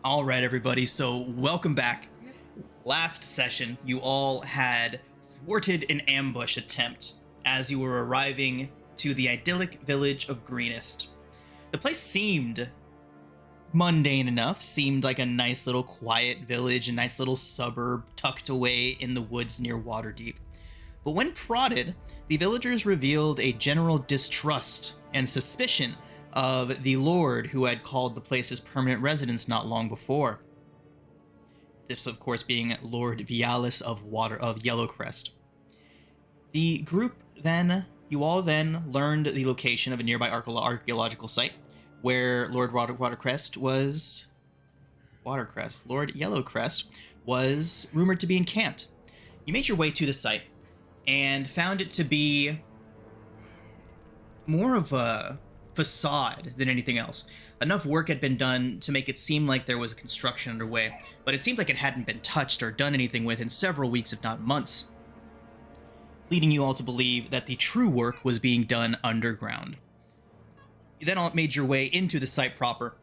All right, everybody. So welcome back. Last session, you all had thwarted an ambush attempt as you were arriving to the idyllic village of Greenest. The place seemed mundane enough, seemed like a nice little quiet village, a nice little suburb tucked away in the woods near Waterdeep. But when prodded, the villagers revealed a general distrust and suspicion of the lord who had called the place's permanent residence not long before. This, of course, being Lord Vialis of Yellowcrest. The group you all then learned the location of a nearby archaeological site where Lord Yellowcrest was rumored to be encamped. You made your way to the site and found it to be more of a facade than anything else. Enough work had been done to make it seem like there was a construction underway, but it seemed like it hadn't been touched or done anything with in several weeks, if not months, leading you all to believe that the true work was being done underground. You then all made your way into the site proper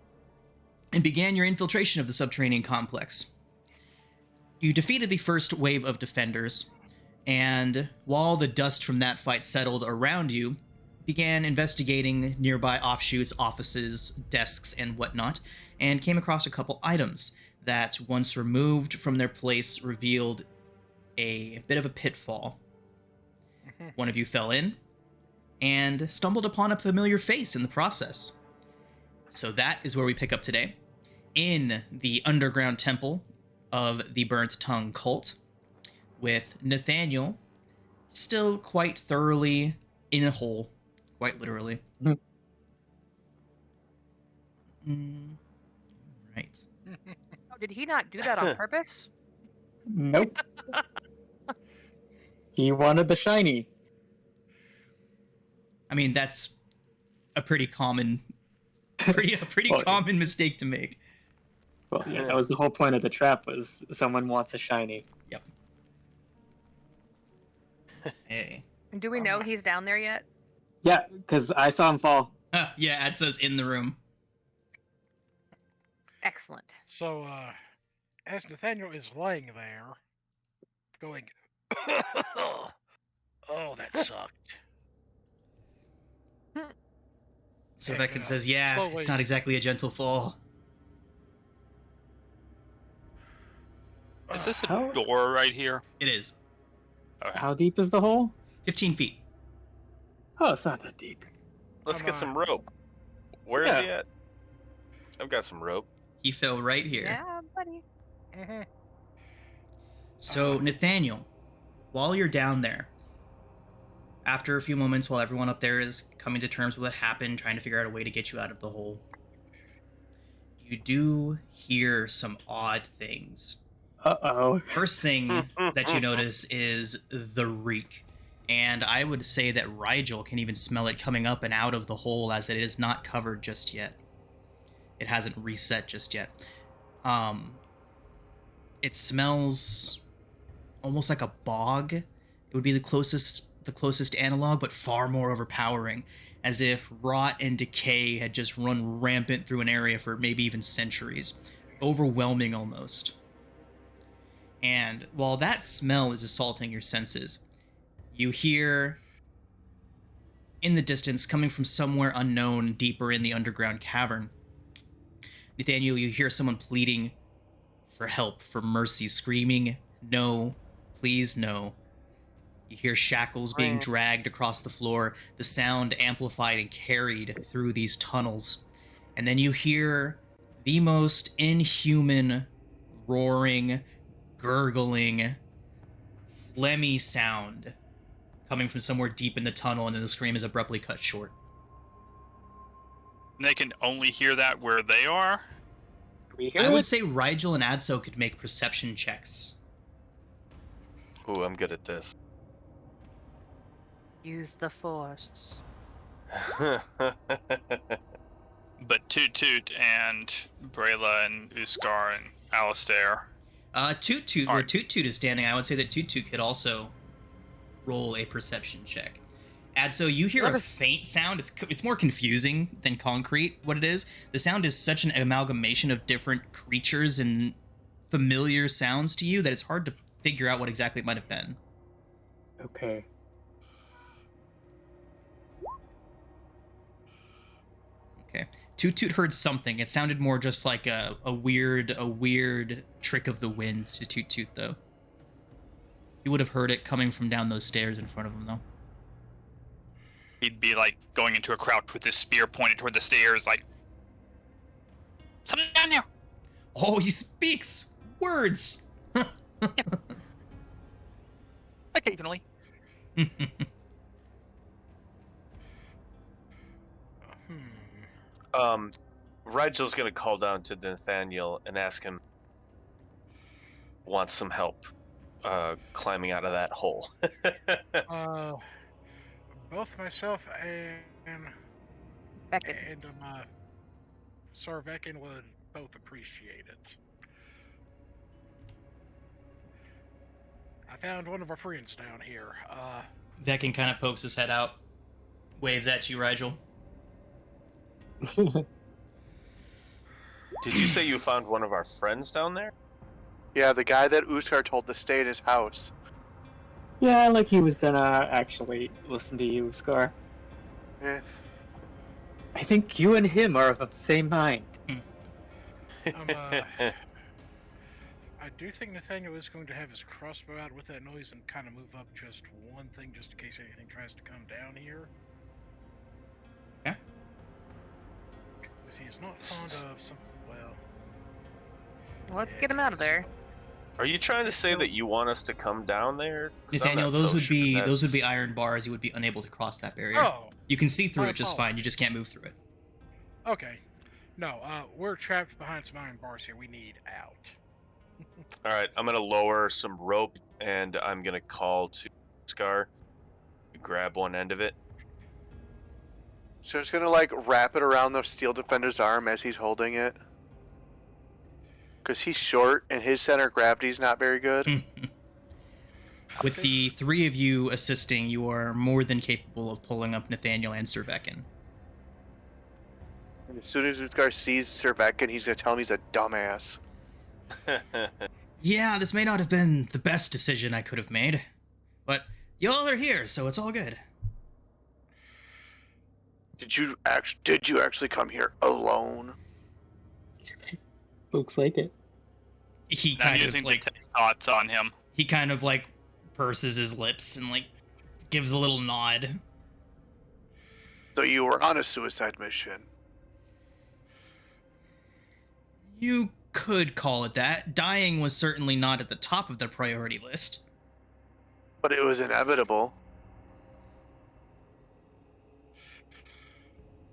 and began your infiltration of the subterranean complex. You defeated the first wave of defenders, and while the dust from that fight settled around you, began investigating nearby offshoots, offices, desks, and whatnot, and came across a couple items that, once removed from their place, revealed a bit of a pitfall. One of you fell in, and stumbled upon a familiar face in the process. So that is where we pick up today, in the underground temple of the Burnt Tongue cult, with Nathaniel still quite thoroughly in a hole. Quite literally. Right. Oh, did he not do that on purpose? Nope. He wanted the shiny. I mean, that's a pretty common, common mistake to make. Well, yeah, that was the whole point of the trap, was someone wants a shiny. Yep. Hey. And do we know he's down there yet? Yeah, because I saw him fall. Yeah, ad says in the room. Excellent. So, as Nathaniel is laying there, going, oh, that sucked. So Veckin says, yeah, slowly. It's not exactly a gentle fall. Is this a door right here? It is. Okay. How deep is the hole? 15 feet. Oh, it's not that deep. Let's get some rope. Where is he at? I've got some rope. He fell right here. Yeah, buddy. So, Nathaniel, while you're down there, after a few moments while everyone up there is coming to terms with what happened, trying to figure out a way to get you out of the hole, you do hear some odd things. Uh-oh. First thing that you notice is the reek. And I would say that Rigel can even smell it coming up and out of the hole, as it is not covered just yet. It hasn't reset just yet. It smells almost like a bog. It would be the closest analog, but far more overpowering, as if rot and decay had just run rampant through an area for maybe even centuries. Overwhelming almost. And while that smell is assaulting your senses, you hear, in the distance, coming from somewhere unknown deeper in the underground cavern, Nathaniel, you hear someone pleading for help, for mercy, screaming, no, please no. You hear shackles being dragged across the floor, the sound amplified and carried through these tunnels. And then you hear the most inhuman, roaring, gurgling, phlegmy sound coming from somewhere deep in the tunnel, and then the scream is abruptly cut short. And they can only hear that where they are? I would say Rigel and Adso could make perception checks. Ooh, I'm good at this. Use the force. But Toot Toot and Brayla and Uskar and Alistair. Toot Toot, where Toot Toot is standing, I would say that Toot Toot could also roll a perception check. Adso, you hear What a is- faint sound. It's more confusing than concrete. What it is, the sound is such an amalgamation of different creatures and familiar sounds to you that it's hard to figure out what exactly it might have been. Okay. Okay. Toot Toot heard something. It sounded more just like a weird trick of the wind to Toot Toot, though. He would have heard it coming from down those stairs in front of him, though. He'd be like going into a crouch with his spear pointed toward the stairs, like something down there. Oh, he speaks words. Occasionally. Rigel's gonna call down to Nathaniel and ask him wants some help climbing out of that hole. Both myself and Beckett. Sir Veckin would both appreciate it. I found one of our friends down here. Veckin kind of pokes his head out, waves at you, Rigel. Did you say you found one of our friends down there? Yeah, the guy that Uskar told to stay at his house. Yeah, like he was gonna actually listen to you, Scar. Eh. I think you and him are of the same mind. I do think Nathaniel is going to have his crossbow out with that noise and kind of move up just one thing, just in case anything tries to come down here. Yeah. Because he is not fond of something. Well, Let's get him out of there. Are you trying to say that you want us to come down there? 'Cause I'm Nathaniel, not those so would sure be that's- iron bars. You would be unable to cross that barrier. oh, You can see through I it just apologize. fine. You just can't move through it. okay. No, we're trapped behind some iron bars here. We need out. All right, I'm gonna lower some rope and I'm gonna call to Scar to grab one end of it. So it's gonna like wrap it around the steel defender's arm as he's holding it. Cause he's short and his center of gravity's not very good. With the three of you assisting, you are more than capable of pulling up Nathaniel and Sir Veckin. And as soon as Uskar sees Sir Veckin, he's gonna tell him he's a dumbass. Yeah, this may not have been the best decision I could have made, but y'all are here, so it's all good. Did you actually come here alone? Looks like it. He I'm kind of using like detect thoughts on him. he kind of like purses his lips and like gives a little nod. So you were on a suicide mission. You could call it that. Dying was certainly not at the top of the priority list. But it was inevitable.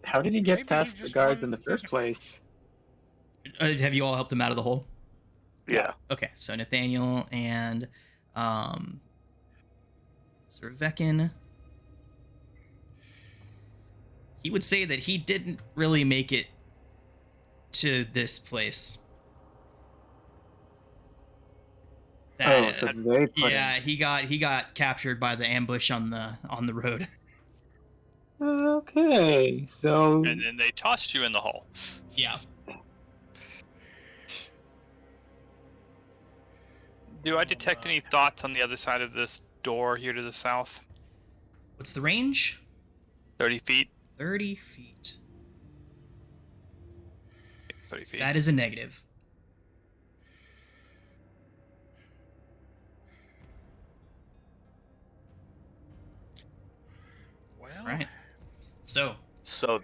How did he get Maybe he past the just guards in the wanted first to- place? Have you all helped him out of the hole? Yeah. Okay, so Nathaniel and Sir Veckin. He would say that he didn't really make it to this place. Oh, so they put yeah, he got captured by the ambush on the road. Okay, so And then they tossed you in the hole. Yeah. Do I detect any thoughts on the other side of this door here to the south? What's the range? 30 feet? 30 feet. 30 feet. That is a negative. Well, All right. So, So,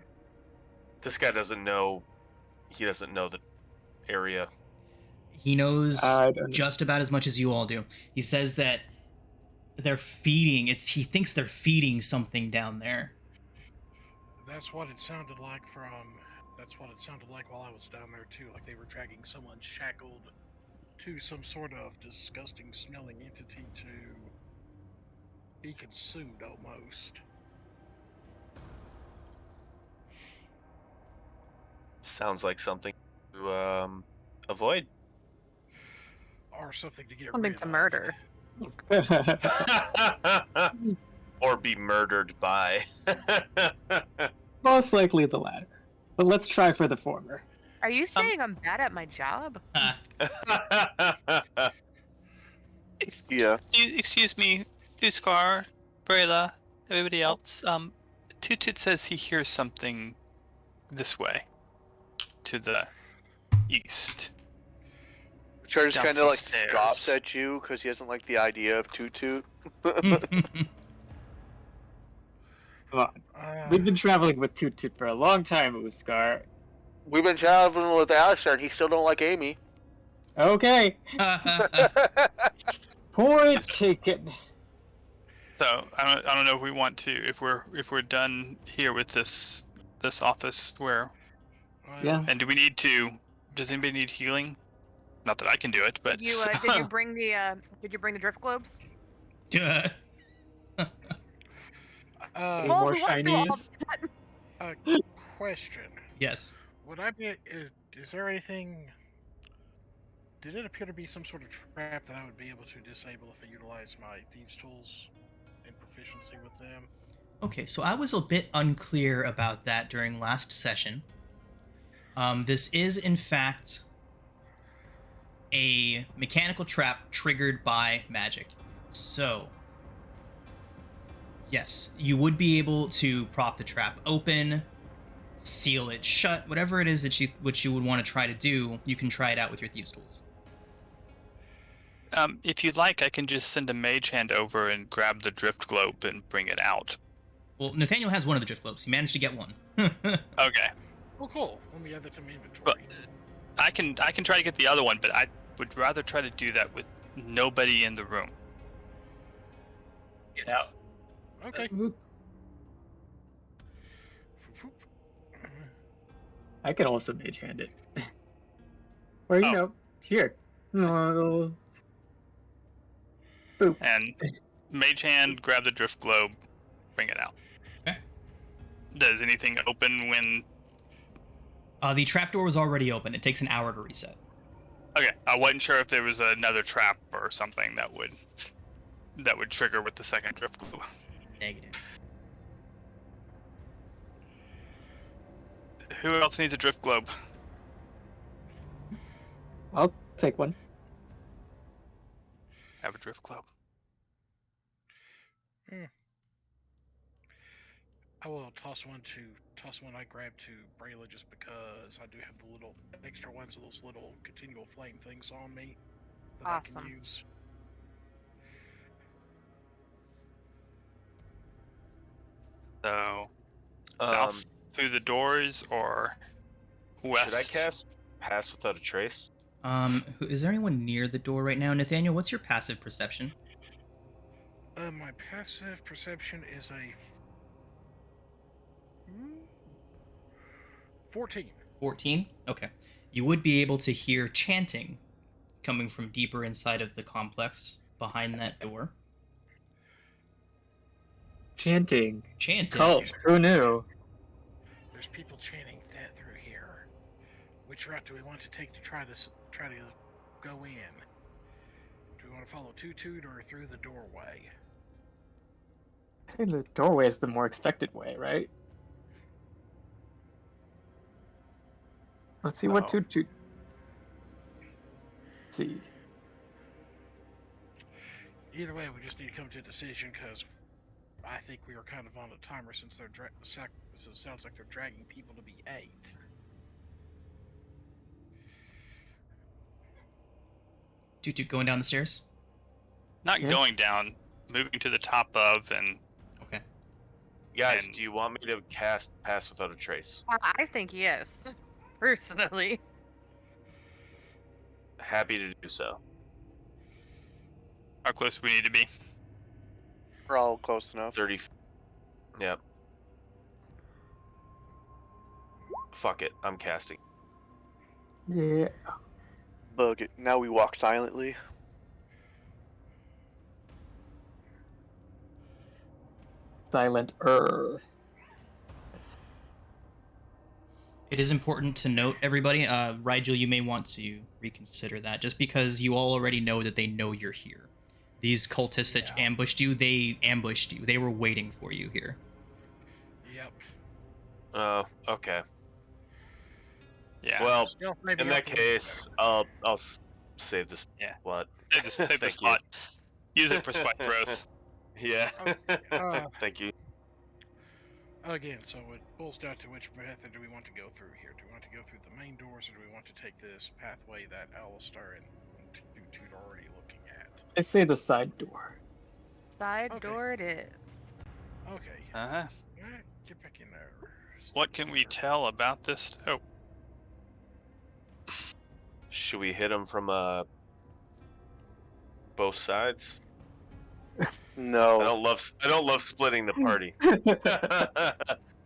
this guy doesn't know. He doesn't know the area. he knows I don't know. just about as much as you all do. He says that they're feeding. He thinks they're feeding something down there. that's what it sounded like That's what it sounded like while I was down there too. Like they were dragging someone shackled to some sort of disgusting smelling entity to be consumed almost. Sounds like something to avoid. Or something to get Something rid to of. murder. Or be murdered by. Most likely the latter. But let's try for the former. Are you saying I'm bad at my job? Yeah. Excuse me, Duskar, Brayla, everybody else. Toot Toot says he hears something this way, to the east. Charles Down kind of some like stairs. scoffs at you because he doesn't like the idea of Toot Toot. Come on. We've been traveling with Toot Toot for a long time, Uskar. We've been traveling with Alistair and he still don't like Amy. Okay. Point taken. So I don't know if we want to, if we're done here with this office where, Yeah. and do we need to? Does anybody need healing? Not that I can do it, but Did you bring the drift globes? Any Well, more we went through all shinies? Question. Yes. Would I be? Is there anything? Did it appear to be some sort of trap that I would be able to disable if I utilize my thieves' tools and proficiency with them? Okay, so I was a bit unclear about that during last session. This is, in fact, a mechanical trap triggered by magic. So, yes, you would be able to prop the trap open, seal it shut, whatever it is that you would want to try to do, you can try it out with your thieves' tools. if you'd like, I can just send a mage hand over and grab the drift globe and bring it out. Well, Nathaniel has one of the drift globes. He managed to get one. Okay, Oh, cool. Let me add that to my inventory. but I can try to get the other one, but I would rather try to do that with nobody in the room. Get out. Okay. I can also mage hand it. Or, you Oh. know, here. Oh. Boop. And mage hand, grab the drift globe, bring it out. Okay. Does anything open when? The trapdoor was already open. It takes an hour to reset. Okay, I wasn't sure if there was another trap or something that would trigger with the second drift globe. Negative. Who else needs a drift globe? I'll take one. I have a drift globe. I will toss one I grabbed to Brayla just because I do have the little extra ones of those little continual flame things on me that I Awesome. can use. So, south through the doors or west? Should I cast Pass Without a Trace? Is there anyone near the door right now? Nathaniel, what's your passive perception? My passive perception is a 14. 14? Okay. You would be able to hear chanting coming from deeper inside of the complex behind that door. Chanting. Chanting. Cult. Who knew? There's people chanting that through here. Which route do we want to take to try to go in? Do we want to follow Toot Toot or through the doorway? I think the doorway is the more expected way, right? Let's see what Oh. Toot Toot. Let's see. Either way, we just need to come to a decision because I think we are kind of on a timer since they're so it sounds like they're dragging people to be 8. Toot going down the stairs? Not Yeah. going down, moving to the top of, and Okay. Guys, And- do you want me to cast Pass Without a Trace? I think yes, personally. Happy to do so. how close we need to be. We're all close enough. 30. Yep. Fuck it. I'm casting. Yeah. Bug it. Now we walk silently. Silent. It is important to note, everybody, Rigel, you may want to reconsider that, just because you all already know that they know you're here. These cultists that Yeah. ambushed you, they ambushed you. They were waiting for you here. Yep. Oh, okay. Yeah. Well, Stealth may be in up that a little bit case, better. save this Yeah. slot. Save the Thank slot. Use it for spike growth. Yeah. Uh, Thank you. Again, so it boils down to which method do we want to go through here? Do we want to go through the main doors, or do we want to take this pathway that Alistair and Toot are already looking at? I say the side door. Side Okay. door it is. Okay. Uh-huh. Get back in there. What can we tell about this? Oh, Should we hit him from both sides? No. I don't love splitting the party.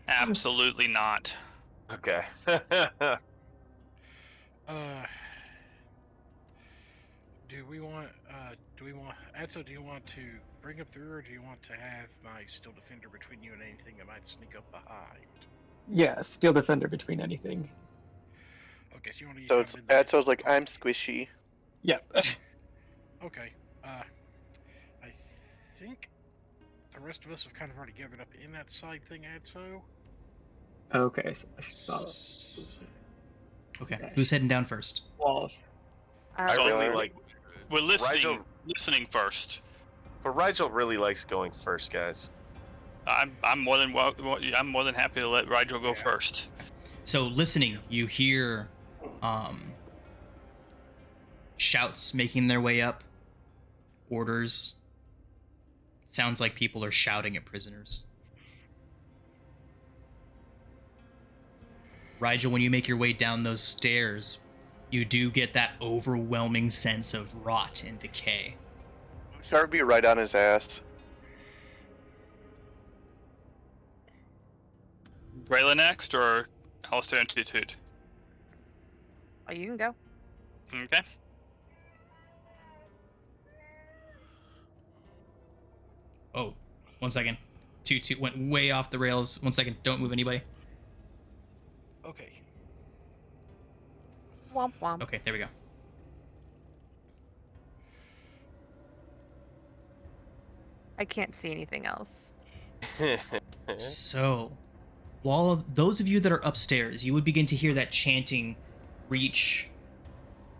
absolutely not. Okay. Do we want Adso, do you want to bring up through, or do you want to have my Steel Defender between you and anything that might sneak up behind? Yeah, Steel Defender between anything. Okay, so you want to use So him it's in the- Adso's like, I'm squishy. Yep. Okay. I think the rest of us have kind of already gathered up in that side thing, Adso. Okay, so I saw Okay. Okay. Who's heading down first? walls. I Uh, really Really? like, We're listening. Rigel- Listening first. but Rigel really likes going first, guys. I'm more than I'm more than happy to let Rigel go Yeah. first. So listening, you hear shouts making their way up, orders. Sounds like people are shouting at prisoners. Rigel, when you make your way down those stairs, you do get that overwhelming sense of rot and decay. Scar would be right on his ass. Rayla next, or Alistair and Toot? oh, you can go. Okay. Oh, 1 second. Two went way off the rails. 1 second. Don't move anybody. Okay. Womp womp. Okay, there we go. I can't see anything else. So, while those of you that are upstairs, you would begin to hear that chanting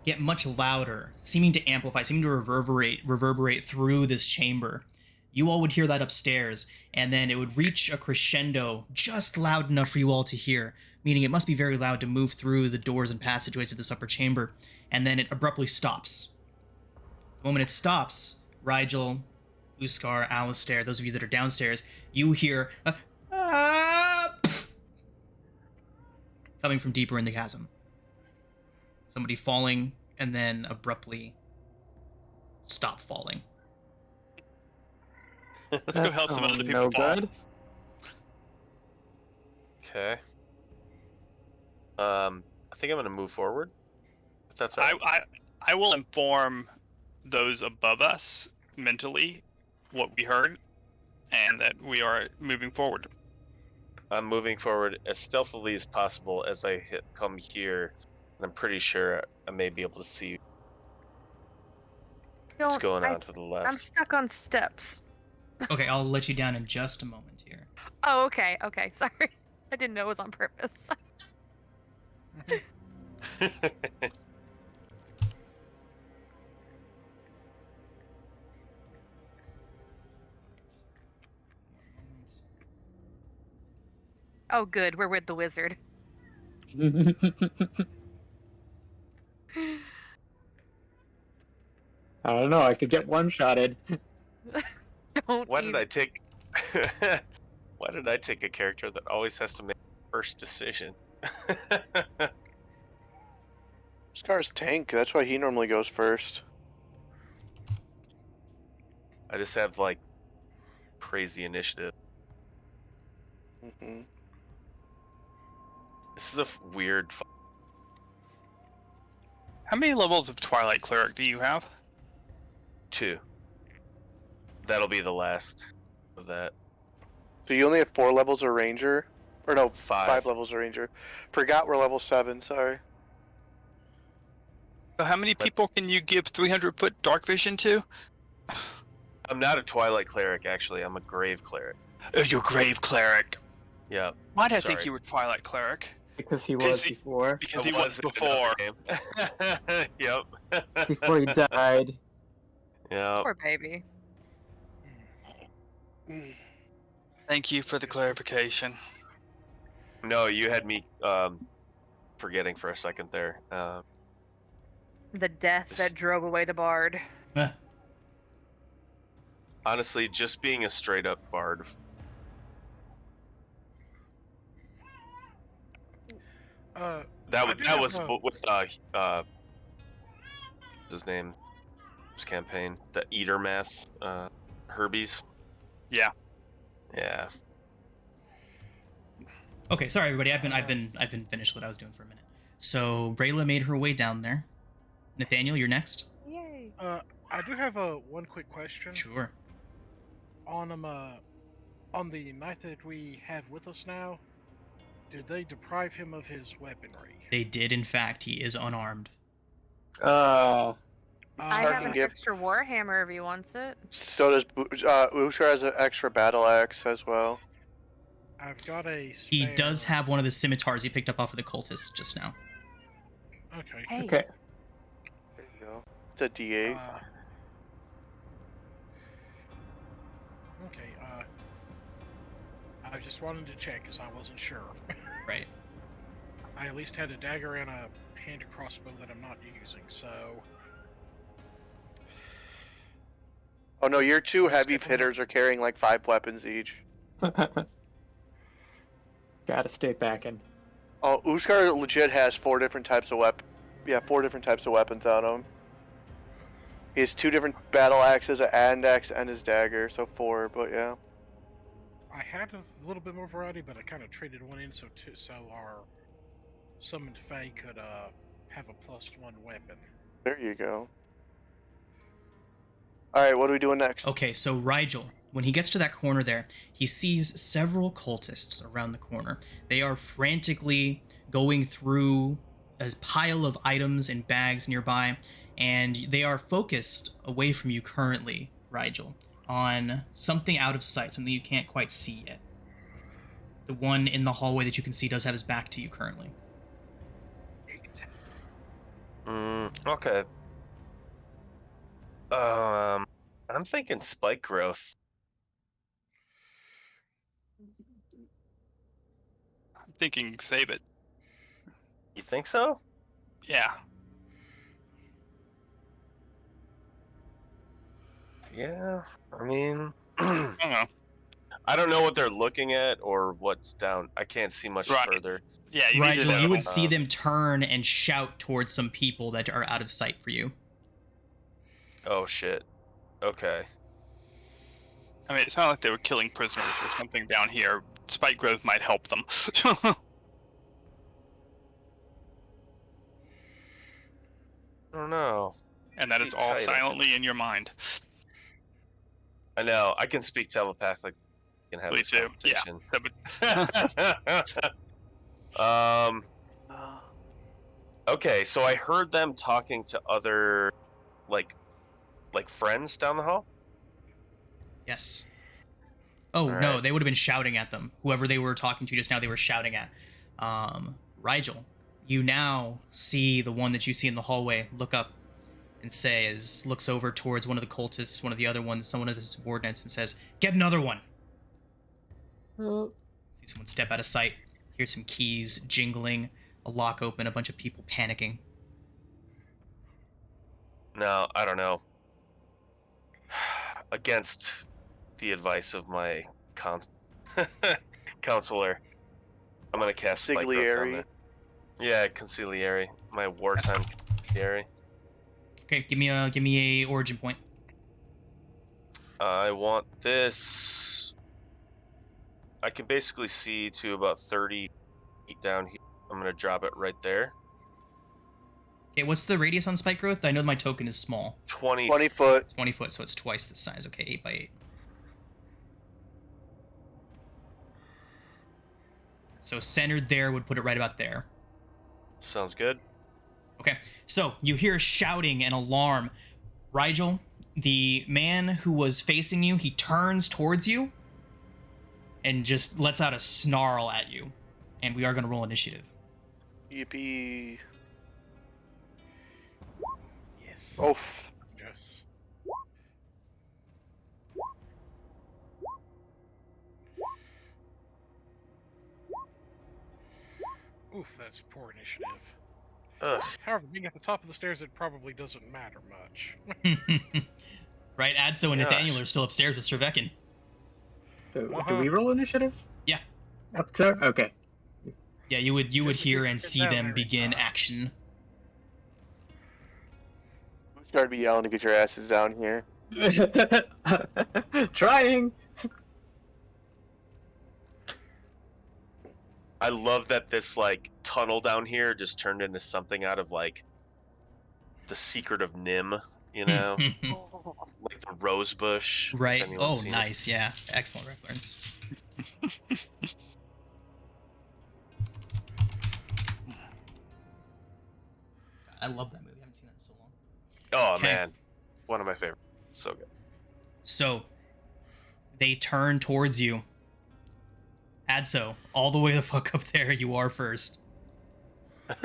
get much louder, seeming to amplify, seeming to reverberate through this chamber. You all would hear that upstairs, and then it would reach a crescendo just loud enough for you all to hear, meaning it must be very loud to move through the doors and passageways of this upper chamber, and then it abruptly stops. The moment it stops, Rigel, Uskar, Alistair, those of you that are downstairs, you hear coming from deeper in the chasm. Somebody falling and then abruptly stop falling. Let's go help some other people no fall. good. Okay. I think I'm gonna move forward. If that's all right. I will inform those above us mentally what we heard, and that we are moving forward. I'm moving forward as stealthily as possible as I come here, and I'm pretty sure I may be able to see what's Don't- going I- on to the left. I'm stuck on steps. Okay, I'll let you down in just a moment here. Oh, okay. Okay. Sorry. I didn't know it was on purpose. Oh, good. We're with the wizard. I don't know. I could get one-shotted. Don't. Why did even- I take? Why did I take a character that always has to make the first decision? Scar's tank. That's why he normally goes first. I just have like crazy initiative. Hmm. This is a weird. How many levels of Twilight Cleric do you have? 2. That'll be the last of that. So you only have 4 levels of ranger? Or no, 5. 5 levels of ranger. Forgot we're level 7, sorry. So how many people can you give 300-foot dark vision to? I'm not a Twilight Cleric, actually. I'm a Grave Cleric. Oh, you're Grave Cleric. Yeah. Why did I think Sorry. you were Twilight Cleric? Because he 'Cause was he- before. Because I he was in before. another game. Yep. Before he died. Yep. Poor baby. Thank you for the clarification. No, you had me forgetting for a second there. The death that drove away the bard. Honestly, just being a straight up bard. That I do was have a- with his name, his campaign, the Eater Math, Herbies. Yeah. Yeah. Okay, sorry everybody. I've been finished what I was doing for a minute. So Brayla made her way down there. Nathaniel, you're next. Yay. I do have one quick question. Sure. On the knight that we have with us now, did they deprive him of his weaponry? They did, in fact. He is unarmed. Oh. I Hard have to an get- extra warhammer if he wants it. So does Ushar has an extra battle axe as well. I've got a He spare... does have one of the scimitars he picked up off of the cultist just now. Okay. Hey. Okay. There you go. It's a D8. Okay, I just wanted to check because I wasn't sure. Right. I at least had a dagger and a hand crossbow that I'm not using, so... Oh no, your two heavy hitters are carrying like 5 weapons each. Gotta stay back in. Oh, Ushar legit has 4 different types of Yeah, 4 different types of weapons on him. He has 2 different battle axes, an hand axe, and his dagger, so 4. But yeah. I had a little bit more variety, but I kind of traded one in so our summoned Fae could have a +1 weapon. There you go. Alright, what are we doing next? Okay, so Rigel, when he gets to that corner there, he sees several cultists around the corner. They are frantically going through a pile of items and bags nearby, and they are focused away from you currently, Rigel, on something out of sight, something you can't quite see yet. The one in the hallway that you can see does have his back to you currently. Okay. I'm thinking spike growth. I'm thinking save it. You think so? Yeah. Yeah. I mean, I don't know. I don't know what they're looking at or what's down. I can't see much Right. further. Yeah, you need to Rigel, know. you would see them turn and shout towards some people that are out of sight for you. Oh shit. Okay. I mean, it's not like they were killing prisoners or something down here. Spike growth might help them. I don't know. And that is all silently in your mind. I know. I can speak telepathic. Can have Please this do. Yeah. conversation. Okay, so I heard them talking to other, like friends down the hall. Yes. Oh, All no, right. they would have been shouting at them. Whoever they were talking to just now, they were shouting at. Rigel, you now see the one that you see in the hallway look up and looks over towards one of the cultists, one of the other ones, someone of his subordinates, and says, "Get another one." Oh. See someone step out of sight, hear some keys jingling, a lock open, a bunch of people panicking. No, I don't know. Against the advice of my counselor, I'm gonna cast Spike Growth Consigliere. on that. Yeah, Consigliere. My wartime Consigliere. Okay, give me a origin point. I want this. I can basically see to about 30 feet down here. I'm gonna drop it right there. Okay, what's the radius on spike growth? I know my token is small. 20 foot. 20 foot, so it's twice the size. Okay, 8 by 8. So centered there would put it right about there. Sounds good. Okay, so you hear shouting and alarm. Rigel, the man who was facing you, he turns towards you and just lets out a snarl at you. And we are going to roll initiative. Yippee. Yes. Oh, Yes. Oof, that's poor initiative. Ugh. However, being at the top of the stairs, it probably doesn't matter much. Right, Adso and Nathaniel Gosh. are still upstairs with Servekin. So do Uh-huh. we roll initiative? Yeah. Up to okay. Yeah, you would Just hear because and we get see down them there in begin time. action. start to be yelling to get your asses down here. Trying. I love that this like tunnel down here just turned into something out of like the Secret of Nim, you know, like the rose bush. if Right. anyone's Oh, seen it. nice. Yeah. Excellent reference. I love that movie. I haven't seen that in so long. Oh Okay. man, one of my favorites. So good. So they turn towards you. Adso, all the way the fuck up there, you are first. How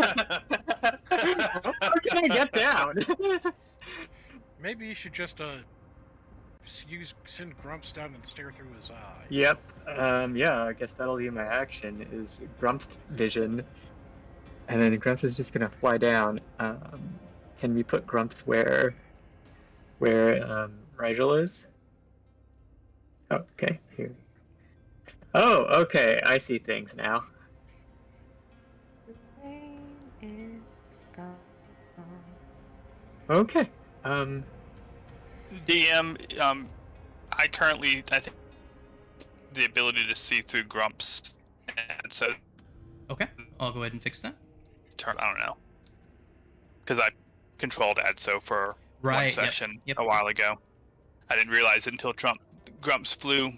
can I get down? Maybe you should just send Grumps down and stare through his eyes. Yep. Yeah, I guess that'll be my action is Grump's vision. And then Grumps is just gonna fly down. Can we put Grumps where Rigel is? Oh, okay, here. Oh, okay, I see things now. Okay. DM, I think the ability to see through Grumps, and so Okay, I'll go ahead and fix that. I don't know, because I controlled Adso for one Right. session Yep. a while ago. I didn't realize it until Grumps flew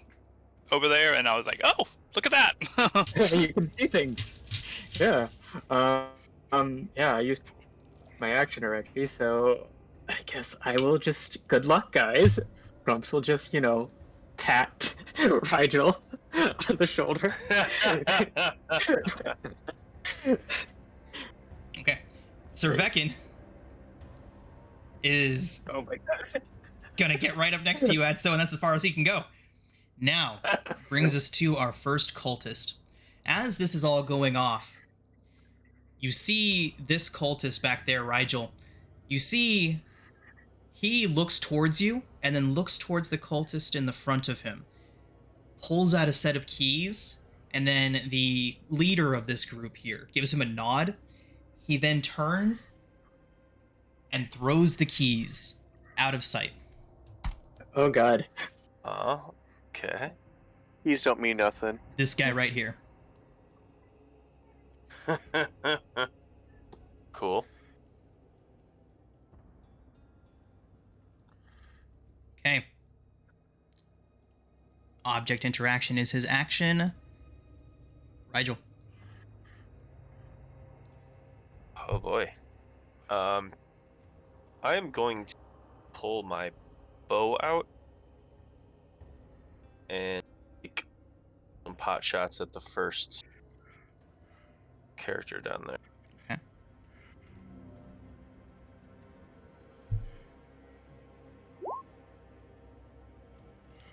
over there, and I was like, "Oh, look at that!" You can see things. Yeah. Yeah, I used my action already, so I guess I will just. Good luck, guys. Grumps will just, pat Rigel on the shoulder. Okay. Servekin is Oh my god. gonna get right up next to you, Adso, and that's as far as he can go. Now, brings us to our first cultist. As this is all going off, you see this cultist back there, Rigel. You see he looks towards you and then looks towards the cultist in the front of him, pulls out a set of keys, and then the leader of this group here gives him a nod. He then turns and throws the keys out of sight. Oh god. Oh, okay. These don't mean nothing. This guy right here. Cool. Okay. Object interaction is his action. Rigel. Oh boy. I am going to pull my bow out and take some pot shots at the first character down there. Okay.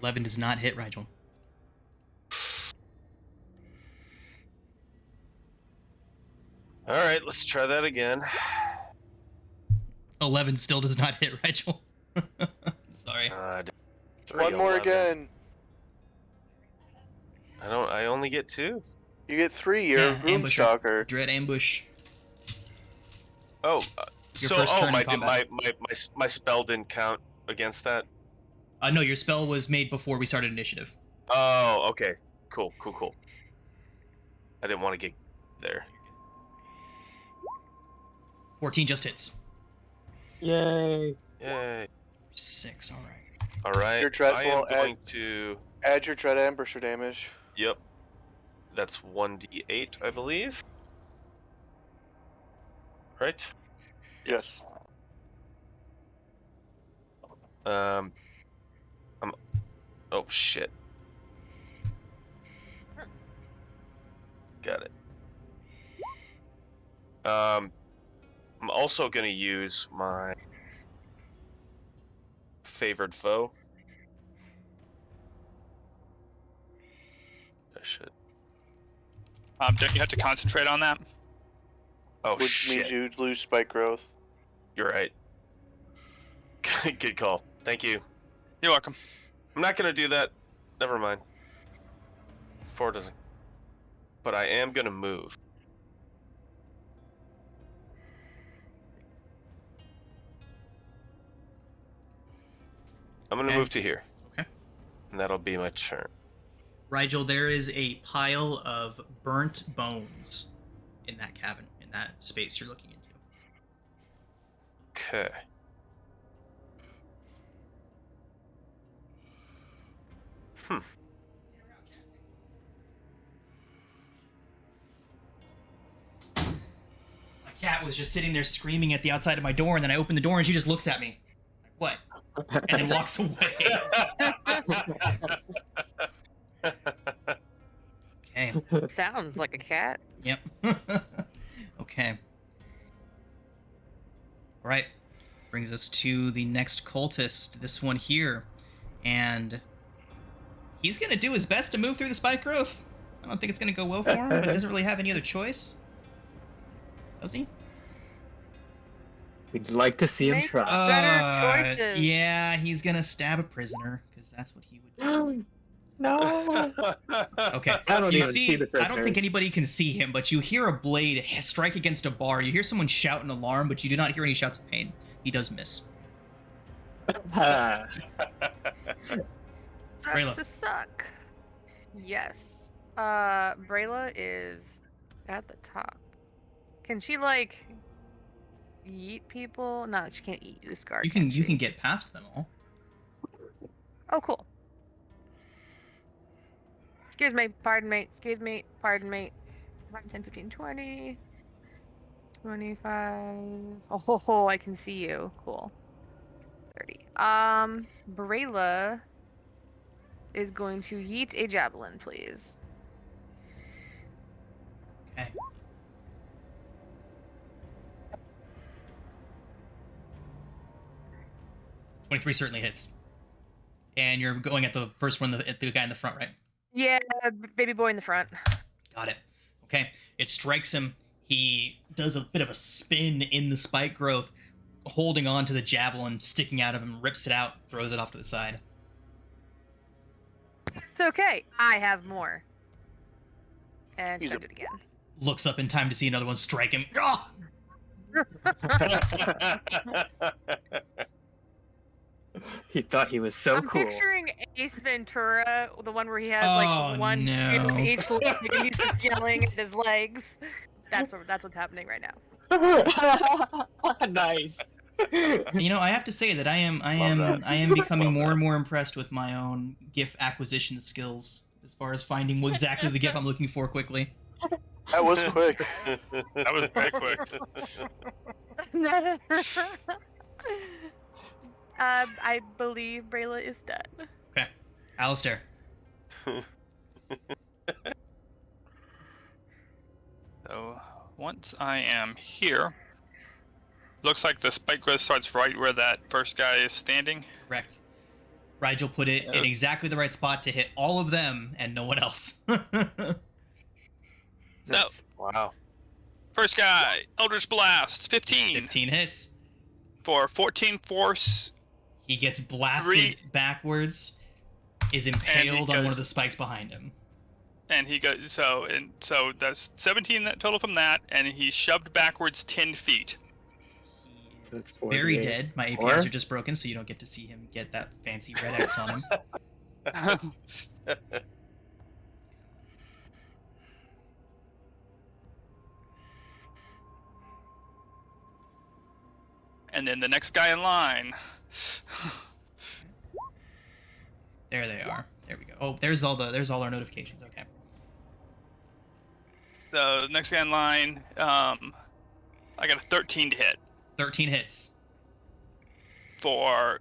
Eleven does not hit Rigel. All right, let's try that again. 11 still does not hit Rigel. Sorry. One more 311. again. I only get 2. You get 3. You're a room ambusher. stalker. Dread ambush. Oh, Your so first turn in my combat. my spell didn't count against that. No, your spell was made before we started initiative. Oh, okay. Cool. I didn't want to get there. 14 just hits. Yay. Yay. 6, alright. All right. Your dreadful I am going to. Add your dread ambusher damage. Yep. That's 1d8, I believe. Right? Yes. I'm. Oh shit. Got it. I'm also gonna use my favored foe. I should. Don't you have to concentrate on that? Oh Which shit. means you lose spike growth. You're right. Good call. Thank you. You're welcome. I'm not gonna do that. Never mind. 4 doesn't. But I am gonna move. I'm gonna Okay. move to here. Okay. And that'll be my turn. Rigel, there is a pile of burnt bones in that cabin, in that space you're looking into. Okay. My cat was just sitting there screaming at the outside of my door, and then I open the door and she just looks at me. Like, what? And then walks away. Okay. Sounds like a cat. Yep. Okay. All right. Brings us to the next cultist, this one here. And he's going to do his best to move through the spike growth. I don't think it's going to go well for him, but he doesn't really have any other choice. Does he? We'd like to see him Make- try. Better choices. Yeah, he's going to stab a prisoner, because that's what he would do. No. Okay. I don't You even see the I don't think prisoners. anybody can see him, but you hear a blade strike against a bar. You hear someone shout an alarm, but you do not hear any shouts of pain. He does miss. Ah. Brayla. Sucks to suck. Yes. Brayla is at the top. Can she like yeet people? No, she can't eat Uskar. You can get past them all. Oh, cool. Excuse me, pardon me, excuse me, pardon me. 5, 10, 15, 20, 25. Oh, ho, ho, I can see you. Cool. 30. Brayla is going to yeet a javelin, please. Okay. .23 certainly hits. And you're going at the first one, at the guy in the front, right? Yeah, baby boy in the front. Got it. Okay. It strikes him. He does a bit of a spin in the spike growth, holding on to the javelin sticking out of him, rips it out, throws it off to the side. It's okay. I have more. And He's try a- to do it again. Looks up in time to see another one strike him. Ah! He thought he was so I'm cool. picturing Ace Ventura, the one where he has Oh, like one skin no. of each leg and he's just yelling at his legs. That's what's happening right now. Nice. You know, I have to say that I am becoming more and more impressed with my own GIF acquisition skills as far as finding exactly the GIF I'm looking for quickly. That was quick. That was very quick. I believe Brayla is done. Okay. Alistair. So once I am here, looks like the spike growth starts right where that first guy is standing. Correct. Rigel put it in exactly the right spot to hit all of them and no one else. So Wow. first guy, Eldritch Blast, 15 15 hits. for 14 force. He gets blasted backwards, is impaled on one of goes- the spikes behind him. And he goes so that's 17 that total from that, and he's shoved backwards 10 feet. He That's is very 48. dead. My APIs Or- are just broken, so you don't get to see him get that fancy red X on him. And then the next guy in line. There they are. There we go. Oh, there's all our notifications. Okay. The next guy in line, I got a 13 to hit 13 hits. for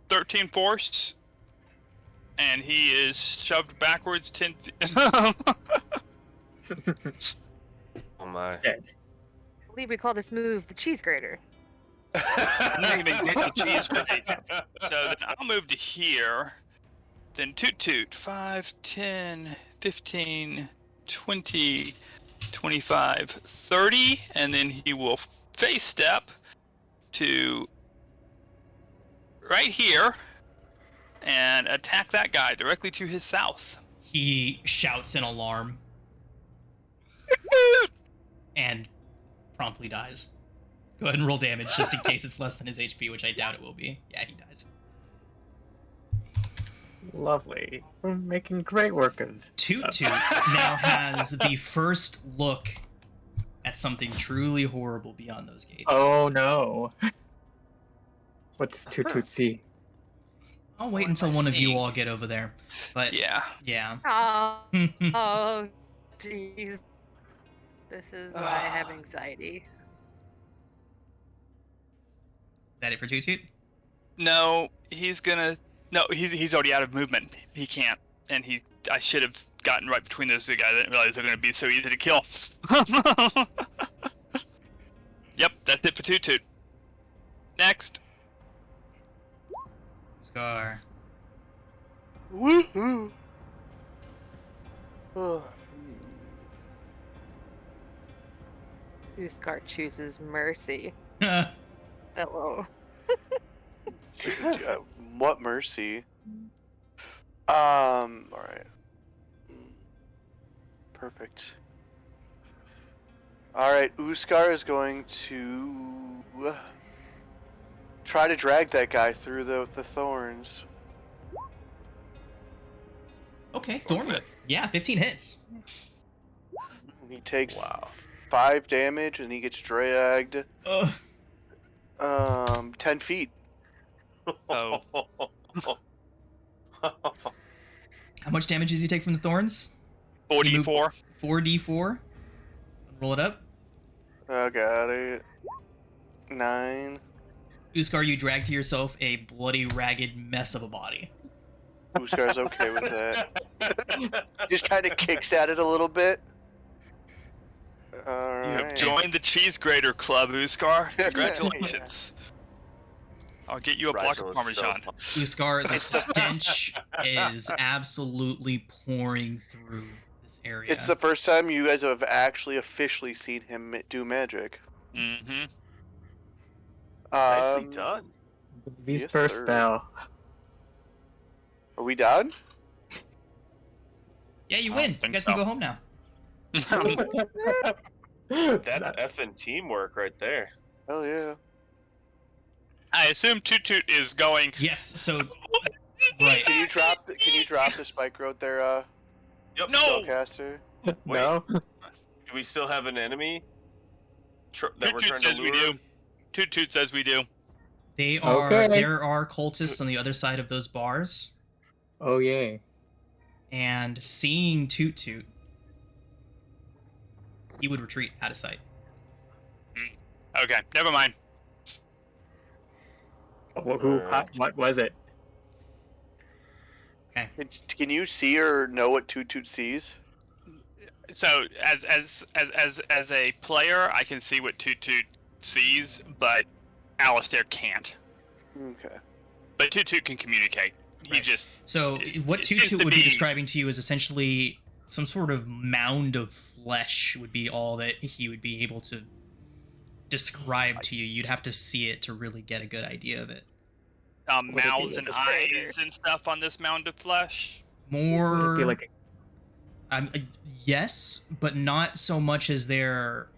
13 force, and he is shoved backwards 10 feet. Oh my. Dead. I believe we call this move the cheese grater. I'm not even getting the cheese grate. So then I'll move to here. Then Toot Toot. 5, 10, 15, 20, 25, 30. And then he will face step to right here and attack that guy directly to his south. He shouts in alarm and promptly dies. Go ahead and roll damage just in case it's less than his HP, which I doubt it will be. Yeah, he dies. Lovely. We're making great work of. Toot Toot now has the first look at something truly horrible beyond those gates. Oh no. What does Toot Toot see? I'll wait What until am I one of you seeing? all get over there. But Yeah. yeah. Oh, jeez. This is why I have anxiety. That it for Toot Toot? No, he's gonna. No, he's already out of movement. He can't, and I should have gotten right between those two guys. I didn't realize they're gonna be so easy to kill. Yep, that's it for Toot Toot. Next. Scar. Woohoo! Oh. Uskar chooses mercy. Huh. Hello. What mercy? Alright. Perfect. Alright, Uskar is going to try to drag that guy through the thorns. Okay, Thorn Whip. Yeah, 15 hits. He takes Wow. 5 damage and he gets dragged Ugh. 10 feet. Oh. How much damage does he take from the thorns? 44. 4d4. Roll it up. I got it. 9. Uskar, you drag to yourself a bloody, ragged mess of a body. Uskar's okay with that. Just kind of kicks at it a little bit. You have Alright. joined the Cheese Grater Club, Uskar. Congratulations. I'll get you a block of Rigel is so Parmesan. pumped. Uskar, the stench is absolutely pouring through this area. It's the first time you guys have actually officially seen him do magic. Mm-hmm. Nicely done. His Yes, first sir. spell. Are we done? Yeah, you I win. don't You think guys so. can go home now. That's effing teamwork right there. Hell yeah. I assume Toot Toot is going. Yes, so right. Can you drop the spike road there, Yep. No! spellcaster? No? Do we still have an enemy that Toot we're Toot trying says to we lure? do. Toot Toot says we do. They are Okay. there are cultists on the other side of those bars, Oh yay. and seeing Toot Toot, he would retreat out of sight. Okay, never mind. What was it? Okay. Can you see or know what Toot Toot sees? So as a player, I can see what Toot Toot sees, but Alistair can't. Okay. But Toot Toot can communicate. He Right. just So what Toot just Toot to would be be- describing to you is essentially some sort of mound of flesh would be all that he would be able to describe to you. You'd have to see it to really get a good idea of it. Would it be mouths and like eyes and stuff on this mound of flesh. Would More, it be like yes, but not so much as they're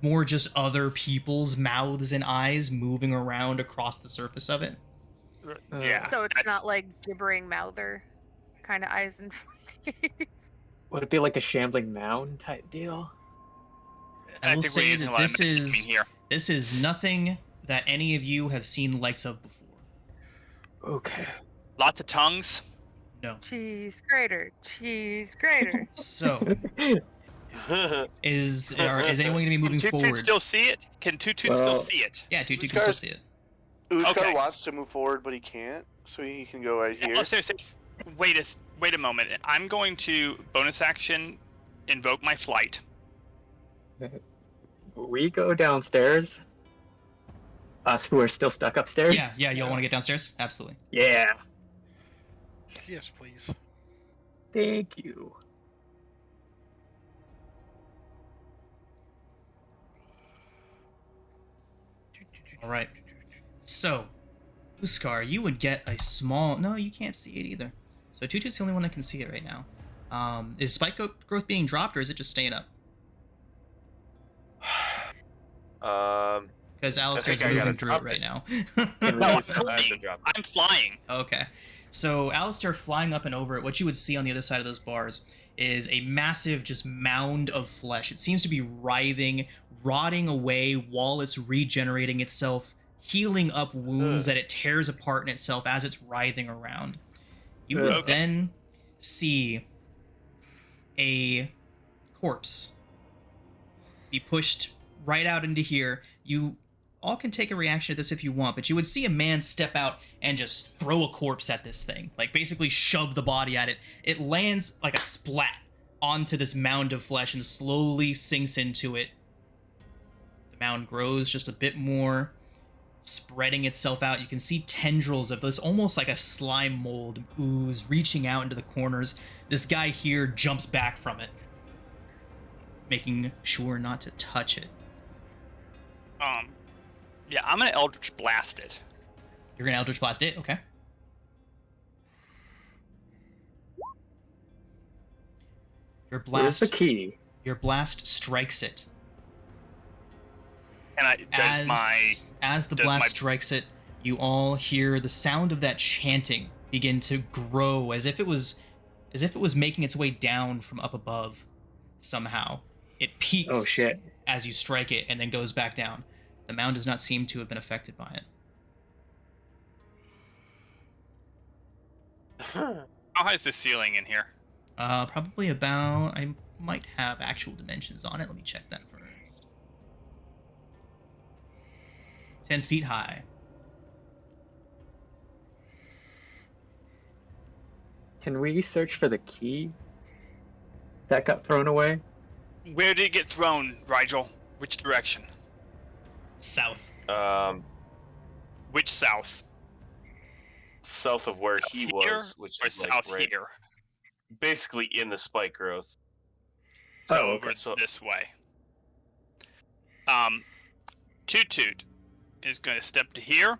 more just other people's mouths and eyes moving around across the surface of it. Yeah. So it's that's- not like gibbering mouther kind of eyes and would it be like a shambling mound type deal? I will think we're say using that a lot of this metagaming is here. this is nothing that any of you have seen the likes of before. Okay. Lots of tongues. No. cheese grater, cheese grater. So is anyone going to be moving Can Toot Toot forward? still see it? Can Toot Toot still Well- see it? Yeah, Toot Toot can still see it. Uskar Okay. wants to move forward, but he can't, so he can go right here. Oh, seriously, wait a moment. I'm going to bonus action invoke my flight. We go downstairs. Us who are still stuck upstairs. Yeah, y'all want to get downstairs? Absolutely. Yeah. Yes, please. Thank you. All right. So, Uskar, you would get a small... No, you can't see it either. So Tutu's the only one that can see it right now. Is spike growth being dropped, or is it just staying up? Because Alistair's I gotta moving through it drop right it. now. No, I'm I have to flying. drop I'm flying. Okay. So Alistair flying up and over it, what you would see on the other side of those bars is a massive just mound of flesh. It seems to be writhing, rotting away while it's regenerating itself, healing up wounds that it tears apart in itself as it's writhing around. You would Okay. then see a corpse be pushed right out into here. You all can take a reaction to this if you want, but you would see a man step out and just throw a corpse at this thing, like basically shove the body at it. It lands like a splat onto this mound of flesh and slowly sinks into it. The mound grows just a bit more, spreading itself out. You can see tendrils of this almost like a slime mold ooze reaching out into the corners. This guy here jumps back from it, making sure not to touch it. Yeah, I'm gonna Eldritch Blast it. You're gonna Eldritch Blast it, okay? Your Where's blast. the key? Your blast strikes it. And As the does blast my- strikes it, you all hear the sound of that chanting begin to grow as if it was making its way down from up above somehow. It peaks Oh shit. as you strike it and then goes back down. The mound does not seem to have been affected by it. How high is the ceiling in here? Probably about... I might have actual dimensions on it. Let me check that first. 10 feet high. Can we search for the key that got thrown away? Where did it get thrown, Rigel? Which direction? South. Which south? South of where South he here was, which Or is like south right, here? basically in the spike growth. So Oh, over okay. So- this way. Toot Toot is going to step to here,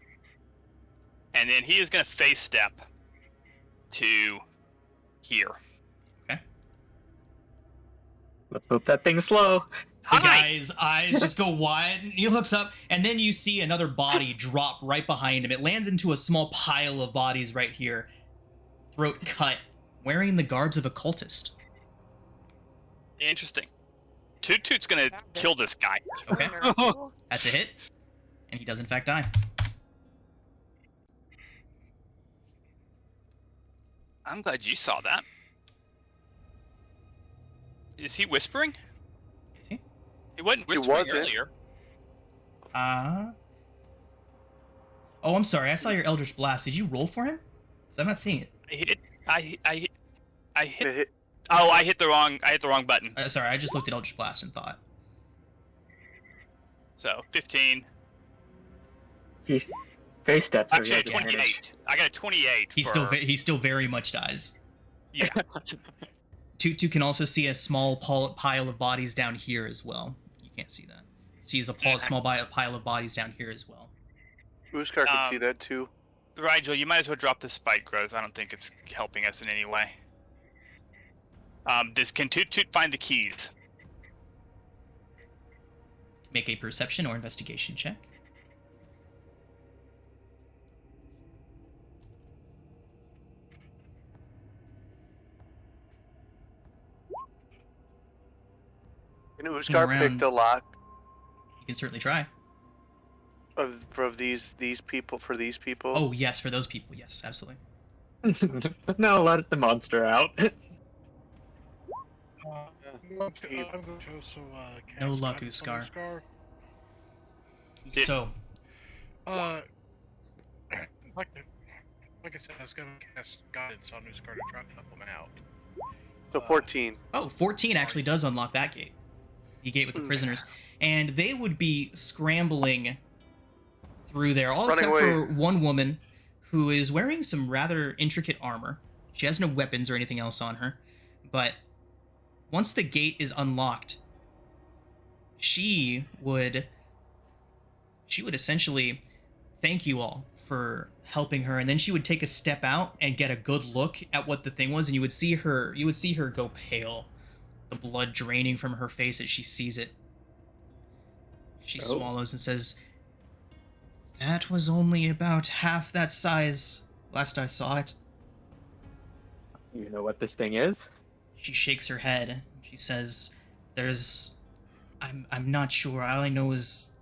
and then he is going to face step to here. Let's hope that thing's slow. The Hi! guy's eyes just go wide. He looks up, and then you see another body drop right behind him. It lands into a small pile of bodies right here. Throat cut, wearing the garbs of a cultist. Interesting. Toot Toot's going to kill this guy. Okay. That's a hit. And he does in fact die. I'm glad you saw that. Is he whispering? Is he? He wasn't whispering wasn't. earlier. Oh, I'm sorry. I saw your Eldritch Blast. Did you roll for him? 'Cause I'm not seeing it. I hit. It hit. Oh, I hit the wrong button. Sorry, I just looked at Eldritch Blast and thought. So 15. He's face steps. so he Actually, has advantage. 28. I got a 28. He still very much dies. Yeah. Tutu can also see a small pile of bodies down here as well. You can't see that. Sees a small pile of bodies down here as well. Uskar can see that too. Rigel, you might as well drop the spike growth. I don't think it's helping us in any way. Can Toot Toot find the keys? Make a perception or investigation check. Can Uskar around. pick the lock You can certainly try. of these people for these people? Oh, yes, for those people. Yes, absolutely. No, let the monster out. I'm going to also cast No luck, Guidance on Uskar. Did- So, Like I said, I was gonna cast guidance on Uskar to try to help him out. So 14. Oh, 14 actually does unlock that gate. The gate with the prisoners. And they would be scrambling through there, all Running except away. for one woman who is wearing some rather intricate armor. She has no weapons or anything else on her. But once the gate is unlocked, she would essentially thank you all for helping her, and then she would take a step out and get a good look at what the thing was, and you would see her go pale, the blood draining from her face as she sees it. She swallows and says, "That was only about half that size last I saw it." You know what this thing is? She shakes her head. She says, I'm not sure. All I know is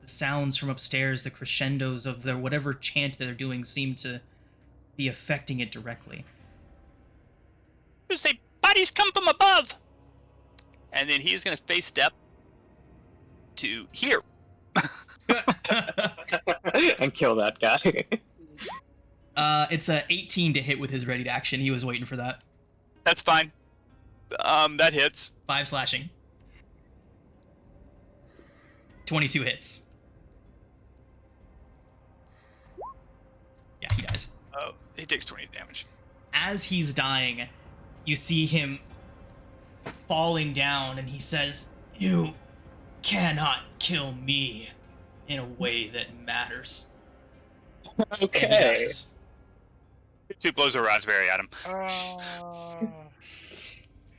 the sounds from upstairs, the crescendos of their whatever chant that they're doing seem to be affecting it directly." You say, bodies come from above! And then he is going to face step to here. And kill that guy. It's a 18 to hit with his ready to action. He was waiting for that. That's fine. That hits. 5 slashing. 22 hits. Yeah, he dies. Oh, he takes 20 damage. As he's dying, you see him falling down, and he says, "You cannot kill me in a way that matters." And he Okay. dies. Two blows a raspberry at him.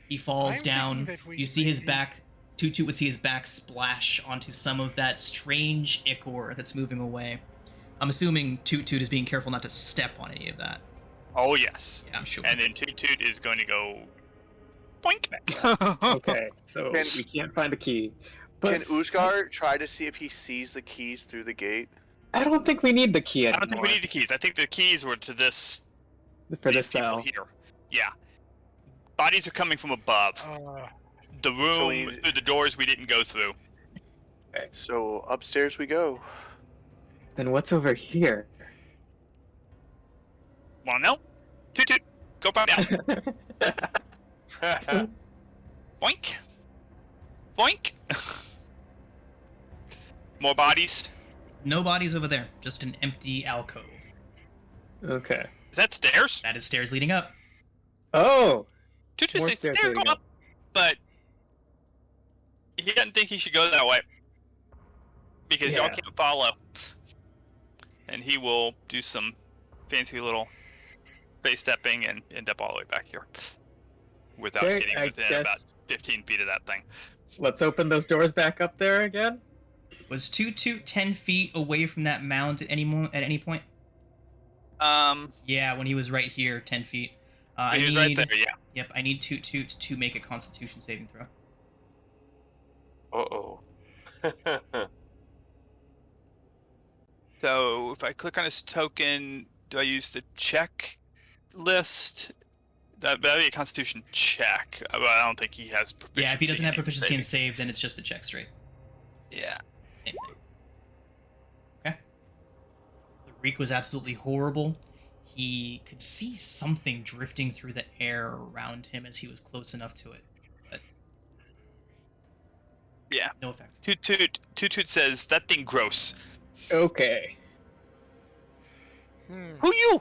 He falls I'm down. thinking that we You see his maybe- back. Toot would see his back splash onto some of that strange ichor that's moving away. I'm assuming Toot is being careful not to step on any of that. Oh, yes. Yeah, I'm sure. And then Toot is going to go... Boink! Okay, so we can't find the key. Can But Uskar try to see if he sees the keys through the gate? I don't think we need the key I anymore. don't think we need the keys. I think the keys were to this... for these this people cell. here. Yeah. Bodies are coming from above. The room, we- through the doors we didn't go through. So upstairs we go. Then what's over here? Wanna know? Toot, go find out. Boink! Boink! More bodies? No bodies over there, just an empty alcove. Okay. Is that stairs? That is stairs leading up. Oh! Toot More says stairs stairs go leading up, but he doesn't think he should go that way. Because y'all Yeah. can't follow. And he will do some fancy little face stepping and end up all the way back here. Without Okay, getting I within guess- about 15 feet of that thing. Let's open those doors back up there again. Was Toot 10 feet away from that mound at any point? Yeah, when he was right here, 10 feet. He was right there, yeah. Yep, I need Toot to make a Constitution saving throw. Uh-oh. So if I click on his token, do I use the check list? That'd be a Constitution check. But I don't think he has proficiency. Yeah, if he doesn't have in proficiency in saving. save, then it's just a check straight. Yeah. Same thing. Okay. The reek was absolutely horrible. He could see something drifting through the air around him as he was close enough to it, but Yeah. no effect. Toot says, that thing gross. Okay. Who you?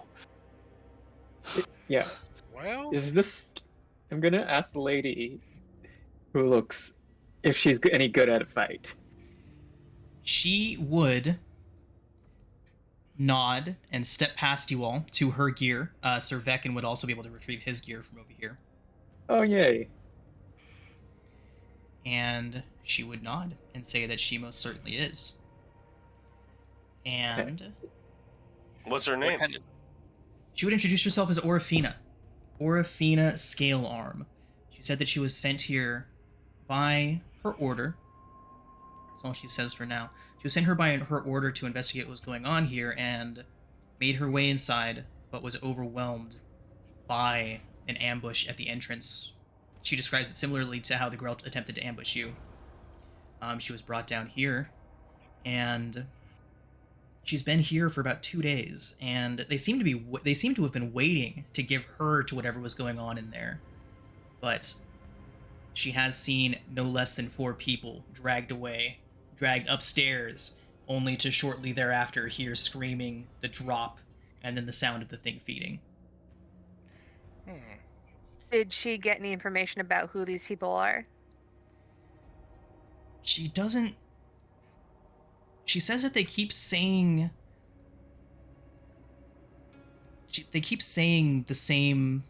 Yeah. Well, Is this... I'm gonna ask the lady who looks... if she's any good at a fight. She would nod and step past you all to her gear. Sir Vekin would also be able to retrieve his gear from over here. Oh, yay. And she would nod and say that she most certainly is. And What's her name? What kind of- she would introduce herself as Orifina. Orifina Scale Arm. She said that she was sent here by her order. That's all she says for now. She was sent here by her order to investigate what was going on here and made her way inside, but was overwhelmed by an ambush at the entrance. She describes it similarly to how the girl attempted to ambush you. She was brought down here, and She's been here for about 2 days, and they seem to have been waiting to give her to whatever was going on in there. But she has seen no less than 4 people dragged upstairs, only to shortly thereafter hear screaming, the drop, and then the sound of the thing feeding. Did she get any information about who these people are? She doesn't. She says that they keep saying. They keep saying the same,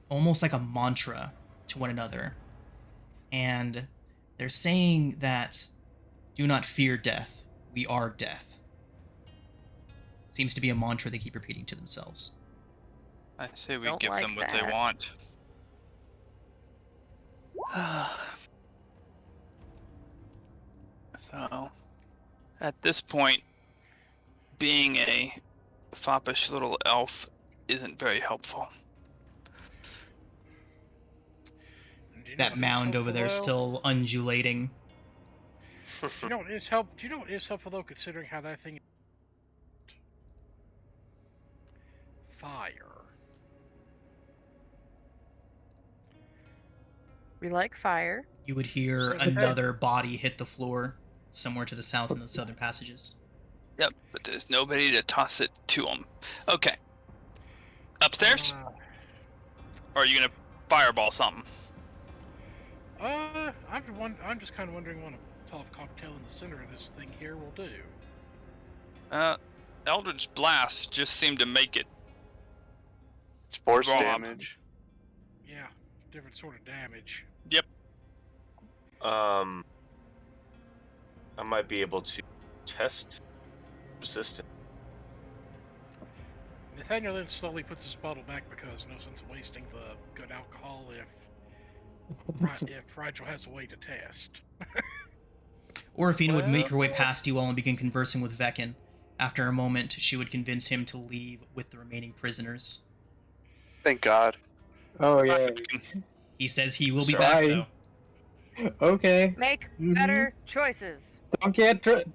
almost like a mantra to one another. And they're saying that, do not fear death, we are death. Seems to be a mantra they keep repeating to themselves. I say we Don't give like them what that. they want. So, at this point, being a foppish little elf isn't very helpful. Do you know That what is mound over helpful, there though? still undulating. Do you know what is helpful though, considering how that thing? Fire. We like fire. You would hear So the another body hit the floor somewhere to the south in the southern passages. Yep, but there's nobody to toss it to them. Okay. Upstairs? Or are you gonna fireball something? I'm just kind of wondering what a tough cocktail in the center of this thing here will do. Eldritch Blast just seemed to make it. It's force Drop. damage. Yeah, different sort of damage. Yep. I might be able to test resistance. Nathaniel then slowly puts his bottle back because no sense wasting the good alcohol if Rigel has a way to test. Orifina would make her way past you all and begin conversing with Vecin. After a moment, she would convince him to leave with the remaining prisoners. Thank God. Oh yeah. He says he will be Sorry. back, though. Okay. Make Mhm. better choices. Don't get don't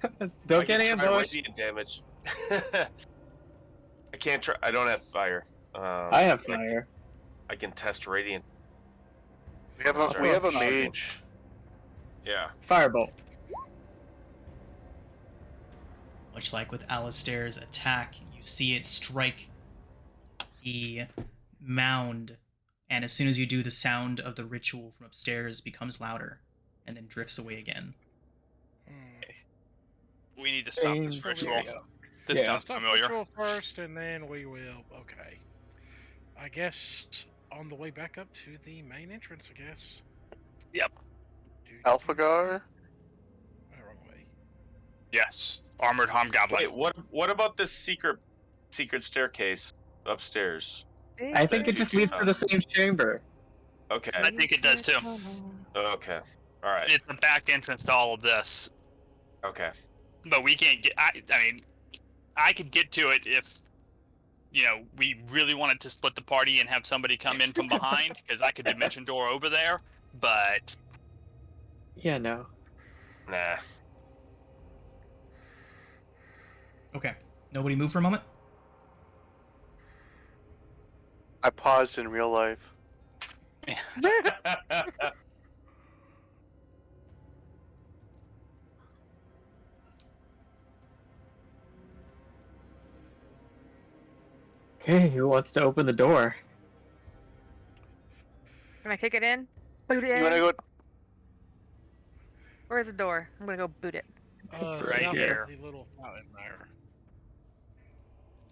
I get can try ambushed. radiant damage. I can't try. I don't have fire. I have fire. I can test radiant. We have a mage. Yeah. Firebolt. Much like with Alistair's attack, you see it strike the mound, and as soon as you do, the sound of the ritual from upstairs becomes louder, and then drifts away again. We need to stop this Same ritual. scenario. This Yeah. sounds Stop familiar. ritual first, and then we will. Okay. I guess on the way back up to the main entrance. I guess. Yep. Alphagar? Oh, wrong way. Yes. Armored Hobgoblin. Wait, what about this secret staircase upstairs? I think it just leads to the same chamber. Okay. I think it does too. Okay. All right. It's the back entrance to all of this. Okay. But we can't get. I mean, I could get to it if, we really wanted to split the party and have somebody come in from behind, because I could dimension door over there. But Yeah, no. Nah. Okay. Nobody move for a moment? I paused in real life. Okay, who wants to open the door? Can I kick it in? Boot it You wanna in? go? Where's the door? I'm gonna go boot it. Right south here. of the little fountain there.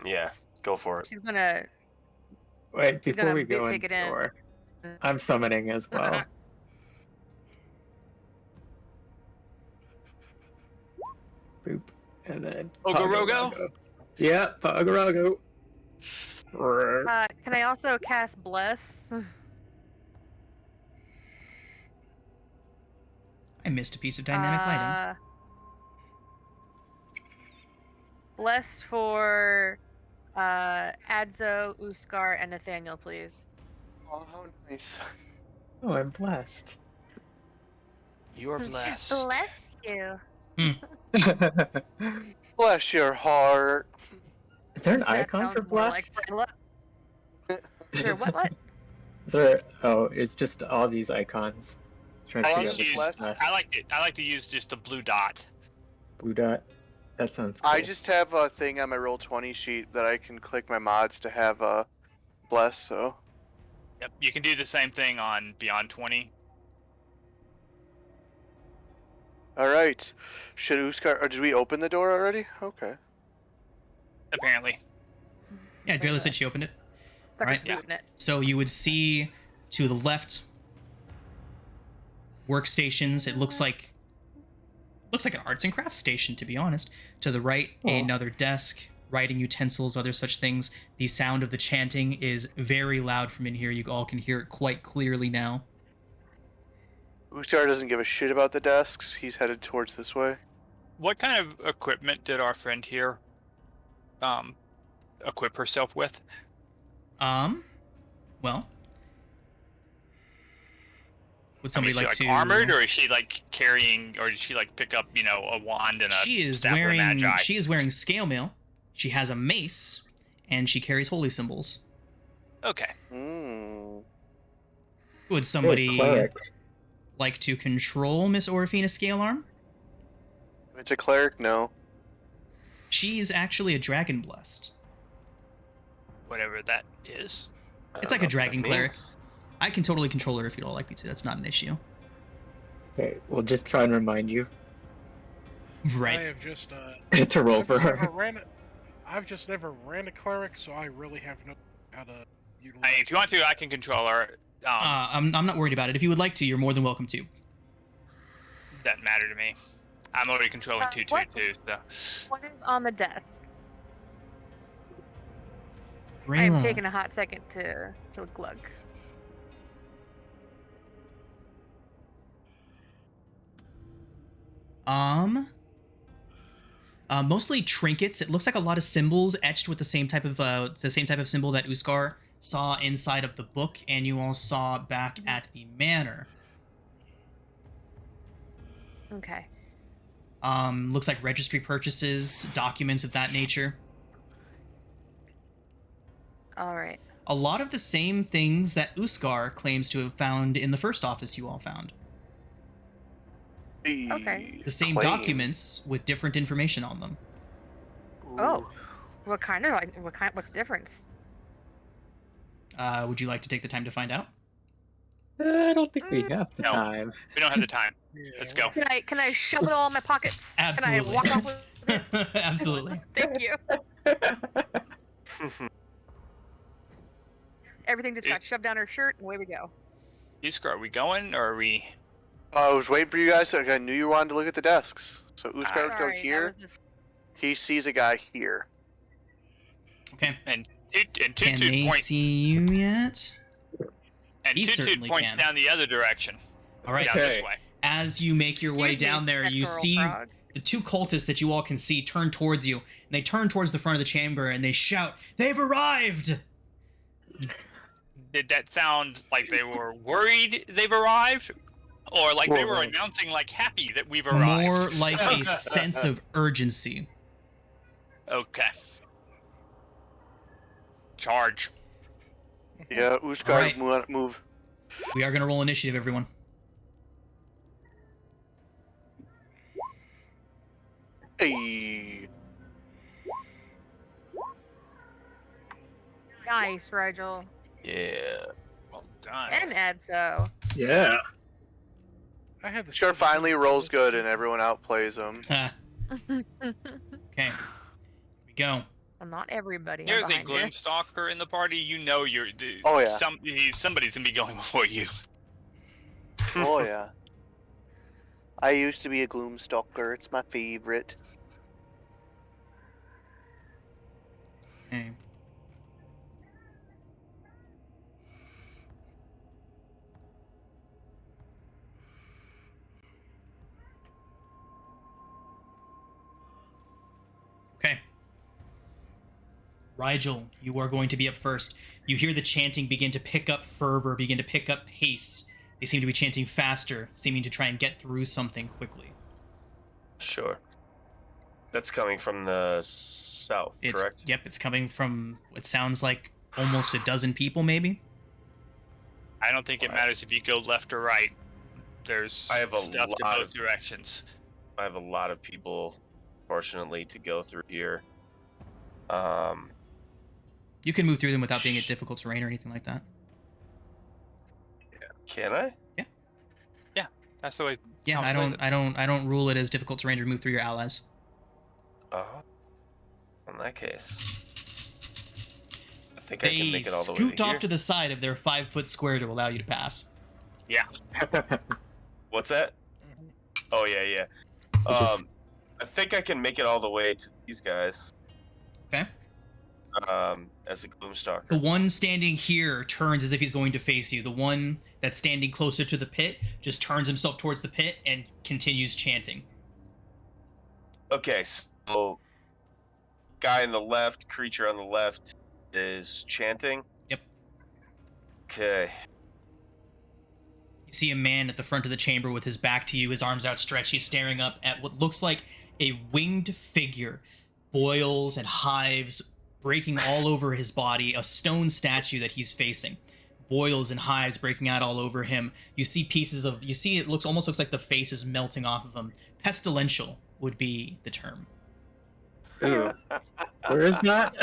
Yeah. Go for it. She's gonna. Wait, She's before gonna we go in kick the it in. door, I'm summoning as well. Boop. And then Ogorogo? Yeah, Ogorogo. Can I also cast Bless? I missed a piece of dynamic lighting. Bless for Adzo, Uskar, and Nathaniel, please. Oh, how nice. Oh, I'm blessed. You're blessed. Bless you. Bless your heart. Is there an That icon for sounds more like blessed? Brayla. Is there what? Is there? Oh, it's just all these icons. Trying to I figure just out which use- is best. I like to use just the blue dot. Blue dot. That sounds cool. I just have a thing on my Roll20 sheet that I can click my mods to have bless. So Yep, you can do the same thing on Beyond 20. all right. Should Uskar? Or did we open the door already? Okay. Apparently. Yeah, Drayla said she opened it. They're Right. rebooting it. So you would see to the left workstations. It looks like an arts and crafts station, to be honest. To the right, another desk, writing utensils, other such things. The sound of the chanting is very loud from in here. You all can hear it quite clearly now. Uskar doesn't give a shit about the desks. He's headed towards this way. What kind of equipment did our friend here equip herself with? Well, would I somebody mean, is like she to armored, or is she like carrying, or did she like pick up, a wand and a She is staff of wearing magi? she is wearing scale mail. She has a mace, and she carries holy symbols. Okay. Would somebody cleric. like to control Miss Orifina Scale Arm? If it's a cleric, no. She's actually a dragon blessed. Whatever that is. It's like a dragon cleric. I can totally control her if you'd all like me to. That's not an issue. Okay, we'll just try and remind you. I Right. have just It's a roll for I've just never ran a cleric, so I really have no how to utilize. I mean, if you want to, I can control her. I'm not worried about it. If you would like to, you're more than welcome to. Doesn't matter to me. I'm already controlling what- 222, so. What is on the desk? I am Rayla, taking a hot second to glug. Mostly trinkets. It looks like a lot of symbols etched with the same type of symbol that Uskar saw inside of the book, and you all saw back at the manor. Okay. Looks like registry purchases, documents of that nature. All right. A lot of the same things that Uskar claims to have found in the first office you all found. Okay. The same documents with different information on them. Oh. What's the difference? Would you like to take the time to find out? I don't think we have the No. time. We don't have the time. Yeah, Let's go. Can I shove it all in my pockets? Absolutely. Can I walk off with it? Absolutely. Thank you. Everything just got Is- shoved down her shirt, and away we go. Iskar, are we going, or are we... I was waiting for you guys. I knew you wanted to look at the desks. So Uskar would go Sorry, that here. was just- He sees a guy here. Okay. And Can Toot they points, see you yet? and He Toot certainly points can. down the other direction. All right. Down this Okay. way. As you make your way Excuse me, down there, you spectral see frog. the two cultists that you all can see turn towards you. And they turn towards the front of the chamber and they shout, "They've arrived!" Did that sound like they were worried they've arrived? Or like they were Well, announcing like happy that we've arrived? More like a sense of urgency. Okay. Charge. Yeah, Uskar Alright. move. We are going to roll initiative, everyone. Hey. Nice, Rigel. Yeah. Well done. And Edzo. Yeah. I had the Uskar same finally thing. rolls good and everyone outplays him. Okay, here we go. Well, not everybody. I'm There's a behind you. Gloomstalker in the party. You know you're. Oh, yeah. Somebody's gonna be going before you. Oh yeah. I used to be a Gloomstalker. It's my favorite. Okay. Okay. Rigel, you are going to be up first. You hear the chanting begin to pick up fervor, begin to pick up pace. They seem to be chanting faster, seeming to try and get through something quickly. Sure. That's coming from the south, correct? Yep, it's coming from what sounds like almost a dozen people, maybe. I don't think it matters if you go left or right. There's stuff to both directions. I have a lot of people, fortunately, to go through here. You can move through them without being at difficult terrain or anything like that. Can I? Yeah, that's the way. Yeah, I don't rule it as difficult terrain to move through your allies. Oh, in that case, I think I can They make it all the way scoot to off here. to the side of their 5-foot square to allow you to pass. Yeah. What's that? Oh yeah. I think I can make it all the way to these guys. Okay. As a Gloomstalker. The one standing here turns as if he's going to face you. The one that's standing closer to the pit just turns himself towards the pit and continues chanting. Okay, so guy on the left, creature on the left is chanting. Yep. Okay. You see a man at the front of the chamber with his back to you, his arms outstretched. He's staring up at what looks like a winged figure, boils and hives breaking all over his body, a stone statue that he's facing. Boils and hives breaking out all over him. You see it almost looks like the face is melting off of him. Pestilential would be the term. Ooh. Where is that?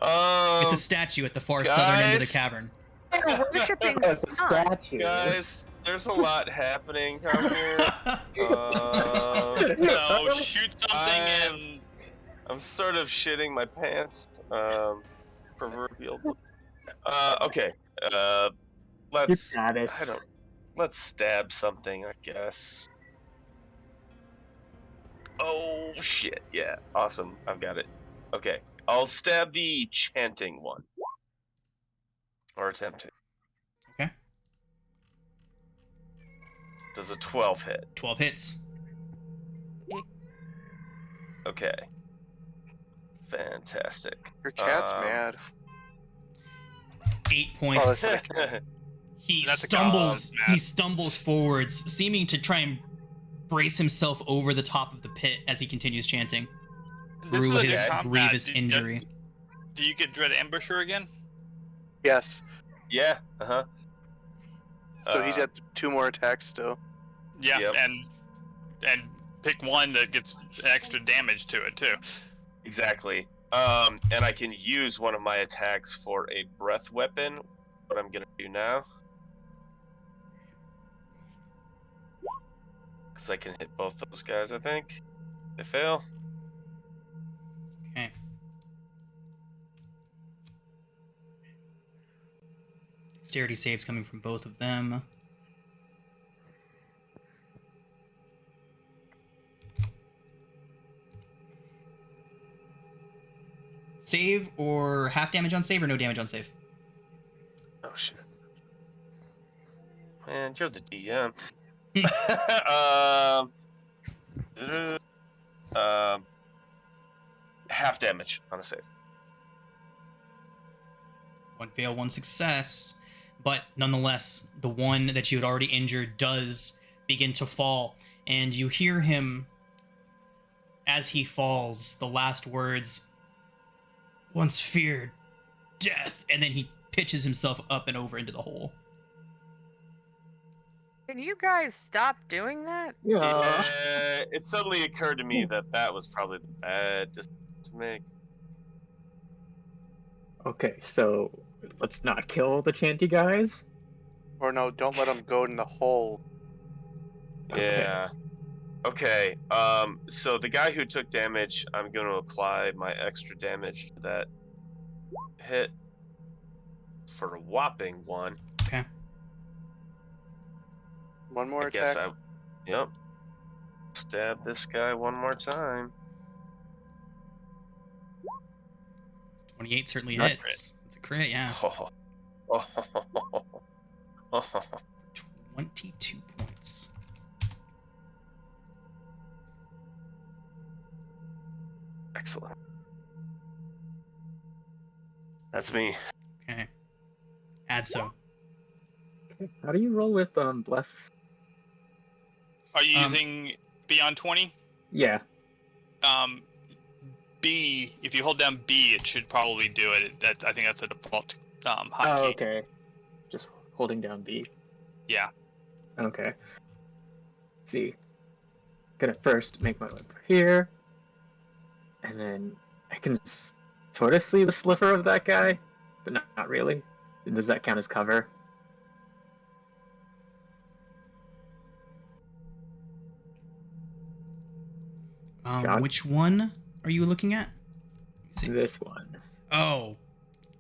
It's a statue at the far southern end of the cavern. They're worshipping That's a sun. statue. Guys, there's a lot happening down here. No, shoot something and. I'm sort of shitting my pants. Proverbial. Okay. Let's stab something, I guess. Oh shit! Yeah, awesome. I've got it. Okay, I'll stab the chanting one, or attempt to. Okay. Does a 12 hit? 12 hits. Okay. Fantastic. Your cat's mad. 8 points. Oh, that's He That's a stumbles. cause, Matt. He stumbles forwards, seeming to try and brace himself over the top of the pit as he continues chanting This through is a his good combat. grievous injury. Do you get Dread Ambusher again? yes. Yeah. So he's got 2 more attacks still. Yeah, Yep. and pick one that gets extra damage to it too. Exactly. And I can use one of my attacks for a breath weapon. What I'm gonna do now. Because I can hit both those guys, I think. They fail. Okay. Dexterity saves coming from both of them. Save or half damage on save or no damage on save? Oh shit. Man, you're the DM. Half damage on a save. One fail, one success. But nonetheless, the one that you had already injured does begin to fall. And you hear him, as he falls, the last words, "Once feared death." And then he pitches himself up and over into the hole. Can you guys stop doing that? Yeah. It suddenly occurred to me that that was probably the bad decision to make. Okay, so let's not kill the chanty guys. Or no, don't let him go in the hole. Yeah. Okay. So the guy who took damage, I'm going to apply my extra damage to that hit for a whopping 1. Okay. One more I guess attack. Yep. Stab this guy one more time. 28 certainly Not hits. It's a crit, yeah. Oh. 22 points. Excellent. That's me. Okay. Adso. How do you roll with bless? Are you using Beyond 20? Yeah. B. If you hold down B, it should probably do it. I think that's a default hotkey. Oh, okay. Just holding down B. Yeah. Okay. Let's see. Gonna first make my way over here, and then I can sort of see the sliver of that guy, but not really. Does that count as cover? John? Which one are you looking at? Let me see. This one. Oh,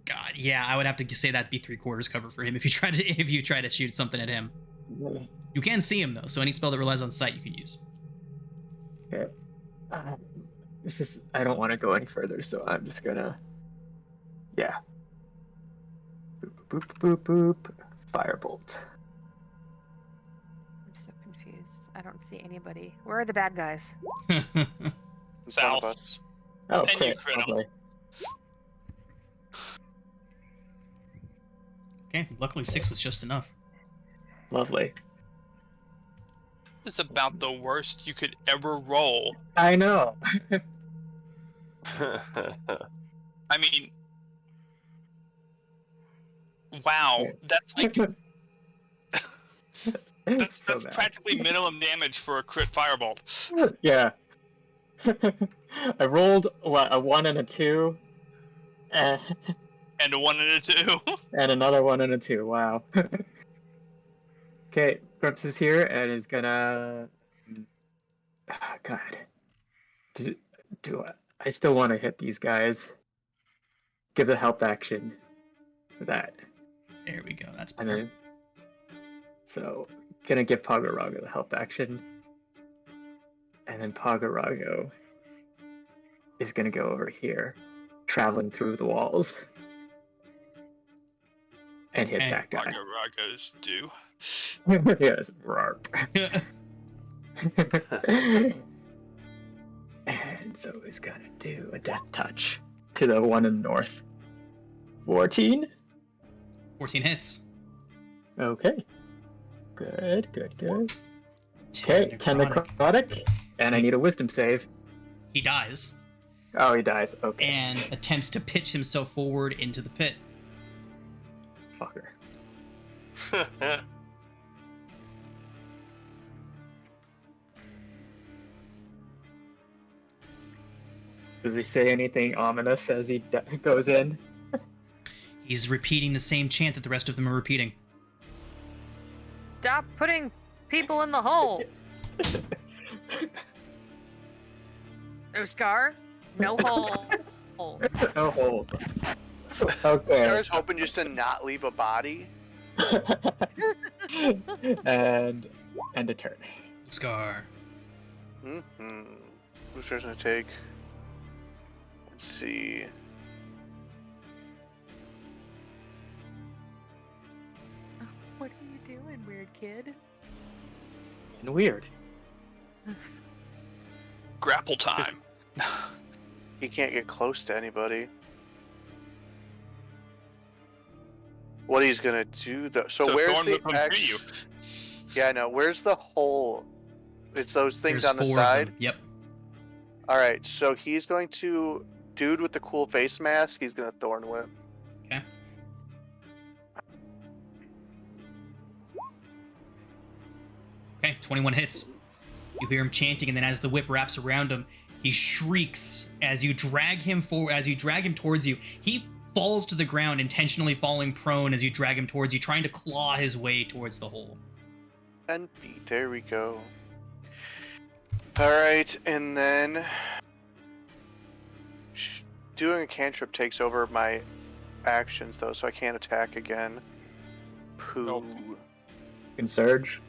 God, yeah, I would have to say that'd be 3/4 cover for him if you try to shoot something at him. You can see him though, so any spell that relies on sight you can use. Okay. I don't want to go any further, so I'm just gonna. Yeah. Boop, boop, boop, boop. Firebolt. I'm so confused. I don't see anybody. Where are the bad guys? In front of South. us. Oh, And you crit. crit 'em. Lovely. Okay, luckily 6 was just enough. Lovely. It's about the worst you could ever roll. I know. I mean, wow, that's like that's So bad. practically minimum damage for a crit firebolt. Yeah. I rolled a 1 and a 2, and And a 1 and a 2. another 1 and a 2. Wow. Okay, Grips is here and is gonna. Oh, God. Do I still want to hit these guys? Give the help action for that. There we go. That's And better. then. So, gonna give Pagarago the help action. And then Pagarago is gonna go over here, traveling through the walls. And hit Okay. that guy. Rago's do. Yes, Rarp. And so he's gonna do a death touch to the one in the north. 14? 14 hits. Okay. Good. 10 Okay, 10 necrotic, and I need a wisdom save. He dies Oh, he dies. Okay. and attempts to pitch himself forward into the pit. Fucker. Does he say anything ominous as he goes in? He's repeating the same chant that the rest of them are repeating. Stop putting people in the hole. Uskar, no hole. No holes. Okay. I was hoping just to not leave a body. and end a turn. Scar. Mm-hmm. Who's gonna take? Let's see. What are you doing, weird kid? And weird. Grapple time. He can't get close to anybody. What he's gonna do though? So where's Thorn the will come through you. Yeah, I know. Where's the hole? It's those things There's on the 4 side. of them. Yep. All right, so he's going to dude with the cool face mask. He's gonna thorn whip. Okay. Okay, 21 hits. You hear him chanting, and then as the whip wraps around him, he shrieks as you drag him forward. As you drag him towards you, he falls to the ground, intentionally falling prone as you drag him towards you, trying to claw his way towards the hole. 10 feet. There we go. All right, and then doing a cantrip takes over my actions though, so I can't attack again. Poo. Nope. Can surge?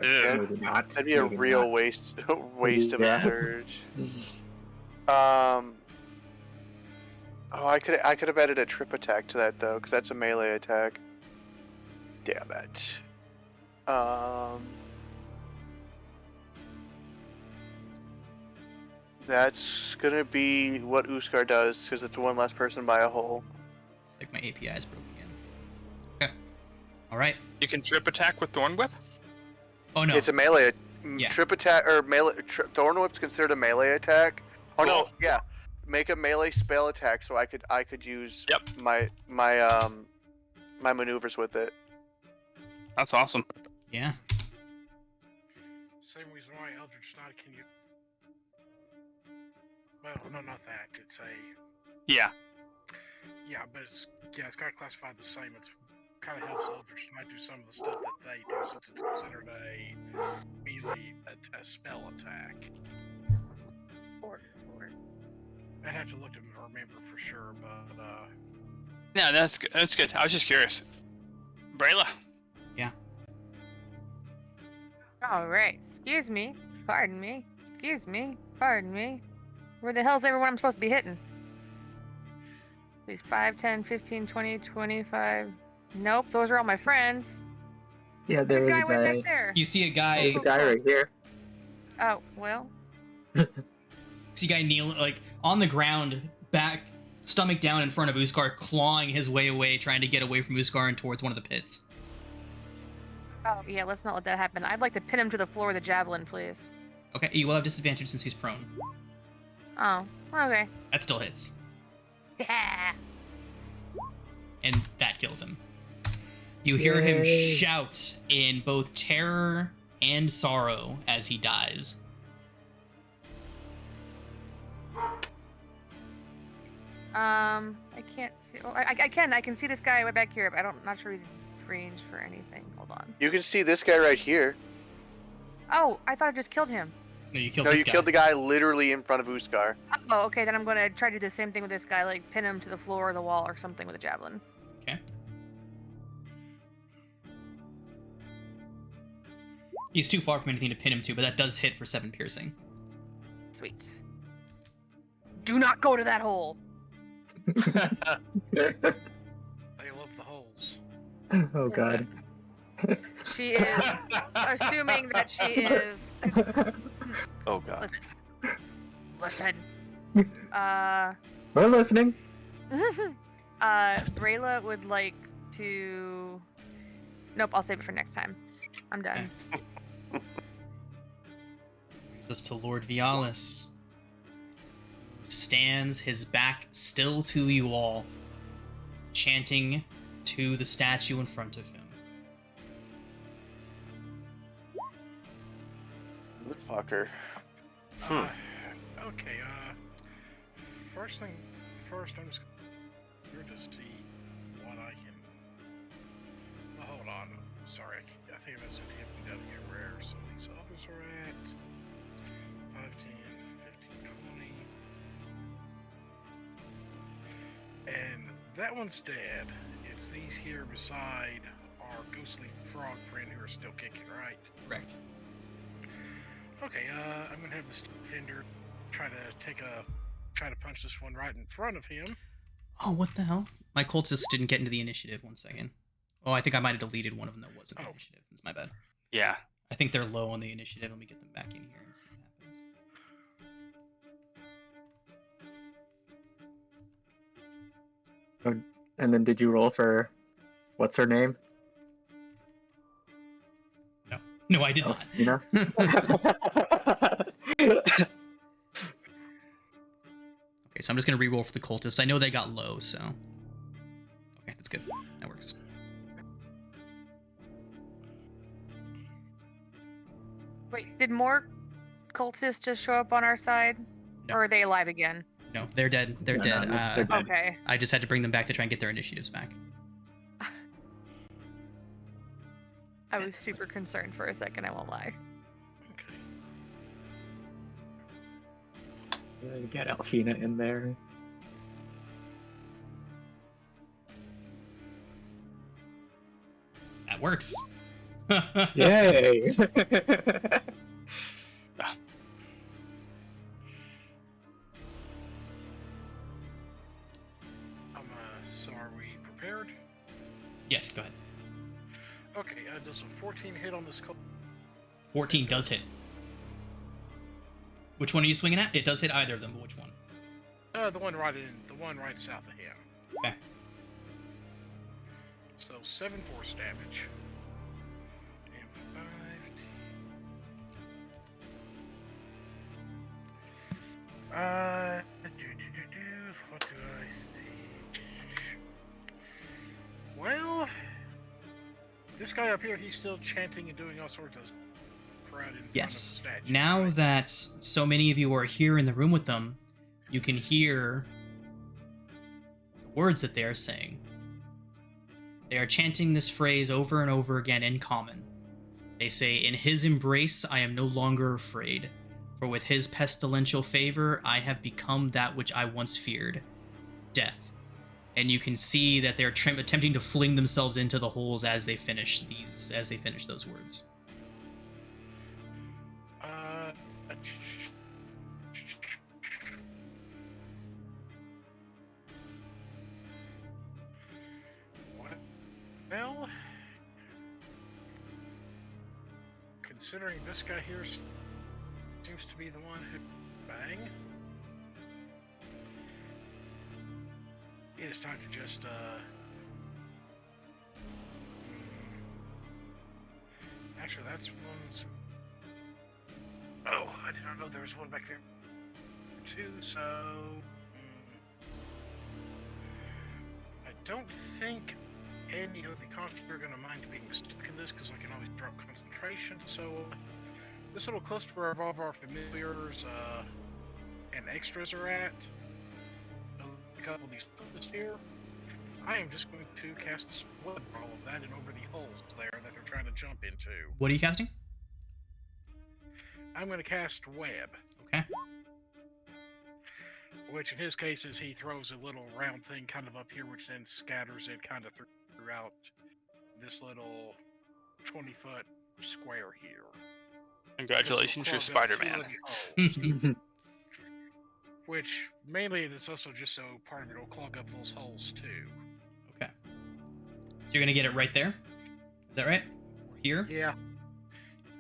Yeah. Maybe not. That'd be a Maybe real not. waste of Yeah. a surge. Oh, I could have added a trip attack to that though, because that's a melee attack. Damn it. That's gonna be what Uskar does, because it's one less person by a hole. It's like my API is broken again. Okay. All right. You can trip attack with Thorn Whip? Oh no. It's a melee. Yeah. Trip attack or melee. Thorn Whip's considered a melee attack. Oh no, Cool. yeah. Make a melee spell attack so I could use Yep. my maneuvers with it. That's awesome. Yeah. Same reason why Eldritch Knight can you. Well, no, not that. It's a. Yeah. Yeah, but it's kind of classified the same. It's kind of helps Eldritch Knight do some of the stuff that they do, since it's considered a melee a spell attack. I'd have to look to remember for sure, but Yeah, that's good. That's good. I was just curious. Brayla. All right. Excuse me. Pardon me. Excuse me. Pardon me. Where the hell's everyone I'm supposed to be hitting? These 5, 10, 15, 20, 25. Nope, those are all my friends. Yeah, The there is guy a went guy. back there. You see a guy. There's a guy right here. Oh, well. See a guy kneel like on the ground, back, stomach down in front of Uskar, clawing his way away, trying to get away from Uskar and towards one of the pits. Oh, yeah, let's not let that happen. I'd like to pin him to the floor with a javelin, please. Okay, you will have disadvantage since he's prone. Oh, okay. That still hits. Yeah. And that kills him. You hear him Yay. shout in both terror and sorrow as he dies. I can't see. Oh, I can see this guy way back here, but I'm not sure he's range for anything. Hold on. You can see this guy right here. Oh, I thought I just killed him. No, you killed No, this you guy. killed the guy literally in front of Uskar. Oh, okay, then I'm gonna try to do the same thing with this guy, like pin him to the floor or the wall or something with a javelin. Okay. He's too far from anything to pin him to, but that does hit for 7 piercing. Sweet. Do not go to that hole. they love the holes. Oh god. She is assuming that she is. Oh god. Listen. We're listening. Brayla would like to. Nope, I'll save it for next time. I'm done. Brings us to Lord Vialis, who stands his back still to you all, chanting to the statue in front of him. Fucker. Okay, first thing first, I'm just here to see what I can. Oh, hold on. Sorry, I think I said him down here where some of these others are at. 5, 10, 15, 20. And that one's dead. It's these here beside our ghostly frog friend who are still kicking, right? Correct. Okay, I'm gonna have this defender try to punch this one right in front of him. Oh, what the hell? My cultist didn't get into the initiative. 1 second. Oh, I think I might have deleted one of them that was in the initiative. That's my bad. Yeah. I think they're low on the initiative. Let me get them back in here and see what happens. And then did you roll for what's her name? No, I did Oh, not. you know? Okay, so I'm just gonna re-roll for the cultists. I know they got low, so okay, that's good. That works. Wait, did more cultists just show up on our side? No. Or are they alive again? No, they're dead. They're No, dead. no, they're dead. Okay. I just had to bring them back to try and get their initiatives back. I was super concerned for a second, I won't lie. Okay. Get Alfina in there. That works. Yay! So are we prepared? Yes, go ahead. Okay, does a 14 hit on this 14 does hit. Which one are you swinging at? It does hit either of them, but which one? the one right south of him. Okay. So 7 force damage. And 5, What do I see? Well, this guy up here, he's still chanting and doing all sorts of crud in front of the Yes. statue. Now right? that so many of you are here in the room with them, you can hear the words that they are saying. They are chanting this phrase over and over again in common. They say, "In his embrace, I am no longer afraid. For with his pestilential favor, I have become that which I once feared, death." And you can see that they're attempting to fling themselves into the holes as they finish those words. Well, considering this guy here seems to be the one who bang, it is time to just actually that's one's. Oh, I did not know there was one back there too. So I don't think any of the constants are going to mind being stuck in this because I can always drop concentration. So this little cluster where all of our familiars and extras are at, a couple of these Cultists here, I am just going to cast the spell for all of that and over the holes there that they're trying to jump into. What are you casting? I'm going to cast Web, Okay. which in his case is he throws a little round thing kind of up here, which then scatters it kind of throughout this little 20-foot square here. Congratulations, you're This will clog up Spider-Man. two of the holes. Which mainly it's also just so part of it will clog up those holes too. Okay. So you're gonna get it right there? Is that right? Or here? Yeah.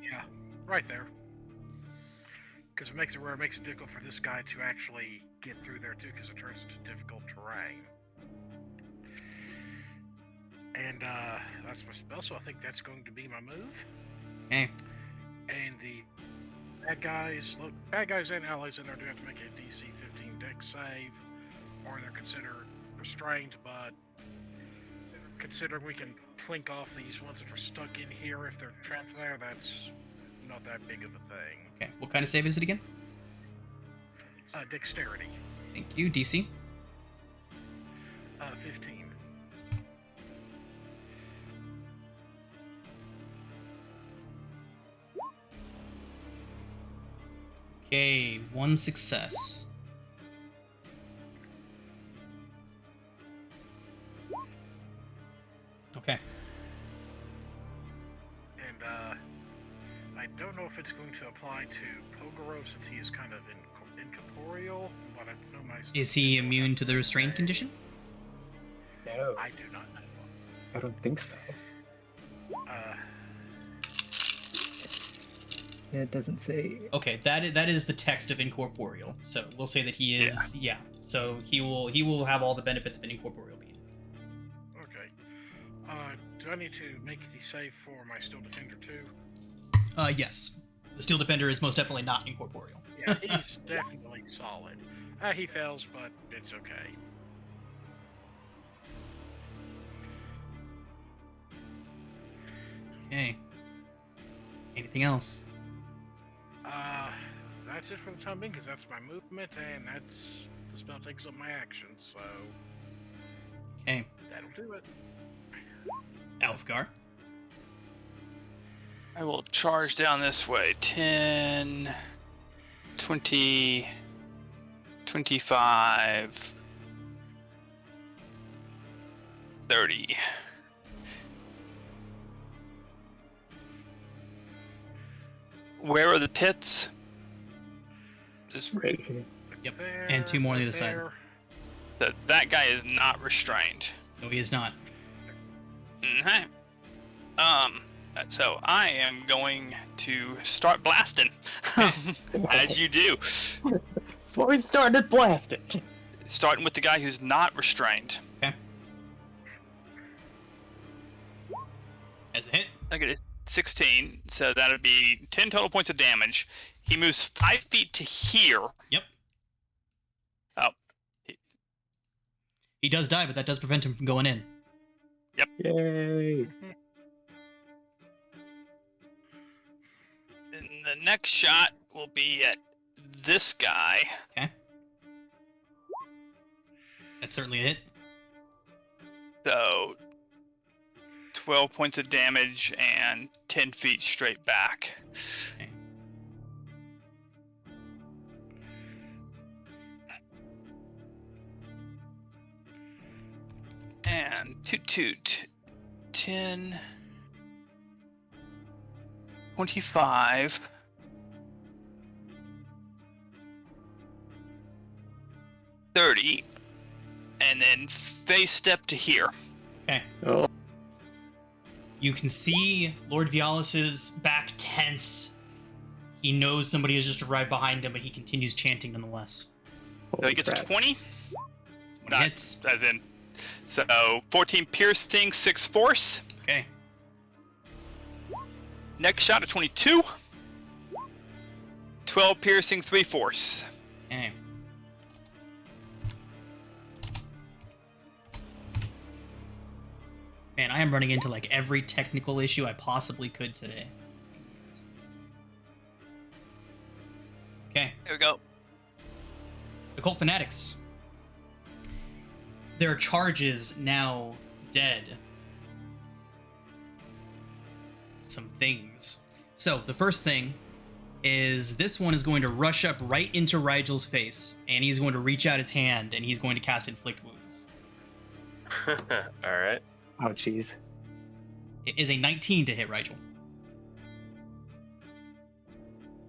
Yeah. Right there. Because it makes it difficult for this guy to actually get through there too, because it turns into difficult terrain. And that's my spell, so I think that's going to be my move. Okay. And the bad guys and allies in there do have to make a DC 15 dex save, or they're considered restrained, but considering we can clink off these ones that are stuck in here if they're trapped there, that's not that big of a thing. Okay. What kind of save is it again? Dexterity. Thank you. DC? 15. Okay, one success. Okay. And I don't know if it's going to apply to Pogoro since he is kind of incorporeal, but I know my... Is he immune to the restraint condition? No, I do not know. I don't think so. It doesn't say. Okay, that is the text of incorporeal. So we'll say that he is. Yeah. So he will have all the benefits of an incorporeal being. Okay. Do I need to make the save for my Steel Defender too? Yes. The Steel Defender is most definitely not incorporeal. Yeah, he's definitely solid. He fails, but it's okay. Okay. Anything else? That's it for the time being, because that's my movement, and that's the spell takes up my action, so Okay. that'll do it. Alfgar. I will charge down this way. 10, 20, 25, 30. Where are the pits? This, Right here. Yep, There, and two more on the right other side. there. that guy is not restrained. No, he is not. Okay. So I am going to start blasting, as you do. So we started blasting. Starting with the guy who's not restrained. Okay. As a hit. Look at it. 16, so that'd be 10 total points of damage. He moves 5 feet to here. Yep. He does die, but that does prevent him from going in. Yay! And the next shot will be at this guy. Okay. That's certainly a hit. So 12 points of damage and 10 feet straight back. Okay. And toot 10, 25, 30, and then face step to here. Okay. Oh, You can see Lord Vialis's back tense. He knows somebody has just arrived behind him, but he continues chanting nonetheless. So he gets a 20. Not Hits. as in. So 14 piercing, 6 force. Okay. Next shot at 22. 12 piercing, 3 force. Okay. Man, I am running into like every technical issue I possibly could today. Okay. Here we go. The Colt Fanatics. Their charges now dead. Some things. So, the first thing is this one is going to rush up right into Rigel's face, and he's going to reach out his hand, and he's going to cast Inflict Wounds. All right. oh, jeez. It is a 19 to hit Rigel.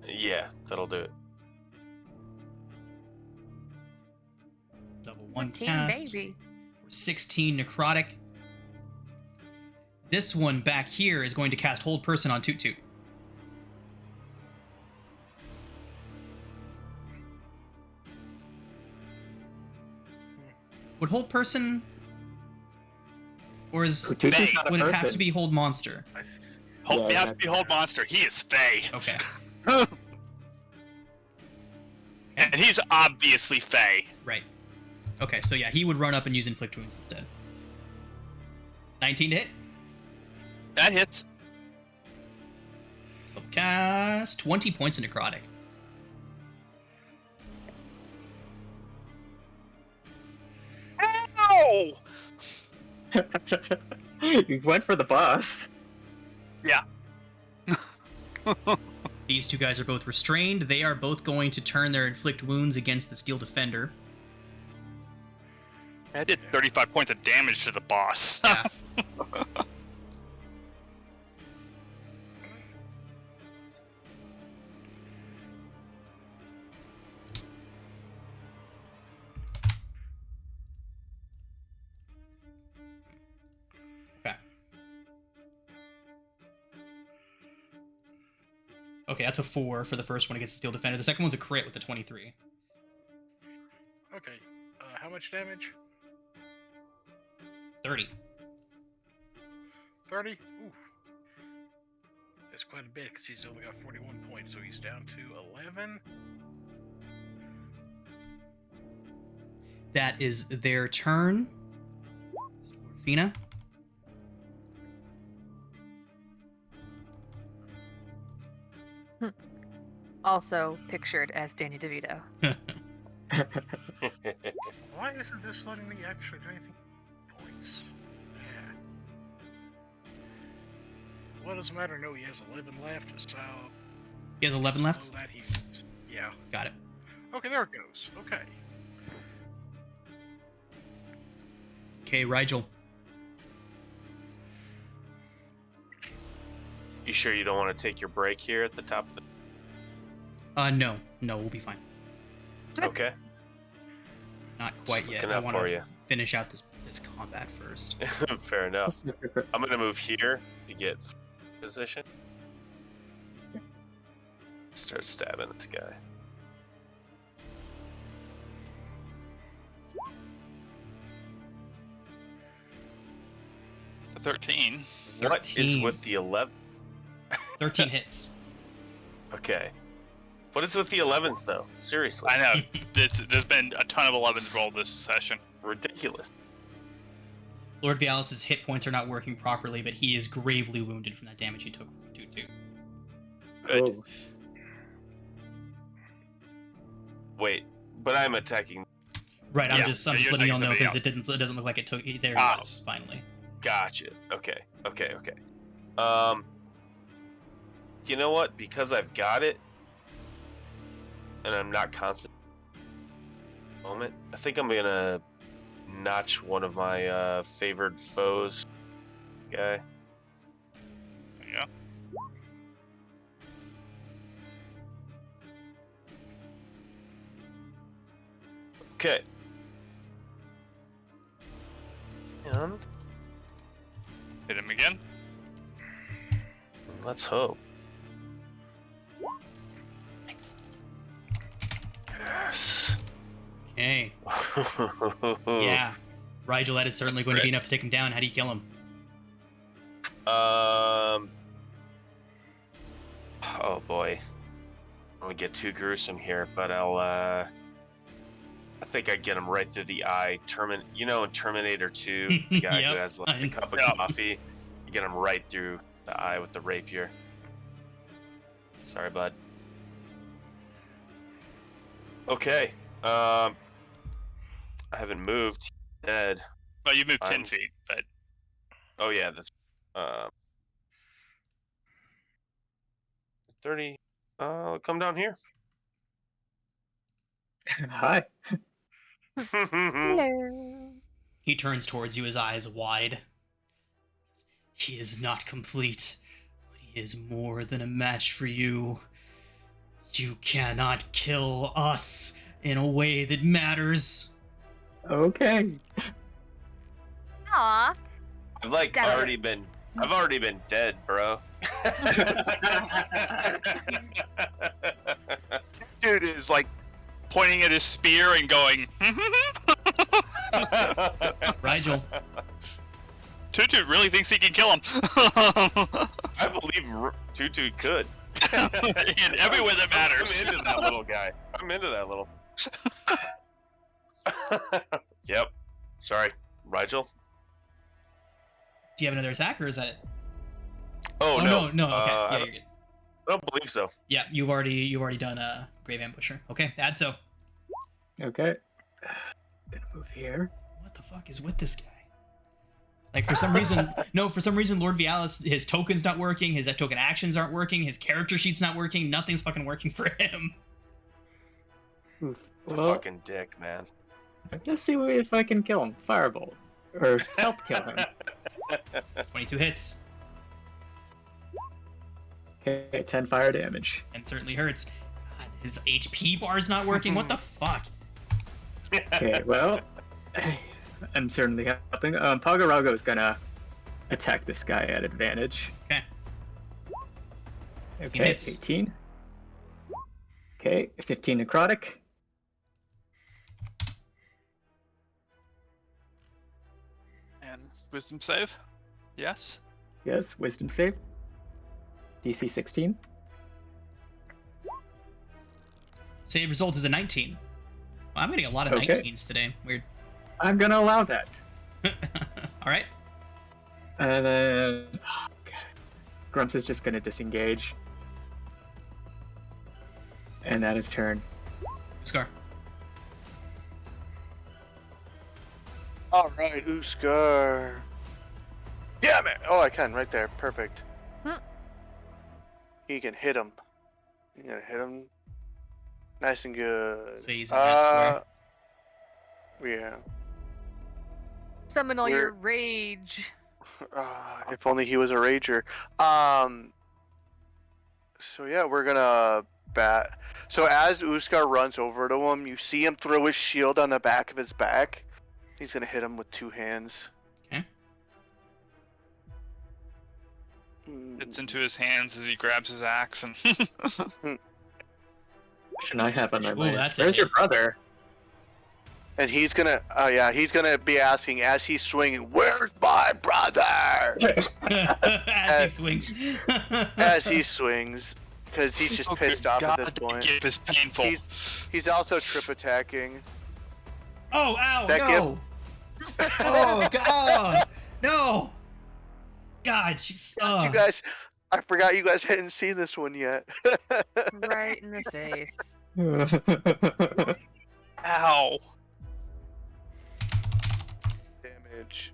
Yeah, that'll do it. Level 1 Teen cast. baby. 16 necrotic. This one back here is going to cast Hold Person on Toot Toot. Would Hold Person, or is Toot Toot's Fey. not a would it have person. to be Hold Monster? Hold, Yeah, you have to be Hold Monster. He is Fey. Okay. And he's obviously Fey. Right. Okay, so yeah, he would run up and use Inflict Wounds instead. 19 to hit. That hits. So cast 20 points of necrotic. Ow! You went for the boss. Yeah. These two guys are both restrained. They are both going to turn their Inflict Wounds against the Steel Defender. I did 35 points of damage to the boss. Yeah. Okay. Okay, that's a 4 for the first one against the Steel Defender. The second one's a crit with a 23. Okay. How much damage? 30. 30? Ooh. That's quite a bit because he's only got 41 points, so he's down to 11. That is their turn. Orifina. Also pictured as Danny DeVito. Why isn't this letting me actually do anything? Points. Yeah. What does it matter? No, he has 11 left, so... He has 11 left? So that he's... Yeah. Got it. Okay, there it goes. Okay. Okay, Rigel. You sure you don't want to take your break here at the top of the... No. No, we'll be fine. Okay. Not quite yet. Looking I out want for to you. finish out this combat first. Fair enough. I'm gonna move here to get position. Start stabbing this guy. It's a 13. What is 13. with the 11? 13 hits. Okay. What is with the 11s though? Seriously. I know. There's been a ton of 11s rolled this session. Ridiculous. Lord Vialis' hit points are not working properly, but he is gravely wounded from that damage he took from 2-2. Good. Oh. Wait, but I'm attacking. Right, I'm Yeah, just yeah, letting you're y'all know taking because it doesn't look like it took. There Ah. he was finally. Gotcha. Okay. You know what? Because I've got it, and I'm not constant at the moment, I think I'm gonna notch one of my favored foes. Okay. Yeah. Okay. And Hit him again. let's hope. Nice. Yes. Okay. Yeah. Rigel, that is certainly going to be enough to take him down. How do you kill him? Oh boy. I don't want to get too gruesome here, but I think I get him right through the eye. You know, in Terminator 2, the guy Yep. who has like the cup of coffee, you get him right through the eye with the rapier. Sorry, bud. Okay. I haven't moved. He's dead. Well, you moved 10 I'm- feet, but Oh yeah, that's 30. Come down here. Hi. Hello. He turns towards you, his eyes wide. He is not complete, but he is more than a match for you. You cannot kill us in a way that matters. Okay. Aw. I've like Got it. I've already been dead, bro. dude is like pointing at his spear and going, Rigel, Tutu really thinks he can kill him. I believe Tutu could. In every way that matters. I'm into that little guy. I'm into that little. Yep. Sorry, Rigel. do you have another attack, or is that it? Oh, no. Okay, I yeah, you're good. don't believe so. Yeah, you've already done a Grave Ambusher. Okay, add so. Okay. Gonna move here. What the fuck is with this guy? Like, for some reason, Lord Vialis, his token's not working, his token actions aren't working, his character sheet's not working, nothing's fucking working for him. Oof. It's a Well, fucking dick, man. let's see if I can kill him. Firebolt. Or help kill him. 22 hits, Okay, 10 fire damage. and certainly hurts. God, his HP bar's not working, what the fuck? Okay, well, I'm certainly helping. Pagarago is gonna attack this guy at advantage. Okay. Okay, hits. 18. Okay, 15 necrotic. And wisdom save? Yes. Yes, wisdom save. DC 16. Save result is a 19. Well, I'm getting a lot of Okay. 19s today. Weird. I'm gonna allow that. Alright. And then Grumps is just gonna disengage. And that is turn. Scar. Alright, Uskar. Yeah, man. Oh, I can right there. Perfect. Huh. He can hit him. You gotta hit him nice and good. So he's in that square. Yeah. Summon all your We're- rage. If only he was a rager. So yeah, we're gonna bat. So as Uskar runs over to him, you see him throw his shield on the back of his back. He's gonna hit him with two hands. Okay. It's into his hands as he grabs his axe and Should I have on my Ooh, mind? that's a Where's your hit. brother? And he's gonna, he's gonna be asking as he's swinging, "Where's my brother?" As he swings. As he swings, because he's just Oh, pissed good off God, at this point. the gift is painful. He's also trip attacking. Oh, ow, That no! Oh, God! No! God, she's... You guys, I forgot you guys hadn't seen this one yet. Right in the face. Ow. Damage.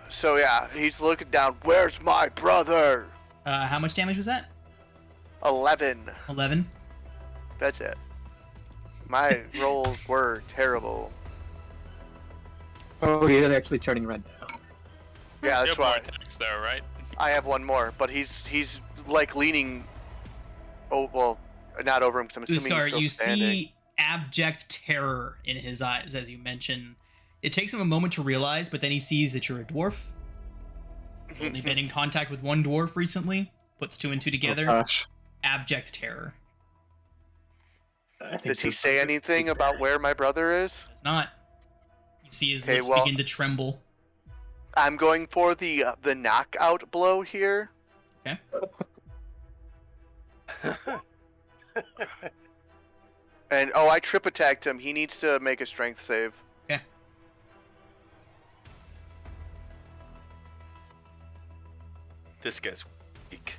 So yeah, he's looking down. Where's my brother? How much damage was that? 11. 11. That's it. My rolls were terrible. Oh, he's actually turning red now. Yeah, You that's have more why attacks though, right? I have one more, but he's like leaning. Oh well, not over him because I'm assuming Uskar, he's still you standing. see abject terror in his eyes, as you mentioned. It takes him a moment to realize, but then he sees that you're a dwarf. You've only been in contact with one dwarf recently. Puts 2 and 2 together. Oh, gosh. Abject terror. I think Does he this- say anything about where my brother is? Does not. You see his Okay, lips well- begin to tremble. I'm going for the knockout blow here. Okay. And oh, I trip attacked him. He needs to make a strength save. Okay. This guy's weak.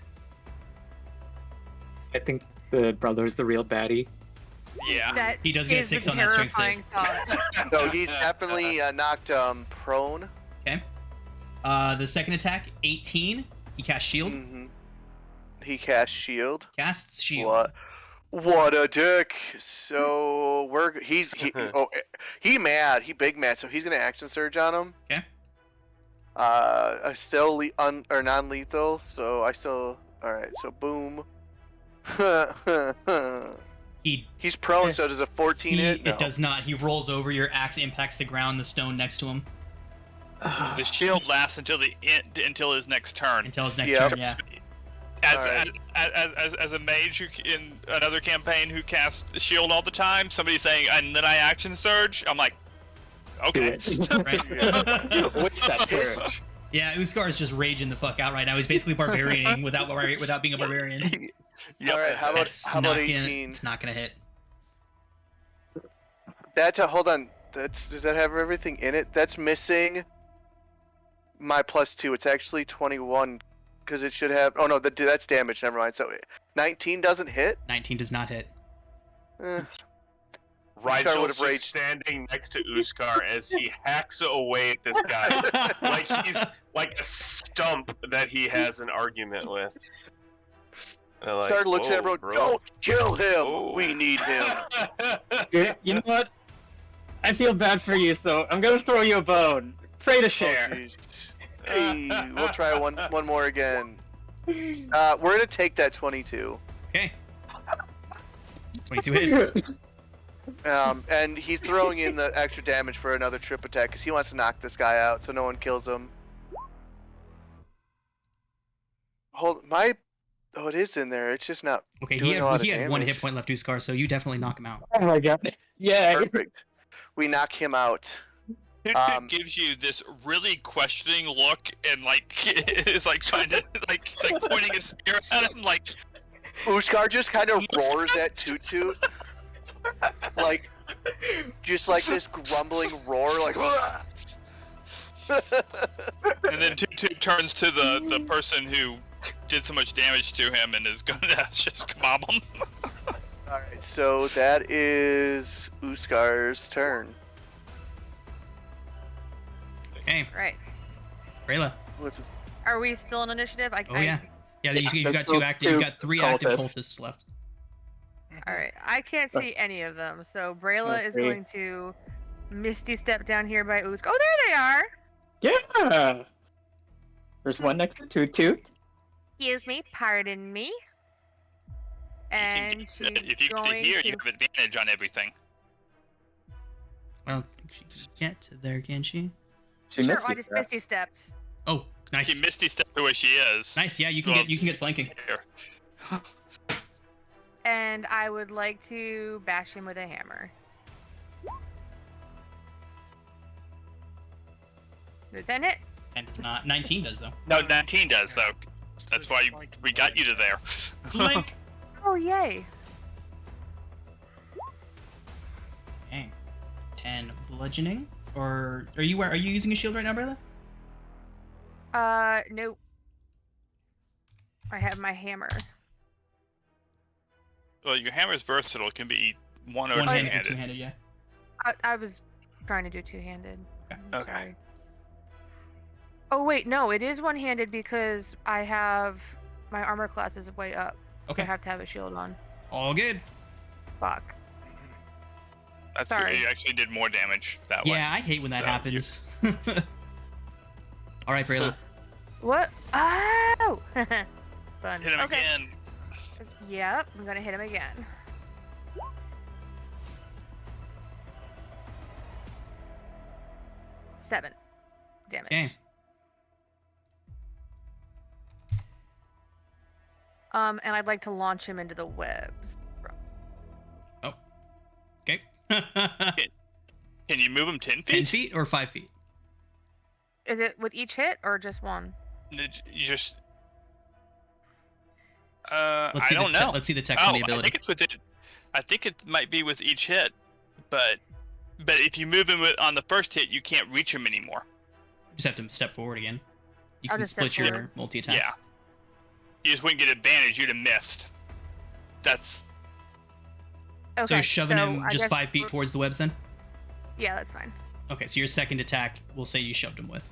I think the brother's the real baddie. Yeah. That He does get a is 6 the on that strength save. terrifying thought. So he's definitely knocked prone. Okay. The second attack, 18. He casts shield. Hmm. He casts shield. Casts shield. What a dick. So he mad. He big mad. So he's gonna action surge on him. Okay. Still or non-lethal. So I still. All right. So boom. He's prone. So does a 14 hit? No. It does not. He rolls over. Your axe impacts the ground, the stone next to him. The shield lasts until his next turn. Until his next Yep. turn, yeah. As a mage who, in another campaign who casts shield all the time, somebody saying, and then I action surge, I'm like, okay. Right? What's that surge? Yeah, Uskar is just raging the fuck out right now. He's basically barbarianing without being a barbarian. All right. How about That's how not about gonna, 18? it's not gonna hit. Hold on. Does that have everything in it? That's missing my +2. It's actually 21 because it should have. Oh no, that's damage. Never mind. So 19 doesn't hit. 19 does not hit. Rigel's would've just raged. standing next to Uskar as he hacks away at this guy like he's like a stump that he has an argument with. Like, Card looks at everyone. bro. Don't kill him. Oh. We need him. You know what? I feel bad for you, so I'm gonna throw you a bone. Pray to share. Oh, jeez. Hey, we'll try one more again. We're gonna take that 22. Okay. 22 hits. And he's throwing in the extra damage for another trip attack because he wants to knock this guy out so no one kills him. Oh, it is in there. It's just not. Okay, doing a lot he of had 1 damage. hit point left, Uskar, so you definitely knock him out. Oh my god. Yeah. Perfect. We knock him out. It gives you this really questioning look and like is like trying to like pointing a spear at him like Uskar just kind of roars at Toot Toot, like just like this grumbling roar, like. and then Toot turns to the person who did so much damage to him and is gonna just kebab him. All right, so that is Uskar's turn. Okay, Right. Rayla. What's his? Are we still in initiative? Oh yeah. Yeah, you've got There's two active. You've got 3 active cultists. cultists left. All right. I can't see any of them. So Brayla is Okay. going to misty step down here by Usk. Oh, there they are. Yeah. There's one next to Toot Toot. Excuse me. Pardon me. And she's if you get to going here, to. you have advantage on everything. I don't think she can get to there, can she? She Sure. missed I you, just Sarah. misty stepped. Oh, nice. She misty stepped to where she is. Nice. Yeah, you can get flanking. Here. And I would like to bash him with a hammer. Does it 10 hit? 10 does not. 19 does though. No, 19 does though. That's why we got you to there. Flank. Oh, yay. 10 bludgeoning. Or are you using a shield right now, Brayla? Nope. I have my hammer. Well, your hammer is versatile. It can be one or One-handed or two-handed. two-handed, yeah. I was trying to do two-handed. Okay. I'm Okay. sorry. Oh wait, no, it is one-handed because I have my armor class is way up. So Okay. I have to have a shield on. All good. Fuck. That's Sorry. good. You actually did more damage that way. Yeah, I hate when that So, happens. All right, Brayla. What? Oh! Fun. Hit him okay. again. Yep, I'm gonna hit him again. Seven damage. Okay. And I'd like to launch him into the webs. Okay. Can you move him 10 feet? 10 feet or 5 feet? Is it with each hit or just one? You just. Let's I see don't the know. let's see the text on the I ability. think it's with it. I think it might be with each hit, but if you move him on the first hit, you can't reach him anymore. You just have to step forward again. You I'll can just step split your forward. multi-attacks. Yeah. You just wouldn't get advantage. You'd have missed. That's Okay. So shoving him I just guess 5 feet towards the webs then? Yeah, that's fine. Okay, so your second attack, we'll say you shoved him with.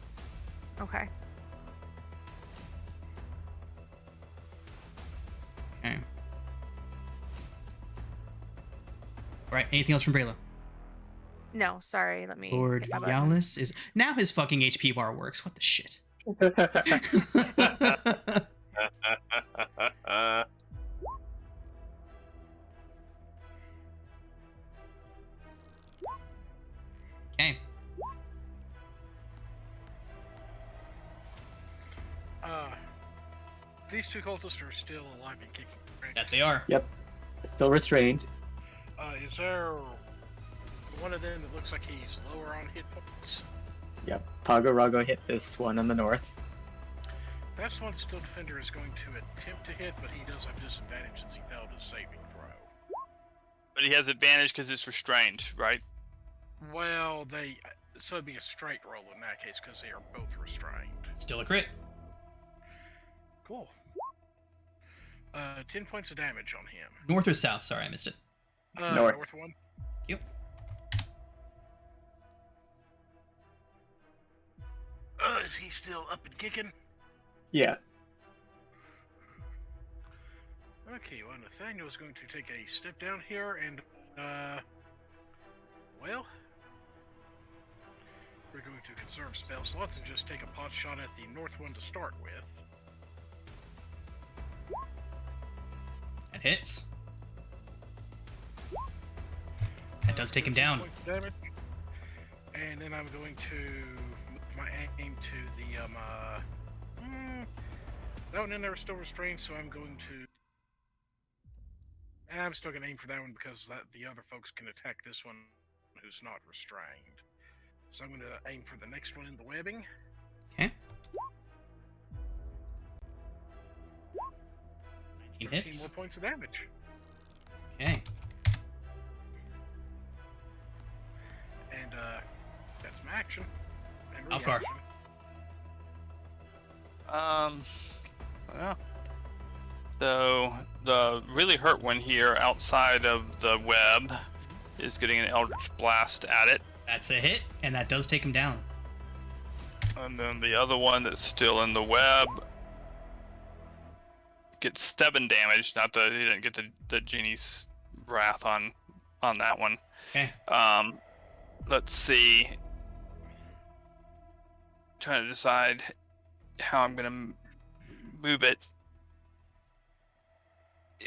Okay. Okay. Alright, anything else from Brayla? No, sorry. Let me. Lord hit my button. Yalis is... Now his fucking HP bar works. What the shit? Okay. These two cultists are still alive and kicking. Right? That they are. Yep. Still restrained. Is there one of them that looks like he's lower on hit points? Yep. Pagarago hit this one on the north. That's one still defender is going to attempt to hit, but he does have disadvantage since he failed his saving throw. but he has advantage because it's restrained, right? Well, so it'd be a straight roll in that case because they are both restrained. Still a crit. Cool. 10 points of damage on him. North or south? Sorry, I missed it. North. North one. Yep. Is he still up and kicking? Yeah. Okay, well, Nathaniel's going to take a step down here and, well, we're going to conserve spell slots and just take a pot shot at the north one to start with. That hits. That does take him down. Points of damage. And then I'm going to move my aim to the, that one in there is still restrained, so I'm going to... I'm still going to aim for that one because the other folks can attack this one who's not restrained. So I'm going to aim for the next one in the webbing. Okay. 19 13 hits. more points of damage. Okay. And that's my action. And Off guard. reaction. Yeah. So the really hurt one here outside of the web is getting an Eldritch Blast at it. That's a hit, and that does take him down. And then the other one that's still in the web gets 7 damage. Not the he didn't get the genie's wrath on that one. Okay. Let's see. Trying to decide how I'm gonna move it,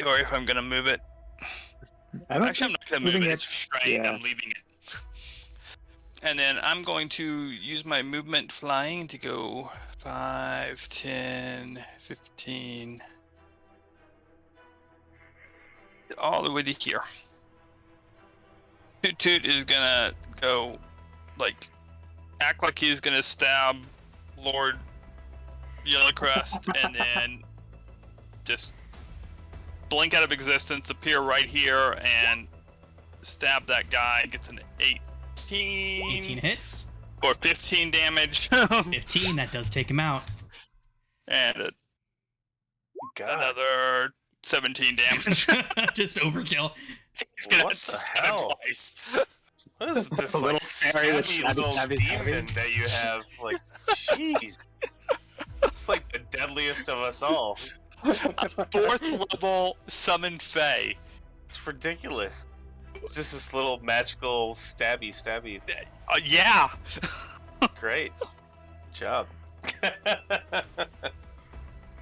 or if I'm gonna move it. Actually, I'm not gonna move it. It's restrained. yeah. I'm leaving it. And then I'm going to use my movement flying to go 5, 10, 15, all the way to here. Toot Toot is gonna go, like, act like he's gonna stab Lord Yellowcrest, and then just blink out of existence, appear right here, and stab that guy. Gets an 8 18. 18 hits. For 15 damage. 15, that does take him out. And God. another 17 damage. Just overkill. He's gonna What the stab hell? twice. What is this A like little fairy with stabby stabby, little stabby, demon stabby. that you have? Like, jeez. It's like the deadliest of us all. Fourth level summon Fae. It's ridiculous. It's just this little magical stabby. Yeah. Great. Good job.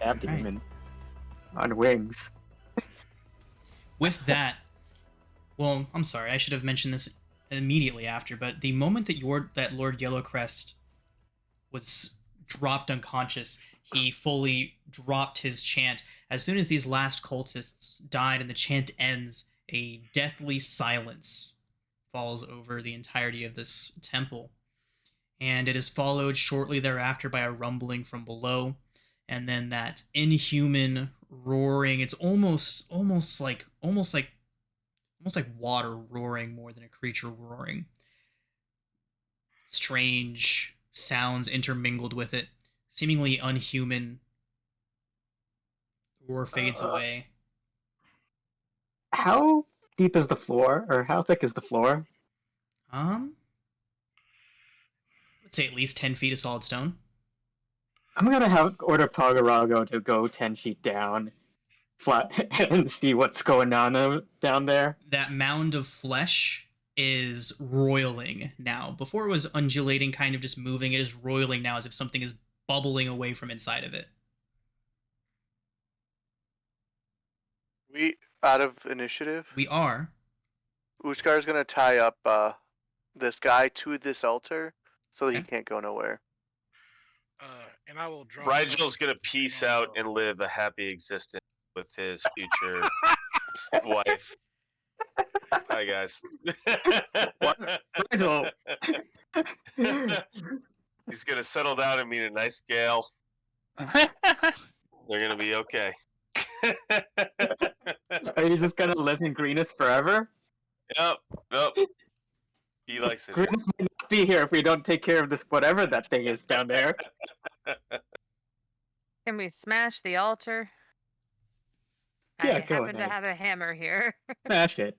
Abdomen. On wings. With that, well, I'm sorry, I should have mentioned this immediately after, but the moment that Lord Yellowcrest was dropped unconscious, he fully dropped his chant. As soon as these last cultists died and the chant ends, a deathly silence falls over the entirety of this temple. And it is followed shortly thereafter by a rumbling from below, and then that inhuman roaring. It's almost like water roaring more than a creature roaring. Strange sounds intermingled with it, seemingly unhuman. Roar fades away. How deep is the floor, or how thick is the floor? Let's say at least 10 feet of solid stone. I'm gonna order Pogarago to go 10 feet down, flat, and see what's going on down there. That mound of flesh is roiling now. Before it was undulating, kind of just moving. It is roiling now as if something is bubbling away from inside of it. We out of initiative. We are. Uskar's gonna tie up this guy to this altar so he Okay. can't go nowhere. And I will draw. Rigel's gonna peace out and live a happy existence with his future wife. Bye, guys. Rigel! He's gonna settle down and meet a nice gal. They're gonna be okay. Are you just gonna live in Greenus forever? Yep. He likes it. Greenus may not be here if we don't take care of this whatever that thing is down there. Can we smash the altar? Yeah, I go happen to ahead. have a hammer here. Smash it.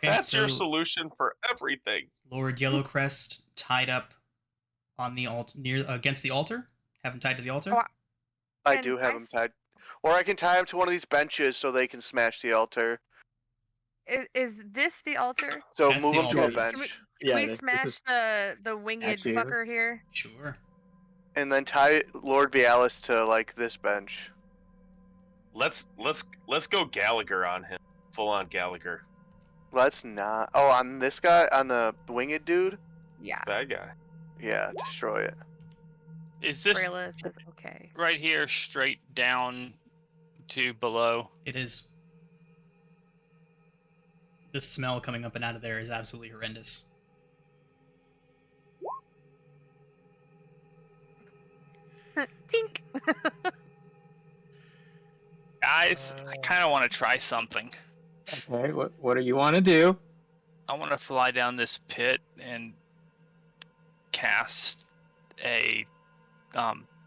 Okay, That's your so solution for everything. Lord Yellowcrest tied up on the against the altar. Have him tied to the altar. Oh, I Can do have I him s- tied. Or I can tie him to one of these benches so they can smash the altar. Is this the altar? So That's move the him to a altar, yes. bench. Can Yeah, we this smash is the winged actually- fucker here? Sure. And then tie Lord Bialis to like this bench. Let's go Gallagher on him. Full on Gallagher. Let's not. Oh, on this guy, on the winged dude. Yeah. Bad guy. Yeah, destroy it. Is this Brayla says okay. right here straight down to below? It is. The smell coming up and out of there is absolutely horrendous. Tink. Guys, I kind of want to try something. Okay, what do you want to do? I want to fly down this pit and cast a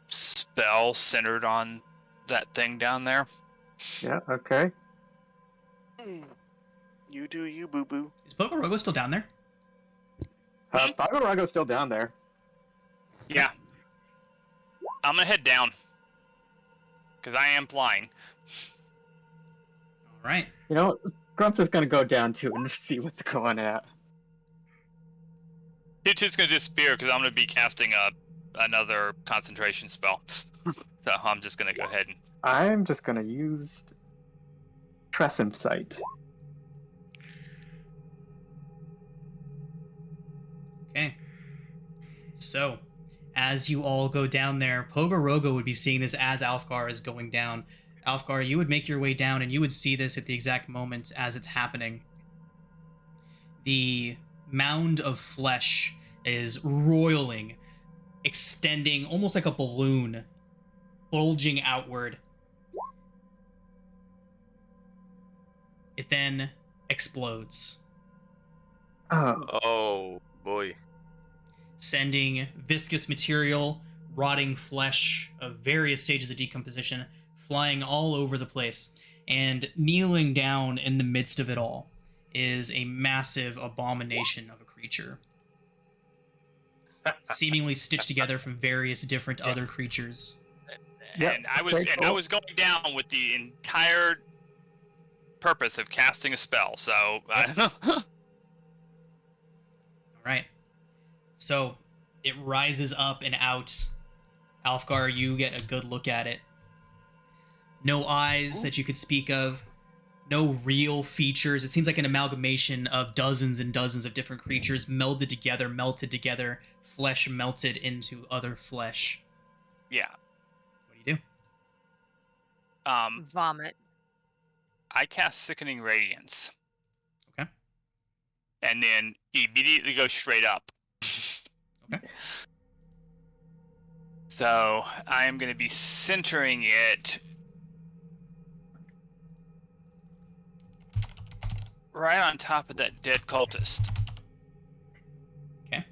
spell centered on that thing down there. Yeah, okay. You do you, boo boo. Is Pogorogo still down there? Pogarago's still down there. Yeah. I'm gonna head down. Because I am flying. All right. You know, Grumps is gonna go down too and see what's going on. It's gonna disappear because I'm gonna be casting another concentration spell. So I'm just gonna go ahead and I'm just gonna use Tresem Sight. Okay. So, as you all go down there, Pogorogo would be seeing this as Alfgar is going down. Alfgar, you would make your way down and you would see this at the exact moment as it's happening. The mound of flesh is roiling, extending almost like a balloon, bulging outward. It then explodes. Oh, Oh boy. sending viscous material, rotting flesh of various stages of decomposition flying all over the place. And kneeling down in the midst of it all is a massive abomination of a creature, seemingly stitched together from various different other creatures. Yeah, And I okay, I cool. was going down with the entire purpose of casting a spell. So All right. So it rises up and out. Alfgar, you get a good look at it. No eyes that you could speak of. No real features. It seems like an amalgamation of dozens and dozens of different creatures melted together, flesh melted into other flesh. yeah. What do you do? Vomit. I cast Sickening Radiance. Okay. And then immediately go straight up. Okay. So I am going to be centering it right on top of that dead cultist. Okay.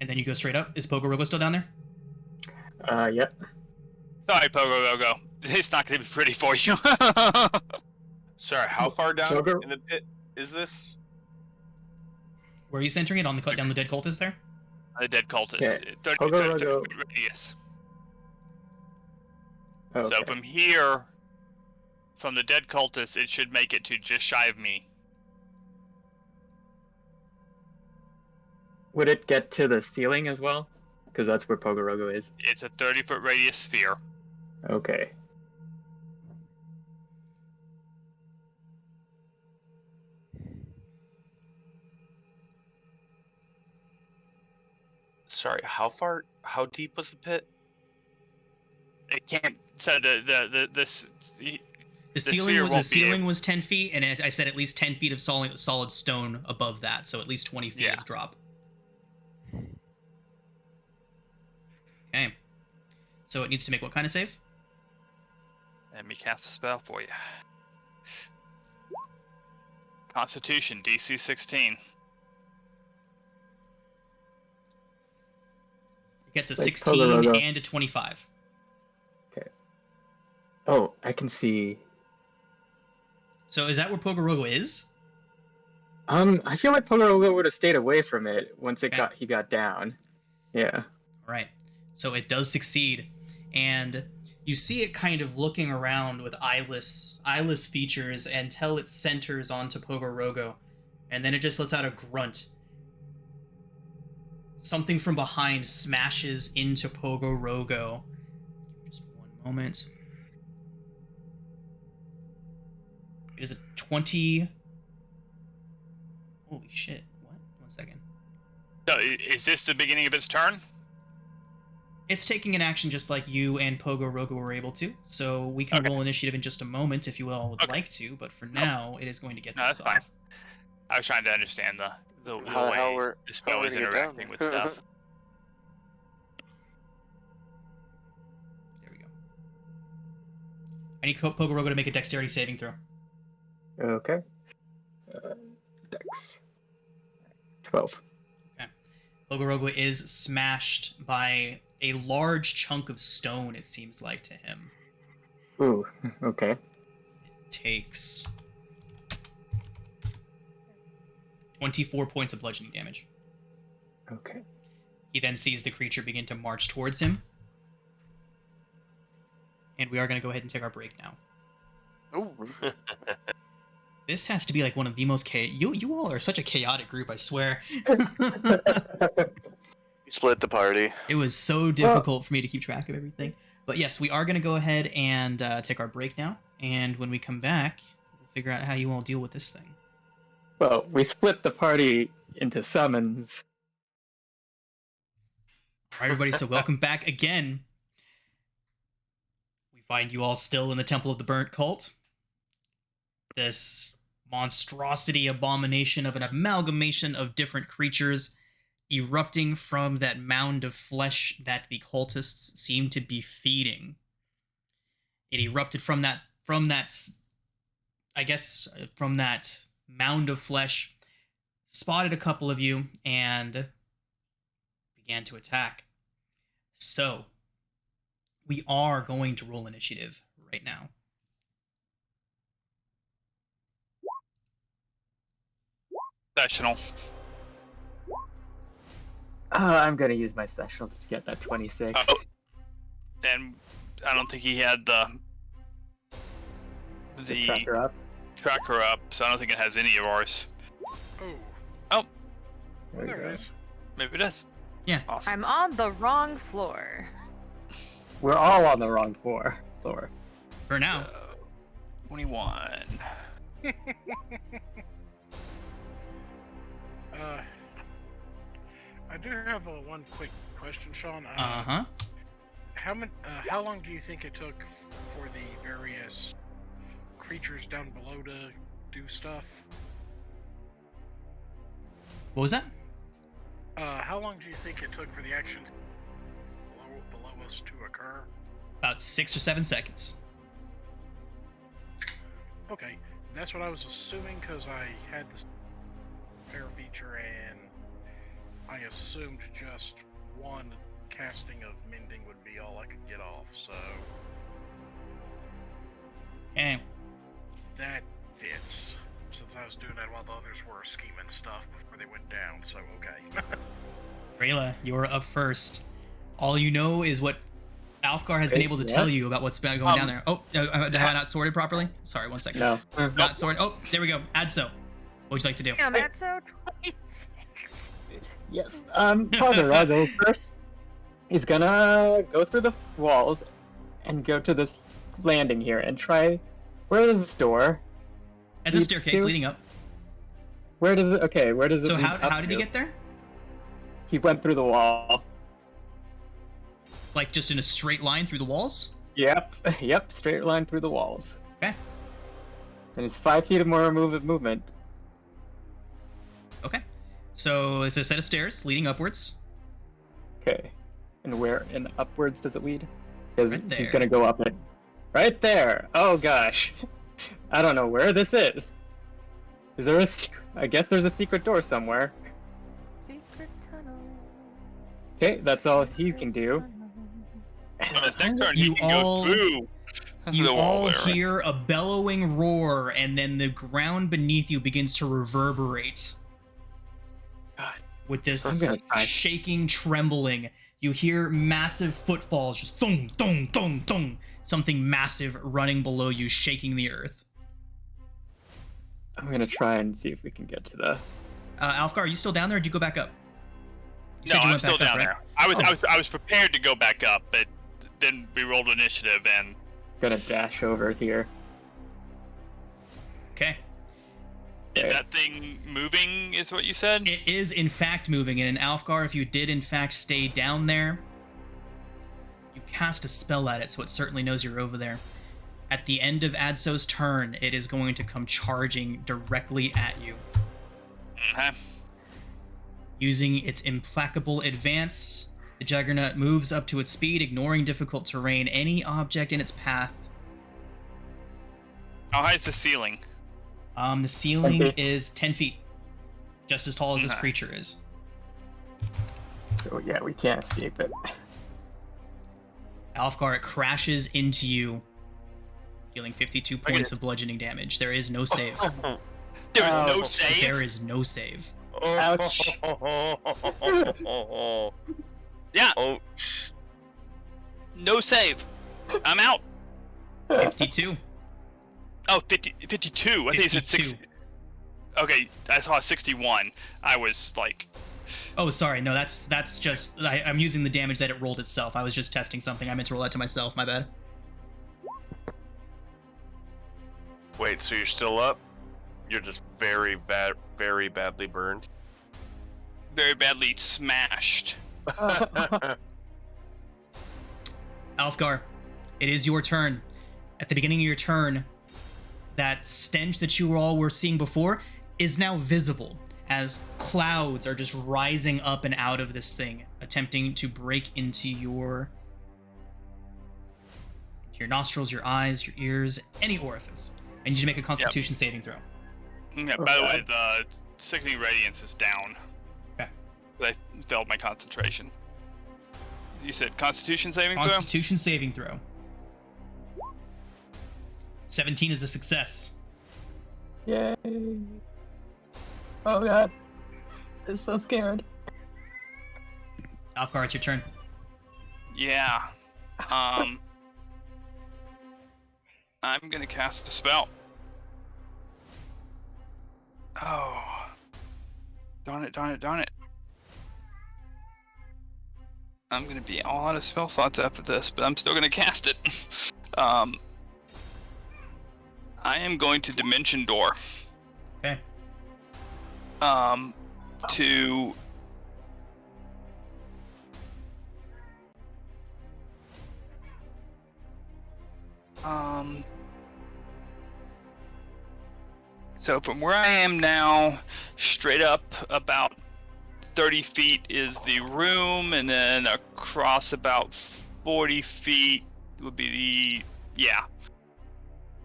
And then you go straight up. Is Pogorogo still down there? Yep. Sorry, Pogorogo. It's not going to be pretty for you. Sorry, how far down Sugar- in the pit is this? Where are you centering it? On the cut down the dead cultist there? The dead cultist. Okay. 30 Pogorogo. foot radius. Okay. So from here, from the dead cultist, it should make it to just shy of me. Would it get to the ceiling as well? Because that's where Pogorogo is. It's a 30-foot radius sphere. Okay. Sorry, how deep was the pit? It can't. So The sphere won't be ceiling was 10 feet, and I said at least 10 feet of solid stone above that, so at least 20 feet Yeah. of drop. Okay. So it needs to make what kind of save? Let me cast a spell for you. Constitution, DC 16. It gets a Like 16 Pogorogo. and a 25. Oh, I can see. So is that where Pogorogo is? I feel like Pogorogo would have stayed away from it once Okay. he got down. Yeah. All right. So it does succeed, and you see it kind of looking around with eyeless features until it centers onto Pogorogo, and then it just lets out a grunt. Something from behind smashes into Pogorogo. Just one moment. It is a 20. Holy shit. What? 1 second. So is this the beginning of its turn? It's taking an action just like you and Pogorogo were able to, so we can Okay. roll initiative in just a moment if you all would Okay. like to, but for now, it is going to get No, this that's fine. off. I was trying to understand the How the hell way we're- the how spell we're is gonna get down interacting with there. stuff. There we go. I need Pogorogo to make a dexterity saving throw. Okay. Dex. 12. Pogorogo is smashed by a large chunk of stone, it seems like to him. Ooh, okay. It takes 24 points of bludgeoning damage. Okay. He then sees the creature begin to march towards him. And we are going to go ahead and take our break now. Ooh. This has to be like one of the most you all are such a chaotic group, I swear. You split the party. It was so difficult for me to keep track of everything. But yes, we are going to go ahead and take our break now. And when we come back, we'll figure out how you all deal with this thing. Well, we split the party into summons. All right, everybody, so welcome back again. We find you all still in the Temple of the Burnt Cult. This monstrosity abomination of an amalgamation of different creatures erupting from that mound of flesh that the cultists seem to be feeding. It erupted from that mound of flesh, spotted a couple of you, and began to attack. So, we are going to roll initiative right now. Sessional. I'm gonna use my sessional to get that 26. Oh. And I don't think he had the Tracker up. tracker up, so I don't think it has any of ours. Oh, There there we go. it is. Maybe it does. Yeah. Awesome. I'm on the wrong floor. We're all on the wrong floor. For now. 21. I do have one quick question, Sean. Uh-huh. How long do you think it took for the various creatures down below to do stuff? What was that? How long do you think it took for the actions below us to occur? About 6 or 7 seconds. Okay, that's what I was assuming because I had this fair feature and I assumed just one casting of mending would be all I could get off, so Okay. that fits. Since I was doing that while the others were scheming stuff before they went down, so okay. Rayla, you're up first. All you know is what Alfgar has been able to tell you about what's been going down there. Oh, have I not sorted properly? Sorry, 1 second. No. Not sorted. Oh, there we go. Adso. What would you like to do? Damn, that's so 26. Yes. Father Rago first. He's gonna go through the walls and go to this landing here and try. Where is this door? It's a Lead staircase to? leading up. Where does it? Okay, where does it? So lead how up did he to? get there? He went through the wall. Like just in a straight line through the walls? Yep. Yep. Straight line through the walls. Okay. And it's 5 feet of more movement. Okay. So it's a set of stairs leading upwards. Okay. And where and upwards does it lead? Because Right he's there. gonna go up it. Right there. Oh gosh. I don't know where this is. Is there a secret? I guess there's a secret door somewhere. Secret tunnel. Okay, that's all he can do. On his next turn, he You can all- go through You the wall all there, right? hear a bellowing roar, and then the ground beneath you begins to reverberate. God. With I'm this gonna try. shaking, trembling, you hear massive footfalls, just thong, thong, thong, thong. Something massive running below you, shaking the earth. I'm gonna try and see if we can get to the. Alfgar, are you still down there, or did you go back up? You No, said you I'm went still back up, down right? there. I was prepared to go back up, but then we rolled initiative and Gonna dash over here. Okay. is Okay. that thing moving? Is what you said? It is, in fact, moving, and in Alfgar, if you did, in fact, stay down there, you cast a spell at it, so it certainly knows you're over there. At the end of Adso's turn, it is going to come charging directly at you. Mhm. Using its implacable advance, the Juggernaut moves up to its speed, ignoring difficult terrain, any object in its path. How high is the ceiling? The ceiling 10 feet. is 10 feet, just as tall as this Okay. creature is. So yeah, we can't escape it. Alfgar, it crashes into you, dealing 52 points of it. bludgeoning damage. There is no save. There is Oh, no save. There is no save. Ouch. Yeah, Oh, no save. I'm out. 52. Oh, 52. I think it's at 6. 52. Okay, I saw 61. I was like, Oh, sorry. No, that's just... I'm using the damage that it rolled itself. I was just testing something. I meant to roll that to myself. My bad. wait, so you're still up? You're just very badly burned. very badly smashed. Alfgar, it is your turn. At the beginning of your turn, that stench that you all were seeing before is now visible as clouds are just rising up and out of this thing, attempting to break into your nostrils, your eyes, your ears, any orifice. I need you to make a Constitution saving throw. Yeah, by the way, the Sickening Radiance is down. Okay. I failed my concentration. You said Constitution saving throw? Constitution saving throw. 17 is a success. Yay! Oh god, I'm so scared. Alfgar, it's your turn. Yeah. I'm gonna cast a spell. Oh. Darn it. I'm gonna be all out of spell slots after this, but I'm still gonna cast it. I am going to Dimension Door. Okay. To so from where I am now, straight up about 30 feet is the room, and then across about 40 feet would be the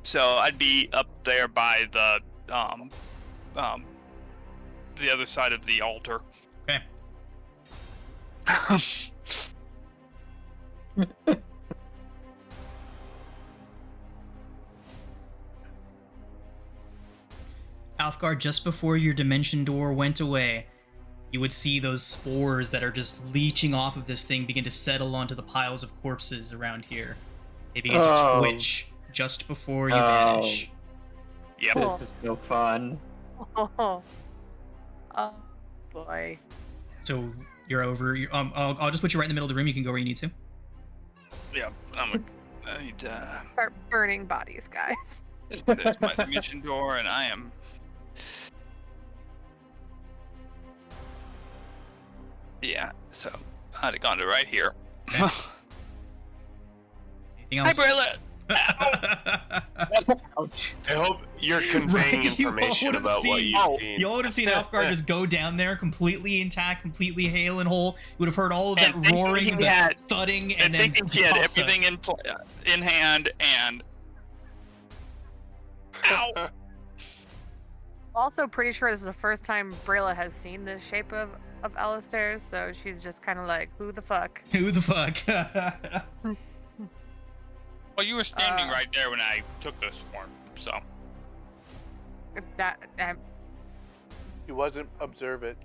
So I'd be up there by the other side of the altar. Okay. Alfgar, just before your dimension door went away, you would see those spores that are just leeching off of this thing begin to settle onto the piles of corpses around here. They begin to twitch just before you vanish. Yep. This is so fun. Oh boy. So you're over. I'll just put you right in the middle of the room. You can go where you need to. Yeah, I need to. Start burning bodies, guys. There's my dimension door, and I am. Yeah, so I'd have gone to right here. Okay. Anything else? Hi, Brayla! Ouch. I hope you're conveying Right, you all information would've about what seen- you've seen. You all would have seen Alfgar just go down there completely intact, completely hale and whole. You would have heard all of that And thinking roaring, he the had- thudding, And then thinking she had toss up. everything in hand, and ow! Also, pretty sure this is the first time Brayla has seen the shape of Alistair, so she's just kind of like, who the fuck? Who the fuck? Well, you were standing right there when I took this form, so. That He wasn't observant.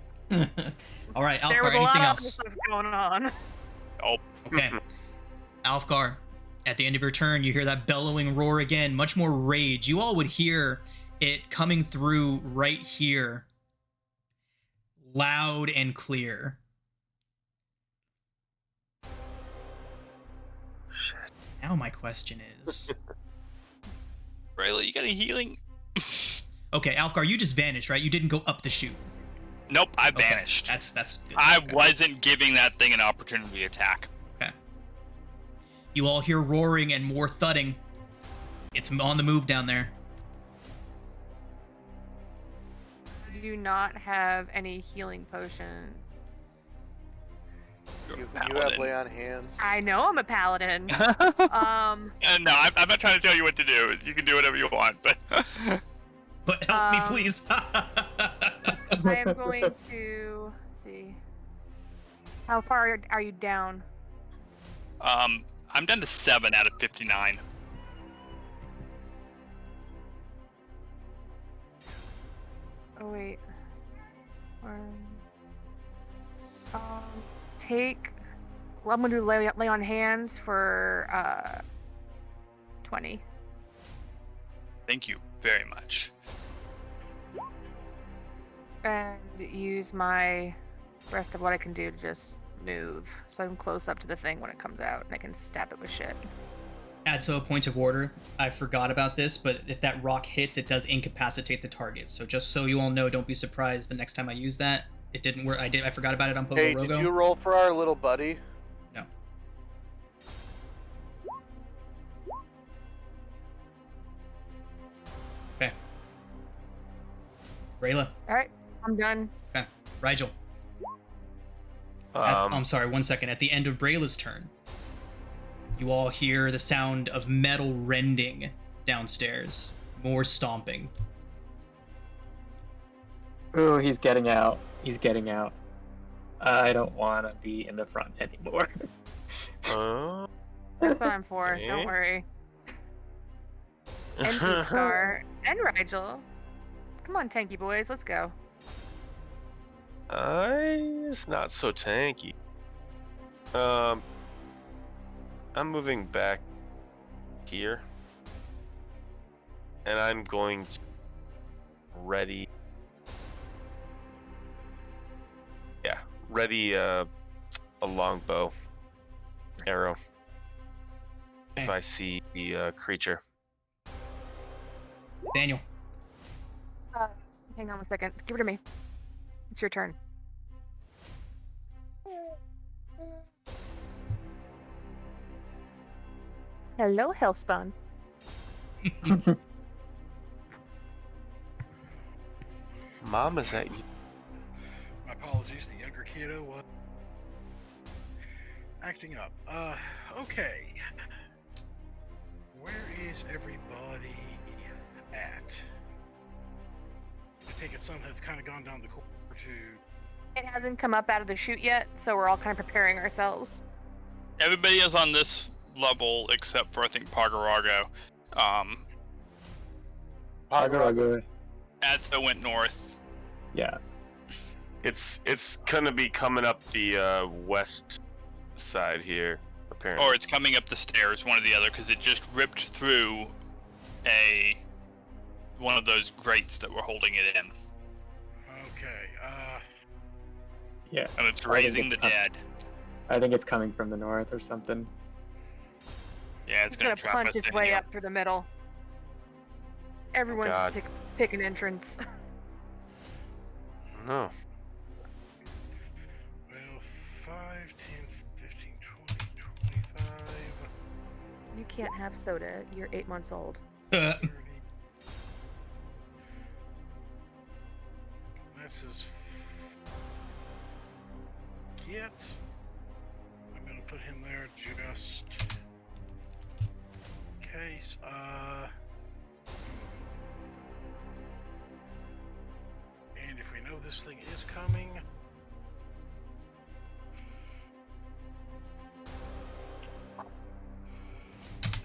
All right, there was Alfgar, a lot anything of other else? stuff going on. Oh, Okay. Alfgar, at the end of your turn, you hear that bellowing roar again, much more rage. You all would hear it coming through right here, loud and clear. Shit. Now my question is... Brayla, you got any healing? Okay, Alfgar, you just vanished, right? You didn't go up the chute. Nope, I Okay, vanished. That's good. I Okay. wasn't giving that thing an opportunity to attack. Okay. You all hear roaring and more thudding. It's on the move down there. Do not have any healing potion. You're a You have paladin. lay on hands. I know I'm a paladin. No, I'm not trying to tell you what to do. You can do whatever you want, but But help me, Um, please. I am going to let's see. How far are you down? I'm down to 7 out of 59. Oh wait. Take. Well, I'm gonna do lay on hands for 20. Thank you very much. And use my rest of what I can do to just move, so I'm close up to the thing when it comes out, and I can stab it with shit. Add so a point of order. I forgot about this, but if that rock hits, it does incapacitate the target. So just so you all know, don't be surprised the next time I use that. It didn't work. I forgot about it on Pogo Hey, Rogo. did you roll for our little buddy? No. Okay. Rayla. All right, I'm done. Okay. Rigel. I'm sorry, 1 second. At the end of Brayla's turn, you all hear the sound of metal rending downstairs. More stomping. Ooh, he's getting out. He's getting out. I don't want to be in the front anymore. That's what I'm for. Okay. Don't worry. And Pete Scar and Rigel. Come on, tanky boys, let's go. It's not so tanky. I'm moving back here, and I'm going to ready. Yeah, ready a longbow arrow if I see the creature. Daniel. Hang on 1 second. Give it to me. It's your turn. Hello, Hellspawn. Mom, is that you? My apologies, the younger kiddo was acting up. Okay. Where is everybody at? I take it some have kind of gone down the corridor to... It hasn't come up out of the chute yet, so we're all kind of preparing ourselves. Everybody is on this level except for I think Pagarago. Agaraga. Adso went north. Yeah. It's gonna be coming up the west side here, apparently. Or it's coming up the stairs, one or the other, because it just ripped through one of those grates that were holding it in. Okay, Yeah. And it's I think raising it's the dead. I think it's coming from the north or something. Yeah, it's It's gonna trap punch us its in way here. up through the middle. Everyone's God. just pick an entrance. No. well, 5, 10, 15, 20, 25, You can't have soda. You're 8 months old. 30. That's his get. I'm gonna put him there just in case. And if we know this thing is coming,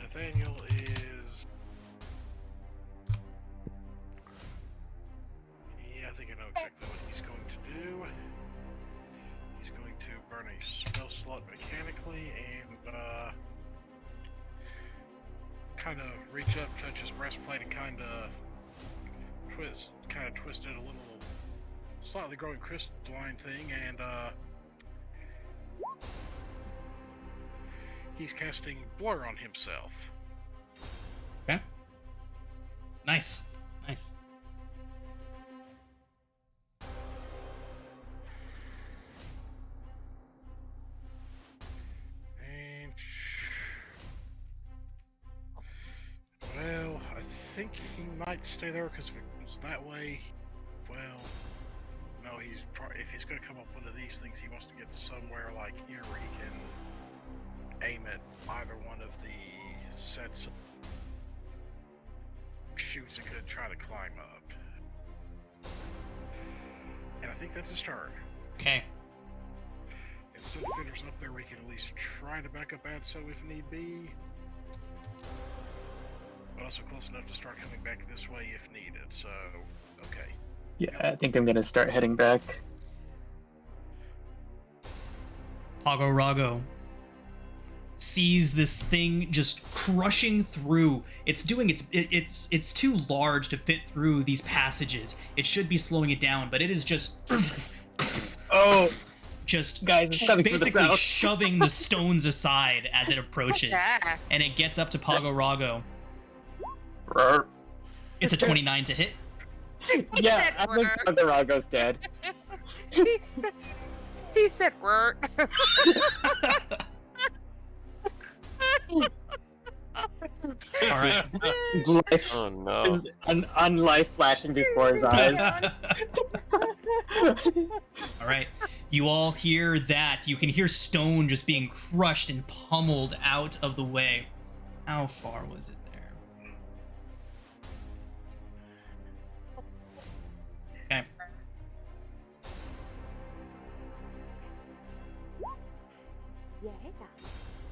Nathaniel is. Yeah, I think I know exactly what he's going to do. He's going to burn a spell slot mechanically and kind of reach up, touch his breastplate, and kind of twist it a little, slightly growing crystalline thing, and he's casting Blur on himself. Okay. Nice. Nice. And well, I think he might stay there because if it comes that way, well, no, if he's going to come up one of these things, he wants to get somewhere like here where he can aim at either one of the sets of shoots and could try to climb up. And I think that's his turn. Okay. Instead of defenders up there, we can at least try to back up Adso if need be. But also close enough to start coming back this way if needed, so, okay. Yeah, I think I'm gonna start heading back. Pagarago sees this thing just crushing through. It's doing it's too large to fit through these passages. It should be slowing it down, but it is just Oh, just guys, it's coming from the basically south. shoving the stones aside as it approaches, Yeah. and it gets up to Pagarago. Roar. It's a 29 to hit. Yeah, said I think roar. Pagarago's dead. He said, "Word." All right. His life Oh no. is an unlife flashing before his eyes. All right. You all hear that. You can hear stone just being crushed and pummeled out of the way. How far was it there? Okay.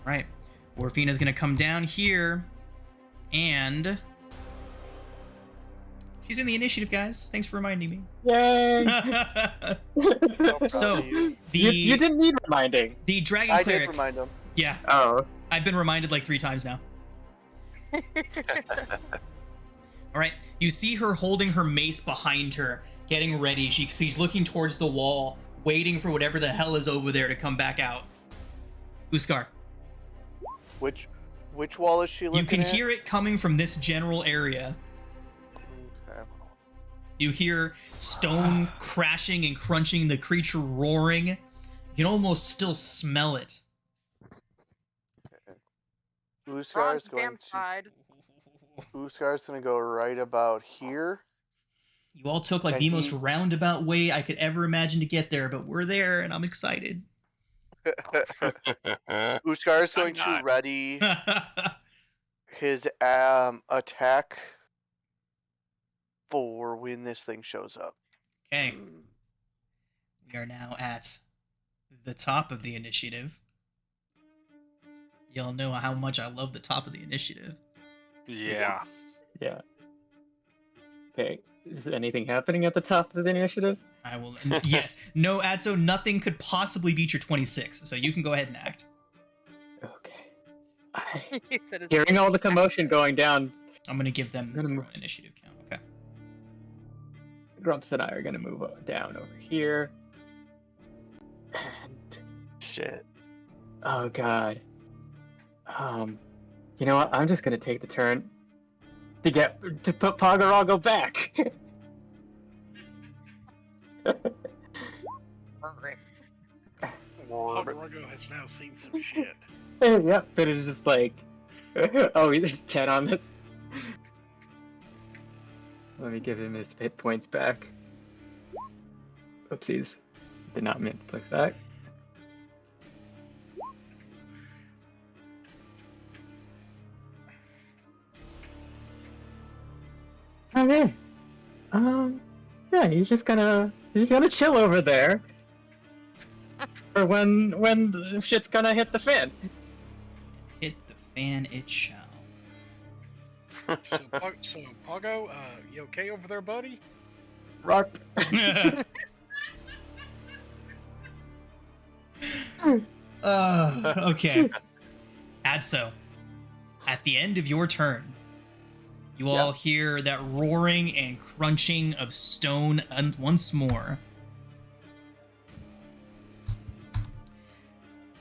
Right. Orifina's gonna come down here, and she's in the initiative, guys. Thanks for reminding me. Yay! So the you didn't need reminding. the dragon I cleric. did remind him. Yeah, Oh. I've been reminded like 3 times now. All right, you see her holding her mace behind her, getting ready. She's looking towards the wall, waiting for whatever the hell is over there to come back out. Uskar, Which wall is she looking you can at? hear it coming from this general area. Okay. You hear stone crashing and crunching, the creature roaring. You can almost still smell it. Wrong Uskar's damn going to side. Uskar's gonna go right about here. You all took like And the most he- roundabout way I could ever imagine to get there, but we're there and I'm excited. Uskar's going to not. ready his attack for when this thing shows up. Okay, we are now at the top of the initiative. Y'all know how much I love the top of the initiative. Yeah. Yeah. Okay. Is anything happening at the top of the initiative? I will. Yes. No, Adso, nothing could possibly beat your 26, so you can go ahead and act. Okay. He said his Hearing all the commotion going down, I'm gonna give them I'm gonna their move. own initiative count. Okay. Grumps and I are gonna move down over here. And Shit. oh god. You know what? I'm just gonna take the turn to put Pogarago back. Pogarago has now seen some shit. Yep, but it's just like, oh, there's 10 on this. Let me give him his hit points back. Oopsies. Did not mean to click that. Okay. Yeah, he's gonna chill over there. For when the shit's gonna hit the fan. Hit the fan, it shall. So Pogo, you okay over there, buddy? Rock. Okay. Adso, at the end of your turn, you all hear that roaring and crunching of stone once more.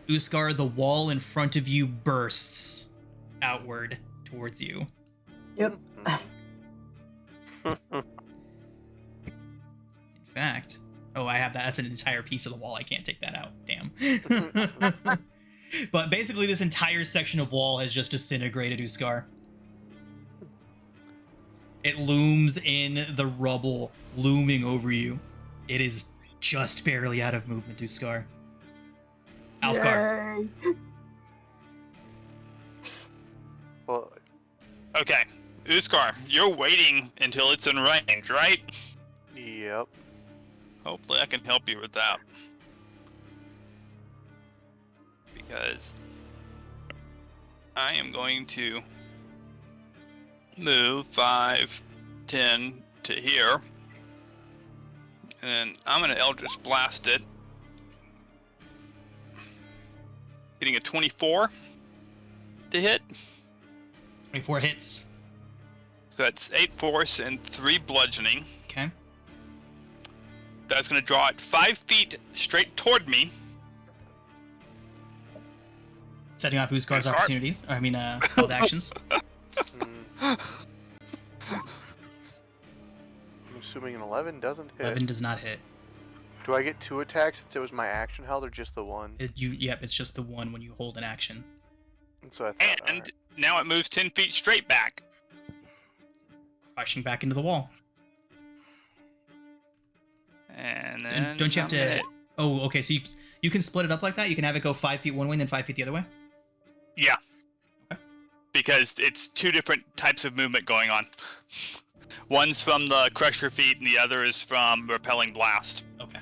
Uskar, the wall in front of you bursts outward towards you. Yep. In fact, oh, I have that. That's an entire piece of the wall. I can't take that out. Damn. But basically, this entire section of wall has just disintegrated, Uskar. It looms in the rubble, looming over you. It is just barely out of movement, Uskar. Alfgar. Well, Okay. Uskar, you're waiting until it's in range, right? yep. Hopefully I can help you with that. Because I am going to move 5, 10 to here. And I'm going to Eldritch Blast it. Getting a 24 to hit. 24 hits. So that's 8 force and 3 bludgeoning. Okay. That's going to draw it 5 feet straight toward me. Setting off Uskar's Uskar. opportunities. Called actions. I'm assuming an 11 doesn't hit. 11 does not hit. Do I get 2 attacks since it was my action held, or just the one? Yep, it's just the one when you hold an action. That's what I thought. And alright. now it moves 10 feet straight back. Crushing back into the wall. And then And don't you have I'm gonna to... hit. Oh, okay, so you can split it up like that? You can have it go 5 feet one way and then 5 feet the other way? Yeah. Okay. Because it's 2 different types of movement going on. One's from the Crusher feat and the other is from Repelling Blast. Okay.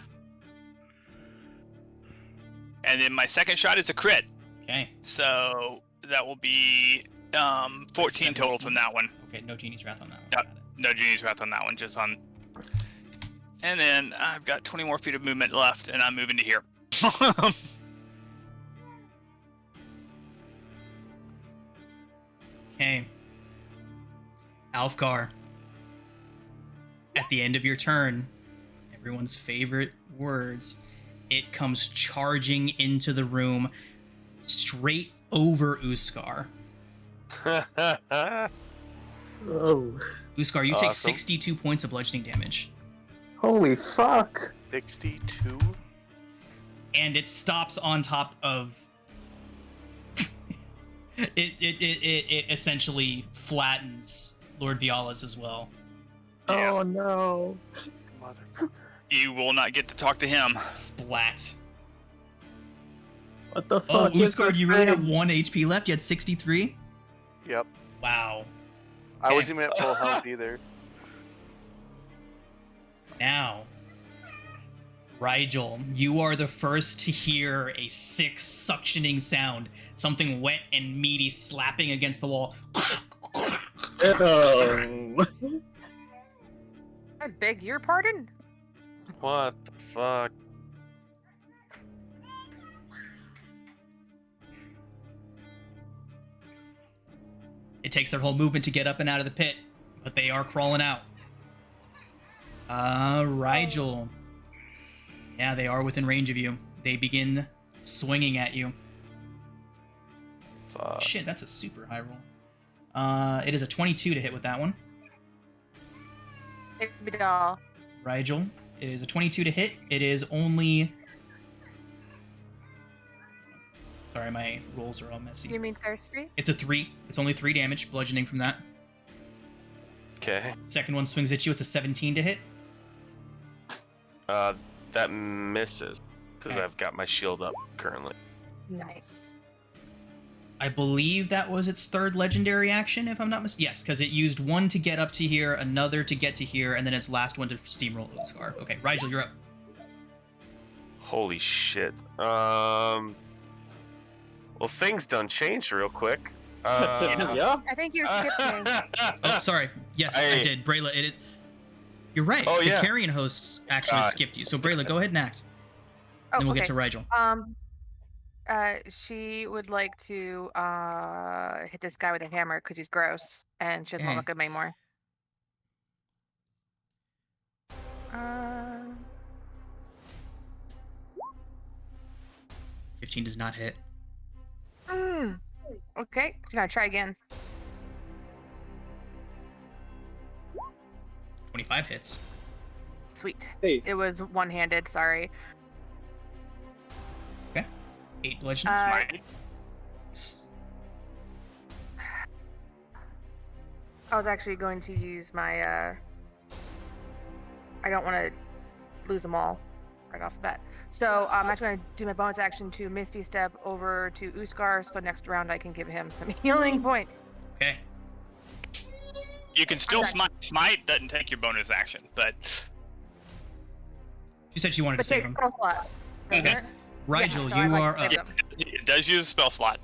And then my second shot is a crit. Okay. So that will be 14 total 17. from that one. Okay, no Genie's Wrath on that one. Yep. Got it. No Genie's Wrath on that one, just on. And then I've got 20 more feet of movement left, and I'm moving to here. Okay. Alfgar. At the end of your turn, everyone's favorite words, it comes charging into the room, straight over Uskar. Oh, Uskar, you take Awesome. 62 points of bludgeoning damage. holy fuck! 62. And it stops on top of it essentially flattens Lord Viola's as well. Oh no! Motherfucker. You will not get to talk to him. Splat. What the fuck? Oh, is Uskar, this you really have thing? 1 HP left? You had 63? Yep. Wow. I Okay. wasn't even at full health either. Now, Rigel, you are the first to hear a sick suctioning sound. Something wet and meaty slapping against the wall. Oh. I beg your pardon? What the fuck? It takes their whole movement to get up and out of the pit, but they are crawling out. Rigel. Yeah, they are within range of you. They begin swinging at you. Fuck. Shit, that's a super high roll. It is a 22 to hit with that one. Baby doll. Rigel, it is a 22 to hit. It is only... Sorry, my rolls are all messy. You mean thirsty? It's a 3. It's only 3 damage, bludgeoning from that. Okay. Second one swings at you. It's a 17 to hit. That misses because Okay. I've got my shield up currently. Nice. I believe that was its third legendary action, if I'm not mistaken. Yes, because it used one to get up to here, another to get to here, and then its last one to steamroll Uskar. Okay, Rigel, you're up. Holy shit. Well, things done changed real quick. Yeah. I think you skipped me. Oh, sorry. Yes, I I- did. Brayla, you're right. Oh, the yeah. carrion hosts actually God. skipped you. So, Brayla, go ahead and act. Oh, then we'll okay. get to Rigel. She would like to hit this guy with a hammer because he's gross and she doesn't want to look at him anymore. 15 does not hit. Okay, I'm gonna try again. 25 hits. Sweet. Hey. It was one-handed. Sorry. 8 bludgeoning. I was actually going to use my I don't want to lose them all right off the bat. So I'm actually going to do my bonus action to Misty Step over to Uskar, so next round I can give him some healing points. Okay. You can still Okay. smite. Smite doesn't take your bonus action, but She said she wanted to But save take him. spell slots. doesn't Okay. it? Rigel, Yeah, so I'd you like are to save up. them. it does use a spell slot.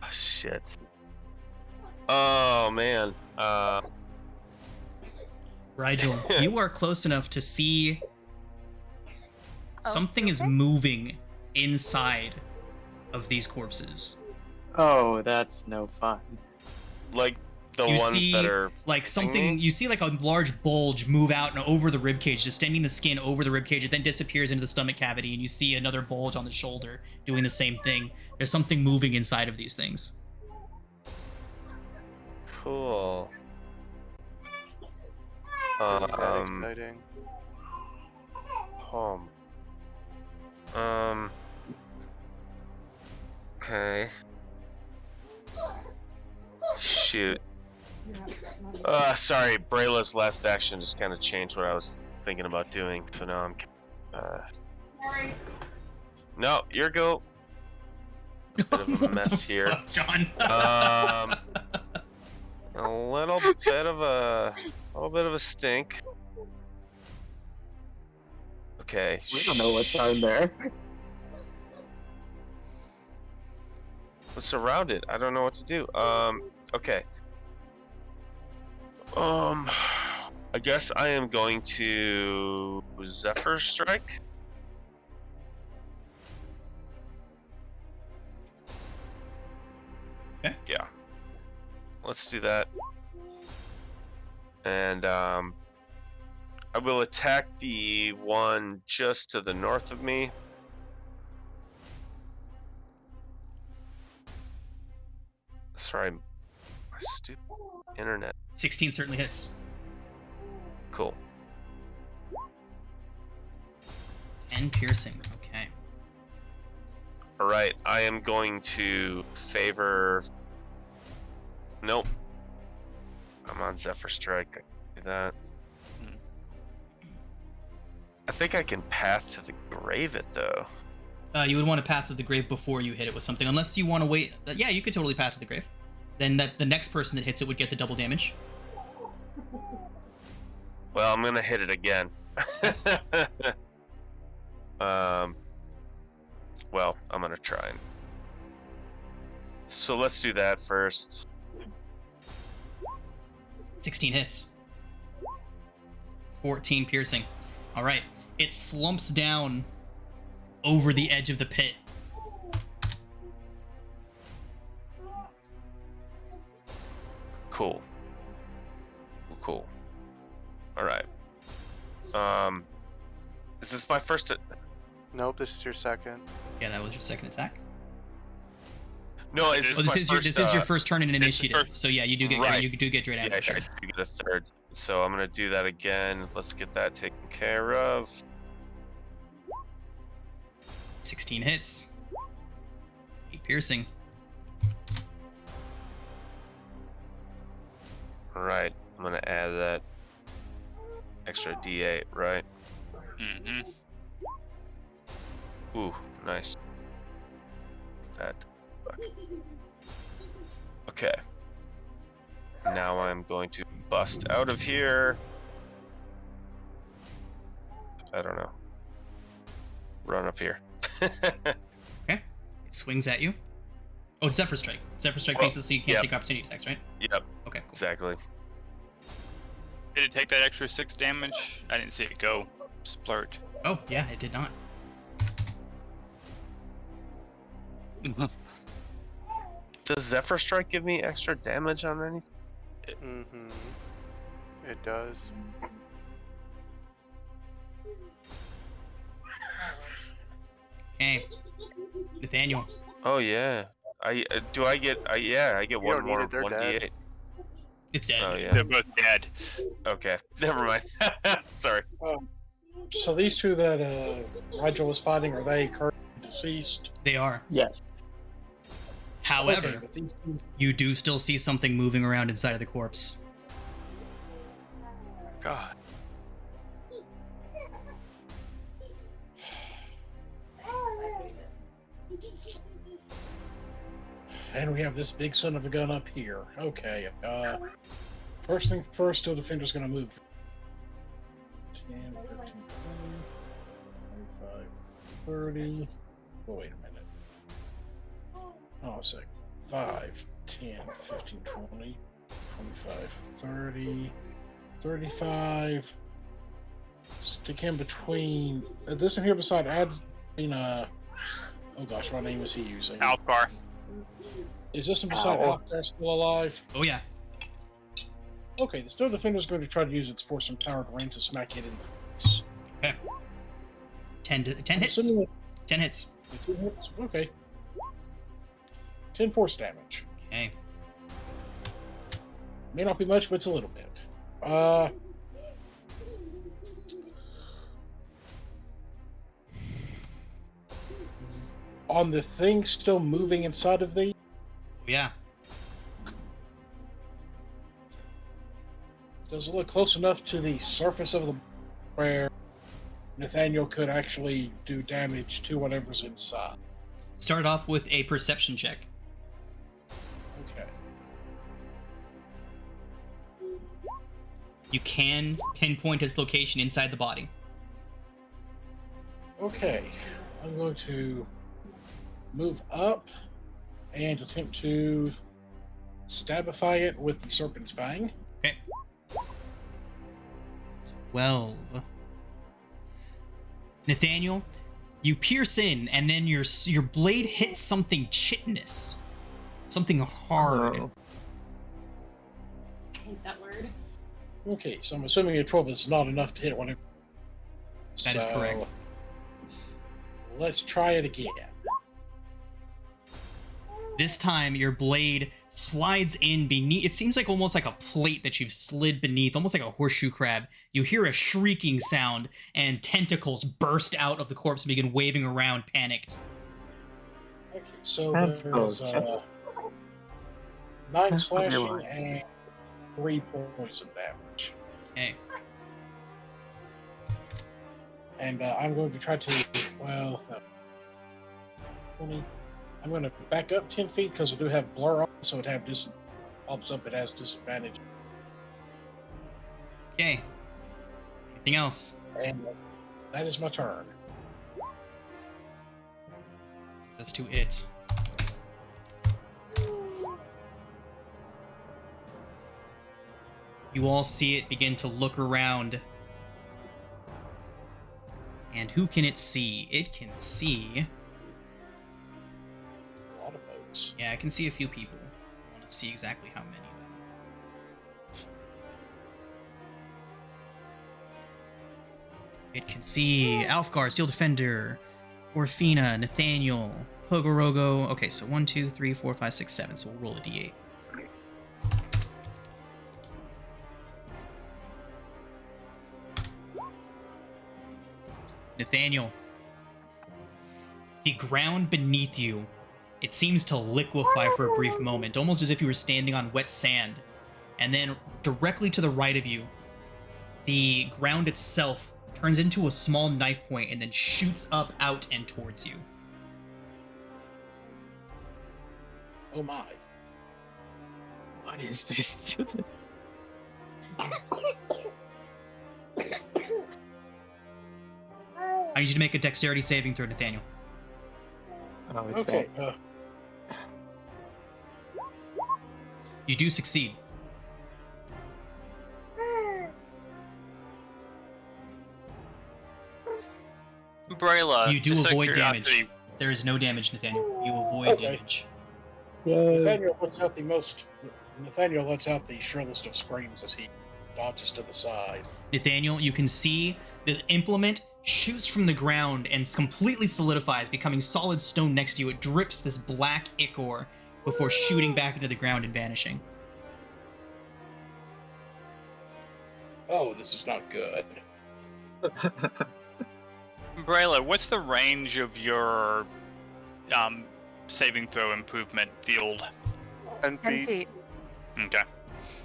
Oh, shit. Oh man. Rigel, you are close enough to see something is okay. moving inside of these corpses. Oh, that's no fun. Like the You ones see, that are like something, you see like a large bulge move out and over the ribcage, distending the skin over the ribcage. It then disappears into the stomach cavity, and you see another bulge on the shoulder doing the same thing. There's something moving inside of these things. cool. That exciting. Okay. Shoot. Sorry, Brayla's last action just kind of changed what I was thinking about doing, so now I'm. No, you're go. Bit of a mess here. Fuck, John. A little bit of a stink. Okay. We don't know what's down there. surrounded. I don't know what to do. Okay. I guess I am going to Zephyr Strike. Okay. Yeah. Let's do that. And I will attack the one just to the north of me. Sorry, my stupid internet. 16 certainly hits. Cool. 10 piercing. Okay. All right, I am going to favor. Nope. I'm on Zephyr Strike. I can do that. I think I can path to the grave it though. You would want to path to the grave before you hit it with something, unless you want to wait. Yeah, you could totally path to the grave. Then the next person that hits it would get the double damage. Well, I'm gonna hit it again. Well, I'm gonna try. So let's do that first. 16 hits. 14 piercing. All right. It slumps down over the edge of the pit. Cool. Cool. All right. Is this my first? Nope, this is your second. Yeah, that was your second attack. No, This is your first turn in an initiative. first- So yeah, you do get Right. you do get dread Yeah, ambush. I do get a third. So I'm gonna do that again. Let's get that taken care of. 16 hits. 8 piercing. All right, I'm gonna add that extra D8, right? Mm-hmm. Ooh, nice. That. Okay. Now I'm going to bust out of here. I don't know. Run up here. Okay. It swings at you. Oh, Zephyr Strike. Zephyr Strike makes it so you can't yep. take opportunity attacks, right? Yep, Okay, cool. exactly. Did it take that extra 6 damage? I didn't see it go. Splurt. Oh, yeah, it did not. Does Zephyr Strike give me extra damage on anything? Mm-hmm. It does. Okay. Nathaniel. Oh yeah. I get don't one need more it, they're 1d8. dead. It's dead. Oh yeah. They're both dead. Okay. Never mind. Sorry. So these two that Rigel was fighting, are they currently deceased? They are. Yes. However, Okay, but these two, you do still see something moving around inside of the corpse. God. and we have this big son of a gun up here. Okay, first thing first, Steel Defender's going to move 10, 15, 20, 25, 30. Oh, wait a minute. Oh, a sec. 5, 10, 15, 20, 25, 30, 35. Stick him between this in here beside adds. Oh gosh, what name was he using? Alfgar. Is this one beside Alfgar still alive? Oh yeah. Okay, the Steel Defender's going to try to use its force and power to range to smack it in the face. Okay. 10 hits. Assuming 10 hits. it- 2 hits? Okay. 10 force damage. Okay. May not be much, but it's a little bit. On the thing still moving inside of the. Oh yeah. Does it look close enough to the surface of the where Nathaniel could actually do damage to whatever's inside? Start off with a perception check. Okay. You can pinpoint its location inside the body. Okay. I'm going to move up and attempt to stabify it with the Serpent's Fang. Okay. 12. Nathaniel, you pierce in, and then your blade hits something chitinous. Something hard. Oh. I hate that word. Okay, so I'm assuming a 12 is not enough to hit one. That is correct. Let's try it again. This time, your blade slides in beneath. It seems like almost like a plate that you've slid beneath, almost like a horseshoe crab. You hear a shrieking sound, and tentacles burst out of the corpse and begin waving around, panicked. Okay, so Tentacles, there's just- 9 just what I slashing want. and 3 poison damage. Okay. And I'm going to try to, well, 20. I'm going to back up 10 feet because I do have blur on, so it pops up, it has disadvantage. Okay. Anything else? And that is my turn. So that's to it. You all see it begin to look around. And who can it see? It can see... A lot of folks. Yeah, I can see a few people. I want to see exactly how many though. It can see Alfgar, Steel Defender, Orifina, Nathaniel, Pogorogo. Okay, so 1, 2, 3, 4, 5, 6, 7. So we'll roll a d8. Nathaniel, the ground beneath you, it seems to liquefy for a brief moment, almost as if you were standing on wet sand. And then directly to the right of you, the ground itself turns into a small knife point and then shoots up, out, and towards you. Oh my. What is this? I need you to make a dexterity saving throw, Nathaniel. Oh, it's Okay, bad. You do succeed. Umbrella. You do just out of avoid curiosity, damage. There is no damage, Nathaniel. You avoid Okay. damage. Nathaniel lets out the shrillest of screams as he dodges to the side. Nathaniel, you can see this implement shoots from the ground and completely solidifies, becoming solid stone next to you. It drips this black ichor before shooting back into the ground and vanishing. Oh, this is not good. Umbrella, what's the range of your saving throw improvement field? 10 10 feet. feet. Okay.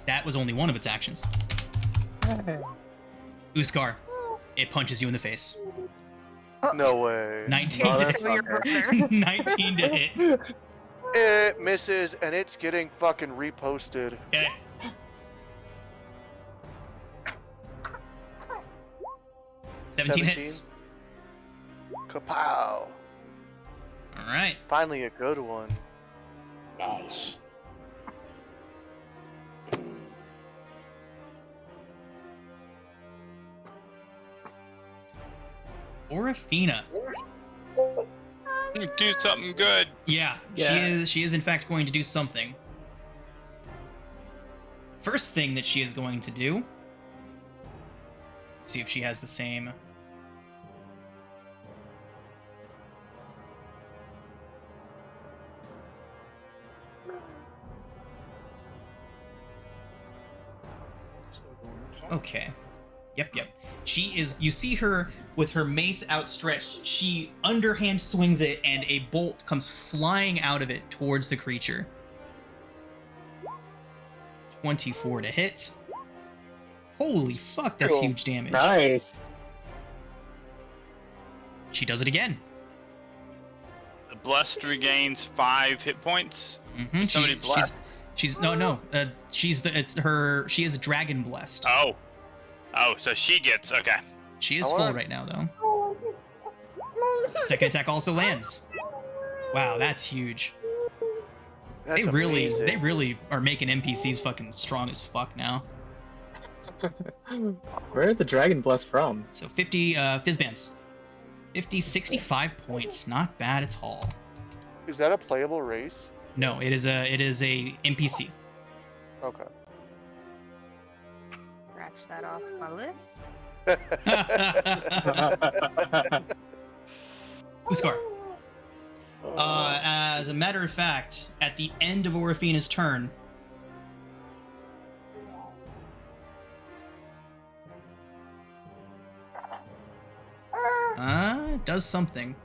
That was only one of its actions. Uskar, it punches you in the face. No way. 19 Oh, to that's hit. So your not brother. 19 to hit. It misses, and it's getting fucking reposted. Okay. Seventeen hits. Kapow. All right. Finally a good one. Nice. Orifina. Do something good. Yeah, Yeah. she is in fact going to do something. First thing that she is going to do. See if she has the same. Okay. Yep. You see her with her mace outstretched. She underhand swings it, and a bolt comes flying out of it towards the creature. 24 to hit. Holy fuck, that's Cool. huge damage. Nice. She does it again. The blessed regains 5 hit points. Mm-hmm. Somebody blessed. She's no. She is dragon blessed. Oh, so she gets okay. She is I full wanna- right now though. Second attack also lands. Wow, that's huge. That's they really amazing. are making NPCs fucking strong as fuck now. Where are the Dragon Bless from? So 50 Fizzbands. 65 points. Not bad at all. Is that a playable race? No, it is a NPC. Okay. Scratch that off my list. Uskar. As a matter of fact, at the end of Orifina's turn, does something.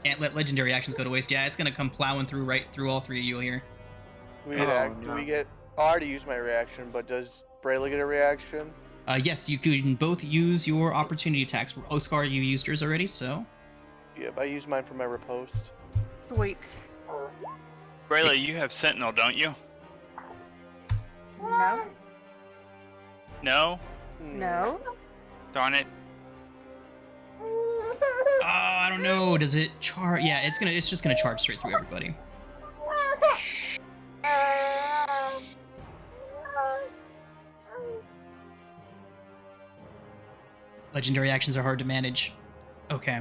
Can't let legendary actions go to waste. Yeah, it's gonna come plowing through right through all three of you here. Do no. we get? Oh, I already used my reaction, but does Braylon get a reaction? Yes, you can both use your opportunity attacks. Oskar, you used yours already, so Yep, I used mine for my riposte. Sweet. Braylon, you have Sentinel, don't you? No. No? No. Darn it. I don't know. Does it charge? Yeah, it's just gonna charge straight through everybody. Legendary actions are hard to manage. Okay.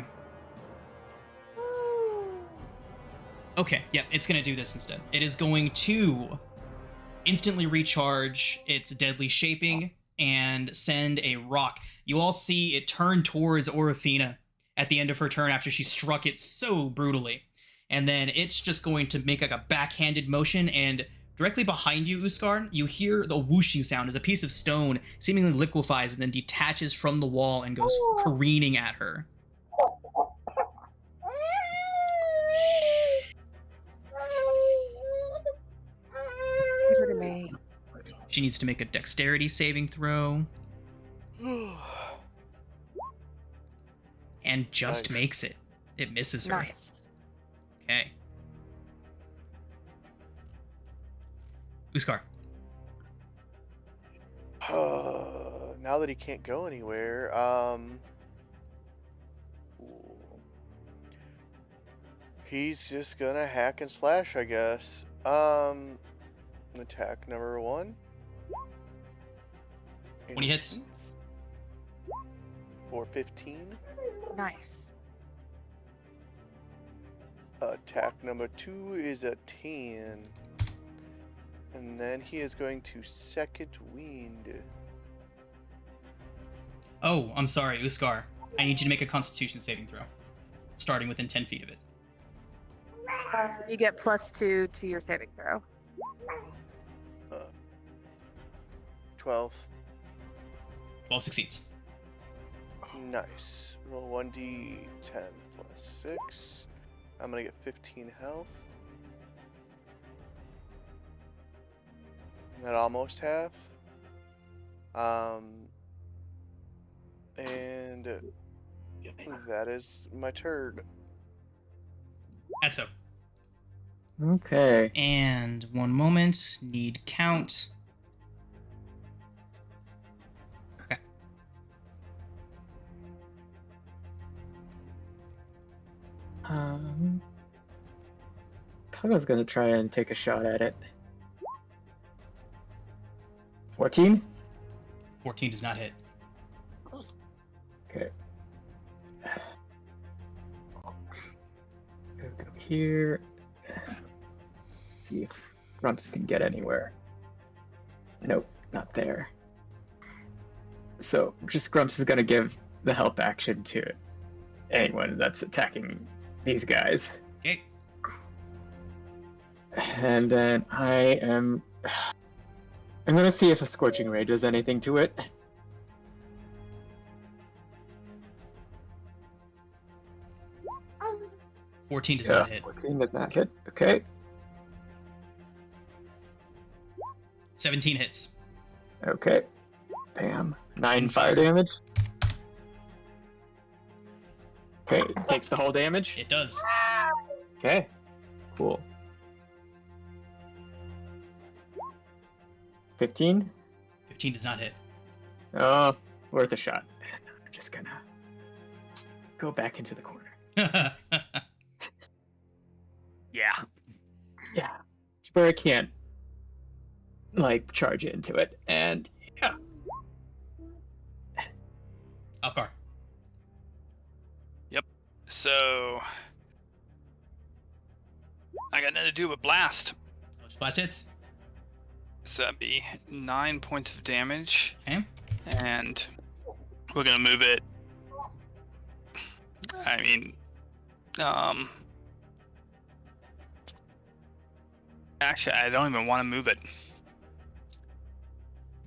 Okay, yeah, it's gonna do this instead. It is going to instantly recharge its deadly shaping and send a rock. You all see it turn towards Orifina at the end of her turn after she struck it so brutally. And then it's just going to make like a backhanded motion, and directly behind you, Uskar, you hear the whooshing sound as a piece of stone seemingly liquefies and then detaches from the wall and goes careening at her. Give her to me. She needs to make a dexterity saving throw, and just Nice. makes it. It misses her. Nice. Okay. Uskar. Now that he can't go anywhere, he's just gonna hack and slash, I guess. Attack number 1. 20 hits. For 15. Nice. Attack number 2 is a 10. And then he is going to second wind. Oh, I'm sorry, Uskar. I need you to make a Constitution saving throw, starting within 10 feet of it. You get +2 to your saving throw. 12. 12 succeeds. Nice. Roll 1d10 plus 6. I'm gonna get 15 health. That almost half. And that is my turn. That's so. Okay. And one moment. Need count. Okay. I was gonna try and take a shot at it. 14? 14 does not hit. Okay. Go here. See if Grumps can get anywhere. Nope, not there. So just Grumps is gonna give the help action to anyone that's attacking these guys. Okay. And then I'm gonna see if a Scorching Ray does anything to it. Oh. 14 does not hit. 14 does not hit. Okay. 17 hits. Okay. Bam. 9 fire damage. Okay, it takes the whole damage. It does. Okay. Cool. 15? 15 does not hit. Oh, worth a shot. I'm just gonna go back into the corner. Yeah. yeah, where I can't like charge into it, and yeah. Off guard. So I got nothing to do but blast. Eldritch Blast hits. So that'd be 9 points of damage. Okay. And we're gonna move it. I mean, actually, I don't even want to move it. If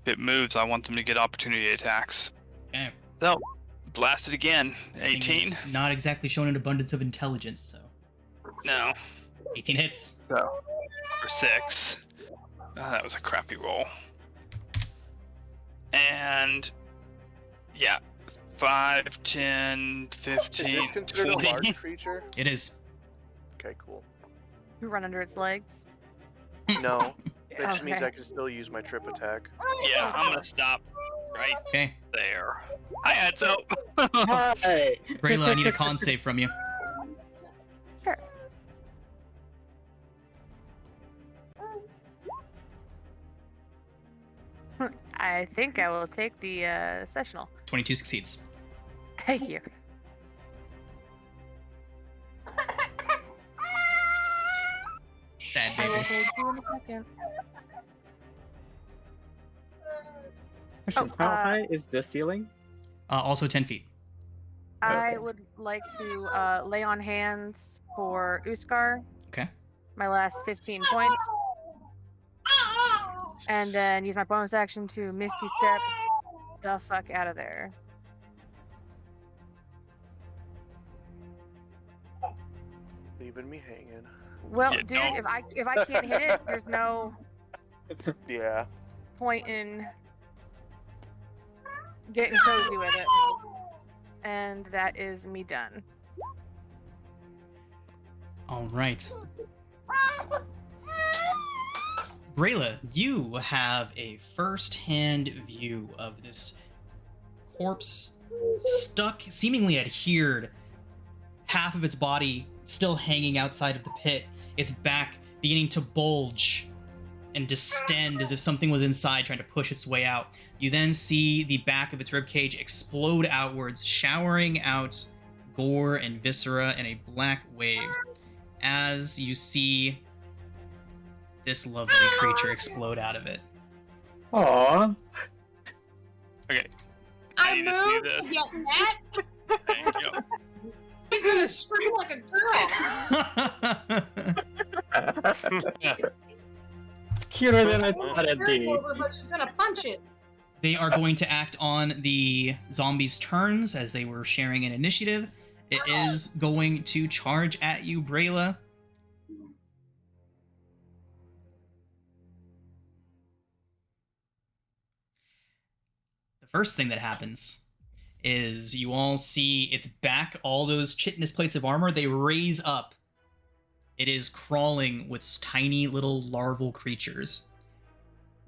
it moves, I want them to get opportunity attacks. Okay. So, blast it again. This thing 18. is not exactly showing an abundance of intelligence, so No. 18 hits. So, for 6. That was a crappy roll. And, yeah. 5, 10, 15, Is this considered 20. a large creature? It is. Okay, cool. You run under its legs. No, that just means Okay. I can still use my trip attack. Yeah, I'm gonna stop right Okay. there. Hi, Edzo. Hey. Brayla, I need a con save from you. Sure. I think I will take the sessional. 22 succeeds. Thank you. Sad I will baby. hold you in a second. Question, Oh, how high is this ceiling? Also 10 feet. I would like to lay on hands for Uskar. Okay. My last 15 points. And then use my bonus action to Misty Step the fuck out of there. Leaving me hanging. Well, Yeah, dude, don't. if I can't hit it, there's no Yeah. point in getting cozy with it. And that is me done. All right. Brayla, you have a first-hand view of this corpse stuck, seemingly adhered, half of its body still hanging outside of the pit, its back beginning to bulge and distend as if something was inside trying to push its way out. You then see the back of its ribcage explode outwards, showering out gore and viscera in a black wave as you see this lovely creature explode out of it. Aww. Okay. I need to see moved this. to get that. Thank you. You're gonna scream like a girl. Cuter than I thought it'd Her be. over, but she's gonna punch it. They are going to act on the zombies' turns as they were sharing an initiative. It is going to charge at you, Brayla. The first thing that happens is you all see its back, all those chitinous plates of armor, they raise up. It is crawling with tiny little larval creatures.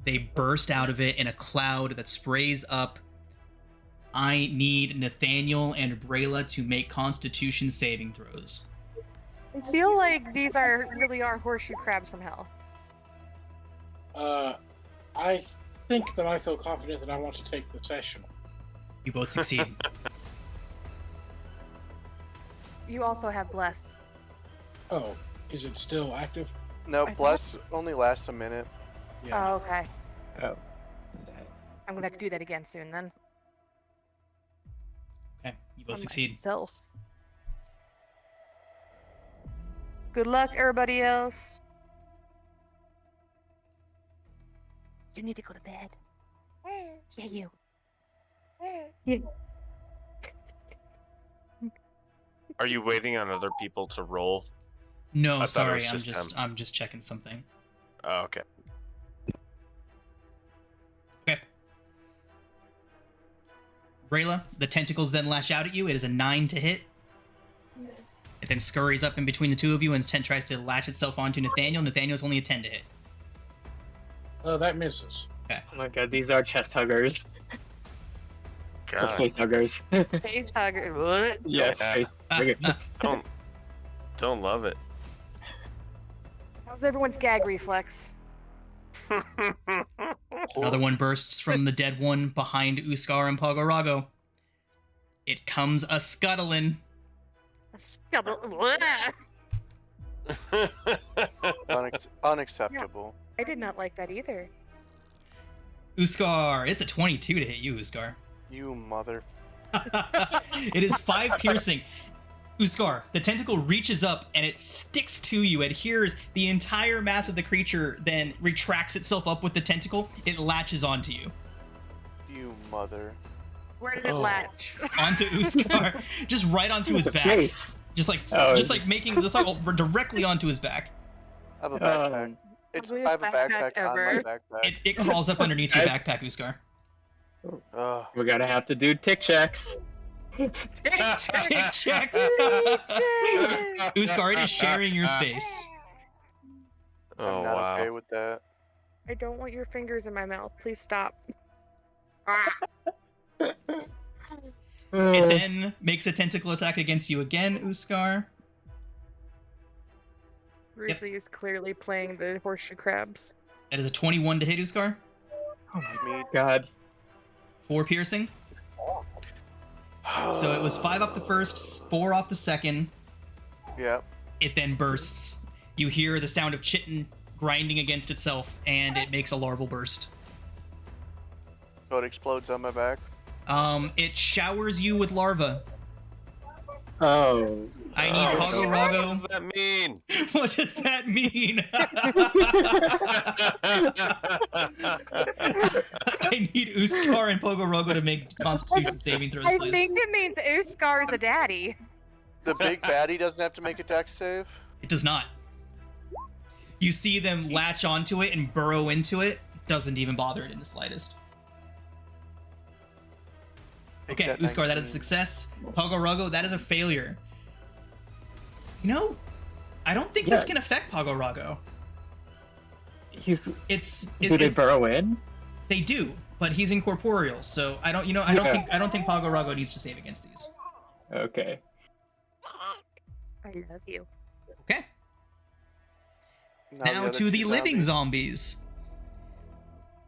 They burst out of it in a cloud that sprays up. I need Nathaniel and Brayla to make Constitution saving throws. I feel like these really are horseshoe crabs from hell. I think that I feel confident that I want to take the session. You both succeed. You also have bless. Oh, is it still active? No, I bless only lasts a minute. Yeah. Oh, okay. Oh. I'm gonna have to do that again soon then. Okay, you both On succeed. myself. Good luck, everybody else. You need to go to bed. Yeah, you. Yeah. Are you waiting on other people to roll? No, I thought it sorry, was just him. I'm just checking something. Oh, okay. Okay. Brayla, the tentacles then lash out at you. It is a 9 to hit. Yes. It then scurries up in between the two of you and tries to latch itself onto Nathaniel. Nathaniel's only a 10 to hit. Oh, that misses. Oh my god, these are chest huggers. Or God, face huggers. Face hugger. What? Yeah, Yeah. face huggers. don't love it. How's everyone's gag reflex? Another one bursts from the dead one behind Uskar and Pogorago. It comes a scuttling. Unacceptable. I did not like that either. Uskar, it's a 22 to hit you, Uskar. You mother. It is 5 piercing. Uskar, the tentacle reaches up and it sticks to you, adheres. The entire mass of the creature then retracts itself up with the tentacle. It latches onto you. You mother. Where did it latch? Onto Uskar. Just right onto his back. Face. Just like directly onto his back. I have a backpack. I have a backpack on my backpack. It crawls up underneath your backpack, Uskar. We're gonna have to do tick checks. Tick checks. Uskar, it is sharing your space. Oh, I'm not wow. okay with that. I don't want your fingers in my mouth. Please stop. It then makes a tentacle attack against you again, Uskar. Ruthie is clearly playing the horseshoe crabs. That is a 21 to hit, Uskar. Oh my god. 4 piercing. So it was 5 off the first, 4 off the second. Yep. It then bursts. You hear the sound of chitin grinding against itself, and it makes a larval burst. So it explodes on my back. It showers you with larvae. Oh. I need What Pogorago. does that mean? What does that mean? I need Uskar and Pogorago to make Constitution saving throws, I please. think it means Uskar's a daddy. The big baddie doesn't have to make a dex save. It does not. You see them latch onto it and burrow into it. Doesn't even bother it in the slightest. Take Okay, that Uskar, that is a 19. success. Pogorago, that is a failure. You know, I don't think this can affect Pogorago. Do they burrow in? They do, but he's incorporeal, so I don't think Pogorago needs to save against these. Okay. I love you. Okay. Now Now other to two the living zombies.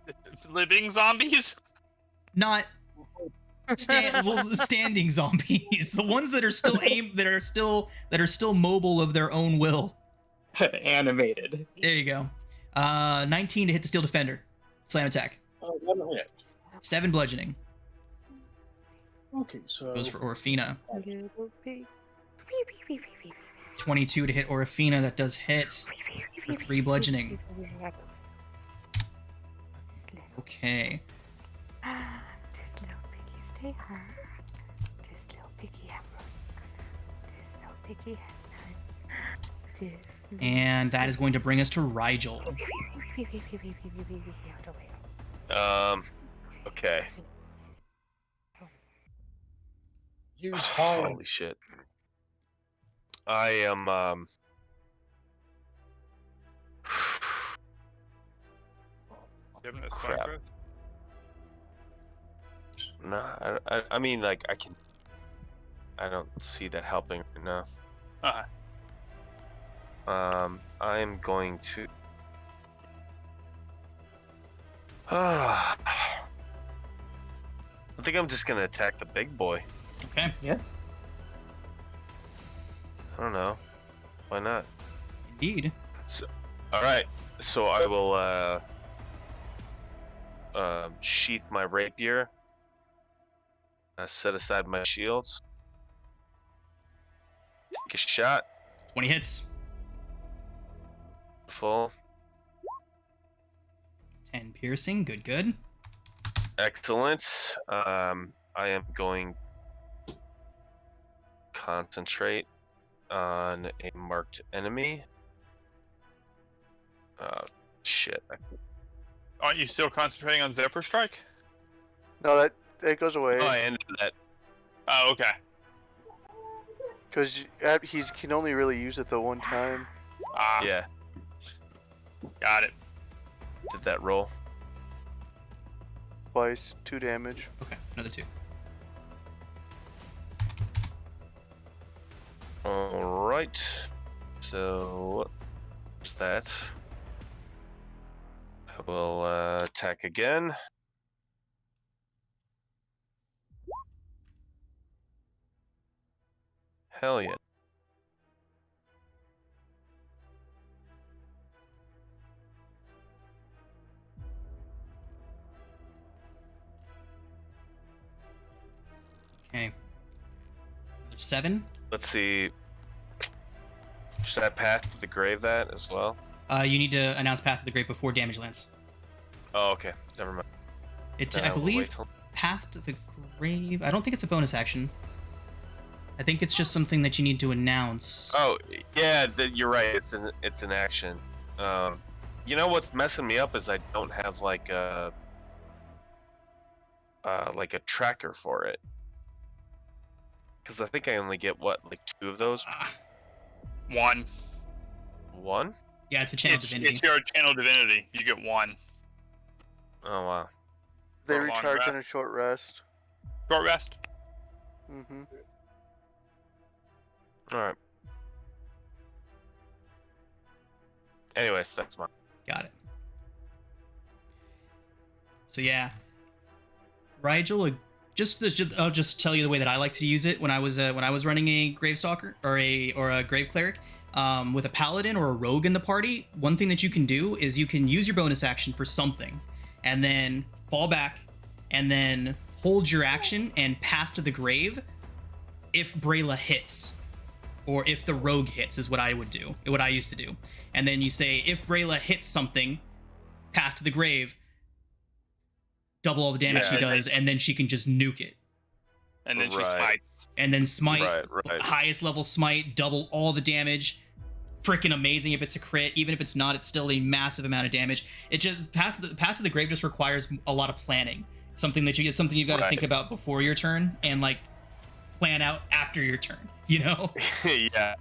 zombies. Living zombies? Not standing zombies. The ones that are still that are still mobile of their own will. Animated. There you go. 19 to hit the steel defender. Slam attack. Oh, one hit. 7 bludgeoning. Okay, so Goes for Orifina. Little pig. 22 to hit Orifina. That does hit. For 3 bludgeoning. Okay. This little piggy stay hard. This little piggy have This little piggy have And that is going to bring us to Rigel. Okay. use Holland. Holy shit. I am, Giving it a Crap. spike growth? nah, I mean, like, I don't see that helping right now. I'm going to... I think I'm just gonna attack the big boy. Okay. Yeah. I don't know. Why not? Indeed. Alright, so I will, sheath my rapier. Set aside my shields. Take a shot. 20 hits. Full. 10 piercing. Good, good. Excellent. I am going to concentrate on a marked enemy. Shit. Aren't you still concentrating on Zephyr Strike? No, that goes away. Oh, I ended that. Oh, okay. Because he can only really use it the one time. Yeah, Got it. did that roll. Twice, 2 damage. Okay, another 2. Alright. So, There's that. I will attack again. Hell yeah. Okay. Another 7. Let's see. Should I path to the grave that as well? You need to announce Path to the Grave before damage lands. Oh, okay. Never mind. I will believe wait till- Path to the Grave. I don't think it's a bonus action. I think it's just something that you need to announce. Oh, yeah, you're right. It's an action. You know what's messing me up is I don't have like a tracker for it. Because I think I only get like 2 of those. 1. 1? Yeah, it's a channel divinity. It's your channel divinity. You get 1. Oh wow. They For a long recharge rest. on a short rest. Short rest. Mm-hmm. All right. Anyways, that's mine. Got it. So yeah, Rigel. I'll just tell you the way that I like to use it when I was running a Gravestalker or a Grave Cleric. With a Paladin or a Rogue in the party, one thing that you can do is you can use your bonus action for something, and then fall back, and then hold your action and Path to the Grave if Brayla hits, or if the Rogue hits is what I would do, what I used to do. And then you say, if Brayla hits something, Path to the Grave, double all the damage she does, and then she can just nuke it. And then she Right. smites. And then smite, Right. highest level smite, double all the damage. Freaking amazing if it's a crit. Even if it's not, it's still a massive amount of damage. It just Path to the Grave just requires a lot of planning. Something you've got to Right. think about before your turn and like plan out after your turn. You know? Yeah.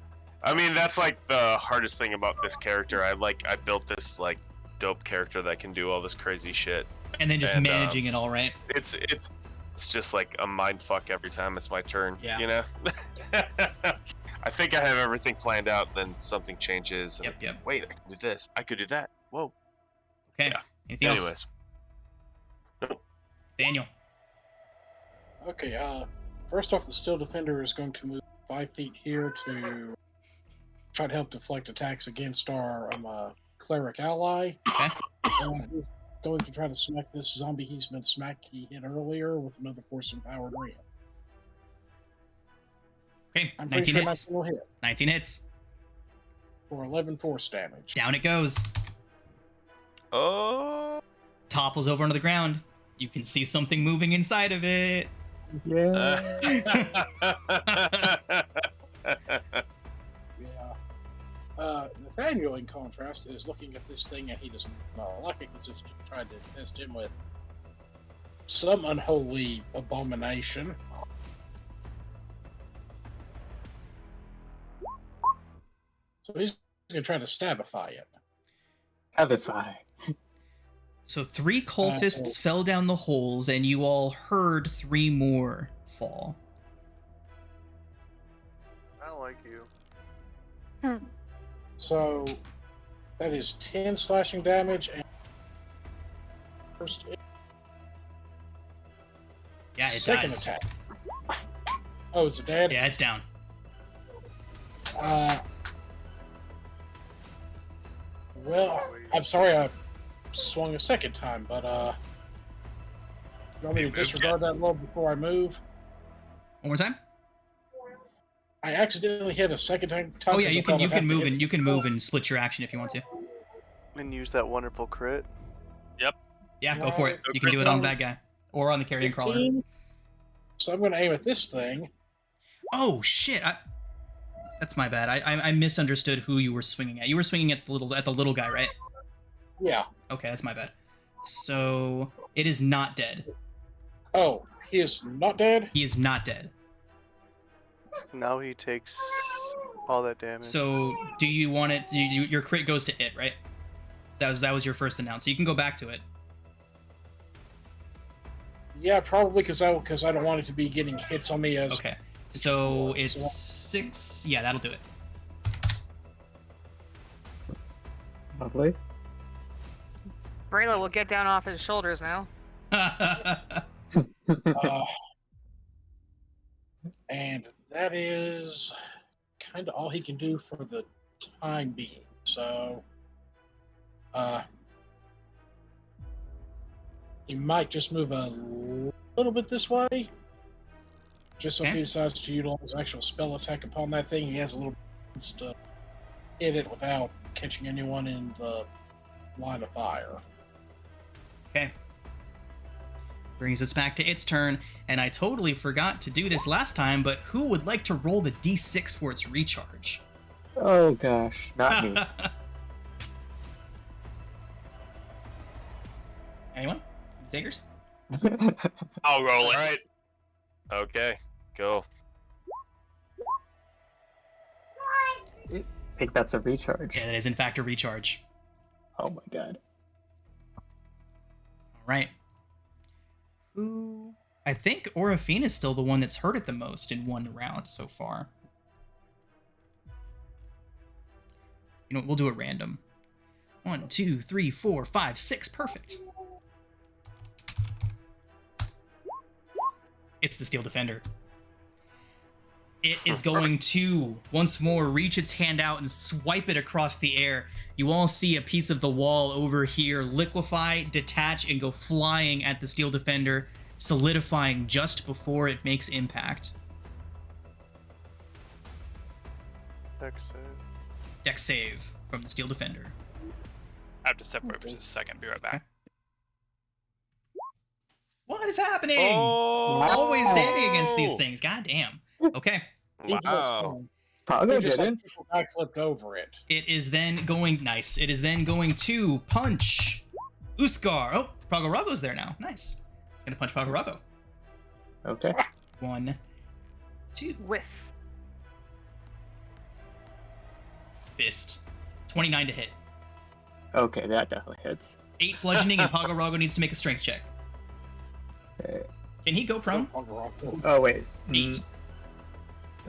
I mean, that's like the hardest thing about this character. I built this like dope character that can do all this crazy shit. And then just And, managing it all right. It's just like a mind fuck every time it's my turn. Yeah. You know? I think I have everything planned out, then something changes. and, Yep. Wait, I can do this. I could do that. Whoa. Okay. Yeah. Anything else? Anyways. Daniel. Okay, first off, the Steel Defender is going to move 5 feet here to try to help deflect attacks against our cleric ally. Okay. And he's going to try to smack this zombie he hit earlier with another Force Empowered Ram. Okay. I'm pretty 19 sure hits. that will hit 19 hits. for 11 force damage. Down it goes. Oh. Topples over onto the ground. You can see something moving inside of it. Yeah. Yeah. Nathaniel, in contrast, is looking at this thing and he does not like it because it's just trying to test him with some unholy abomination. So he's going to try to stabify it. Avify. So 3 cultists fell down the holes, and you all heard 3 more fall. I don't like you. So that is 10 slashing damage and first Yeah, it second dies. attack. Oh, is it dead? Yeah, it's down. Well, I'm sorry I swung a second time, but you want me to You moved disregard that roll before I move? One more time. I accidentally hit a second time. Oh yeah, because I you thought can I'd have to move hit- and you can move and split your action if you want to. And use that wonderful crit. Yeah, go for it. You can do it on the bad guy or on the carrion crawler. 15. So I'm going to aim at this thing. Oh shit! That's my bad. I misunderstood who you were swinging at. You were swinging at the little guy, right? Yeah. Okay, that's my bad. So it is not dead. Oh, he is not dead? He is not dead. Now he takes all that damage. So do you want it? Your crit goes to it, right? That was your first announce. So you can go back to it. Yeah, probably because I don't want it to be getting hits on me as. Okay. So it's 6. Yeah, that'll do it. Lovely. Brayla will get down off his shoulders now. And that is kind of all he can do for the time being. So, he might just move a little bit this way. Just so if he decides to utilize actual spell attack upon that thing, he has a little chance to hit it without catching anyone in the line of fire. Okay. Brings us back to its turn, and I totally forgot to do this last time, but who would like to roll the d6 for its recharge? Oh gosh, not me. Anyone? Takers? I'll roll it. All right. Okay, go. I think that's a recharge. Yeah, that is in fact a recharge. Oh my god. All right. Who? I think Orifina is still the one that's hurt it the most in one round so far. You know what? We'll do it random. 1, 2, 3, 4, 5, 6. Perfect. It's the Steel Defender. It is going to, once more, reach its hand out and swipe it across the air. You all see a piece of the wall over here liquefy, detach, and go flying at the Steel Defender, solidifying just before it makes impact. Dex save. Dex save from the Steel Defender. I have to step away for just a second. Be right back. What is happening? Oh, Always saving against these things. God damn. Okay. wow. Pago Just like didn't. people guy flipped over it. It is then going... Nice. It is then going to punch Uskar. Oh, Pragarago's there now. Nice. It's going to punch Pragarago. Okay. 1, 2. Whiff. Fist. 29 to hit. Okay, that definitely hits. 8 bludgeoning, and Pragarago needs to make a strength check. Okay. Can he go prone? Oh wait. 8.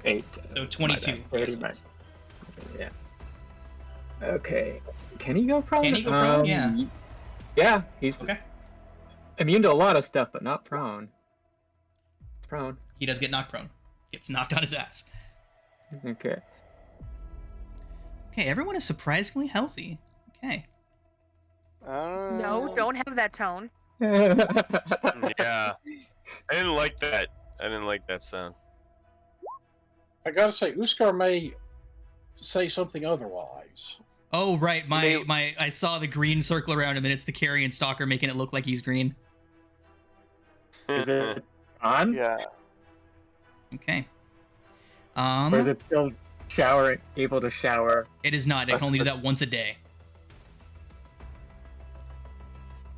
8. So 22. My bad. 30, my- Yeah. Okay. Can he go prone? Can he go prone? Yeah. Yeah, he's Okay. immune to a lot of stuff, but not prone. Prone. He does get knocked prone. Gets knocked on his ass. Okay. Okay, everyone is surprisingly healthy. Okay. No, don't have that tone. Yeah. I didn't like that. I didn't like that sound. I gotta say, Uskar may say something otherwise. Oh, right. They- I saw the green circle around him, and it's the carrion stalker making it look like he's green. Is it on? Yeah. Okay. Or is it still able to shower? It is not. It can only do that once a day.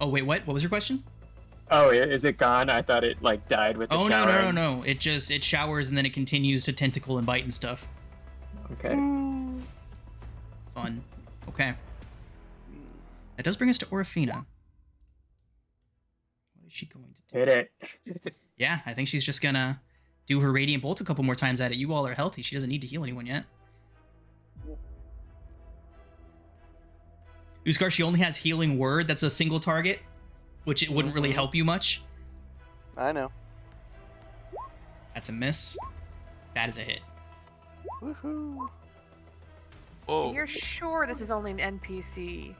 Oh, wait, what? What was your question? Oh, is it gone? I thought it like died with the Oh, showering. no. It showers and then it continues to tentacle and bite and stuff. Okay. Fun. Okay. That does bring us to Orifina. What is she going to do? Hit it. Yeah, I think she's just gonna do her Radiant Bolt a couple more times at it. You all are healthy. She doesn't need to heal anyone yet. Uskar, she only has Healing Word. That's a single target, which it wouldn't really help you much. I know. That's a miss. That is a hit. Woohoo. Whoa. You're sure this is only an NPC?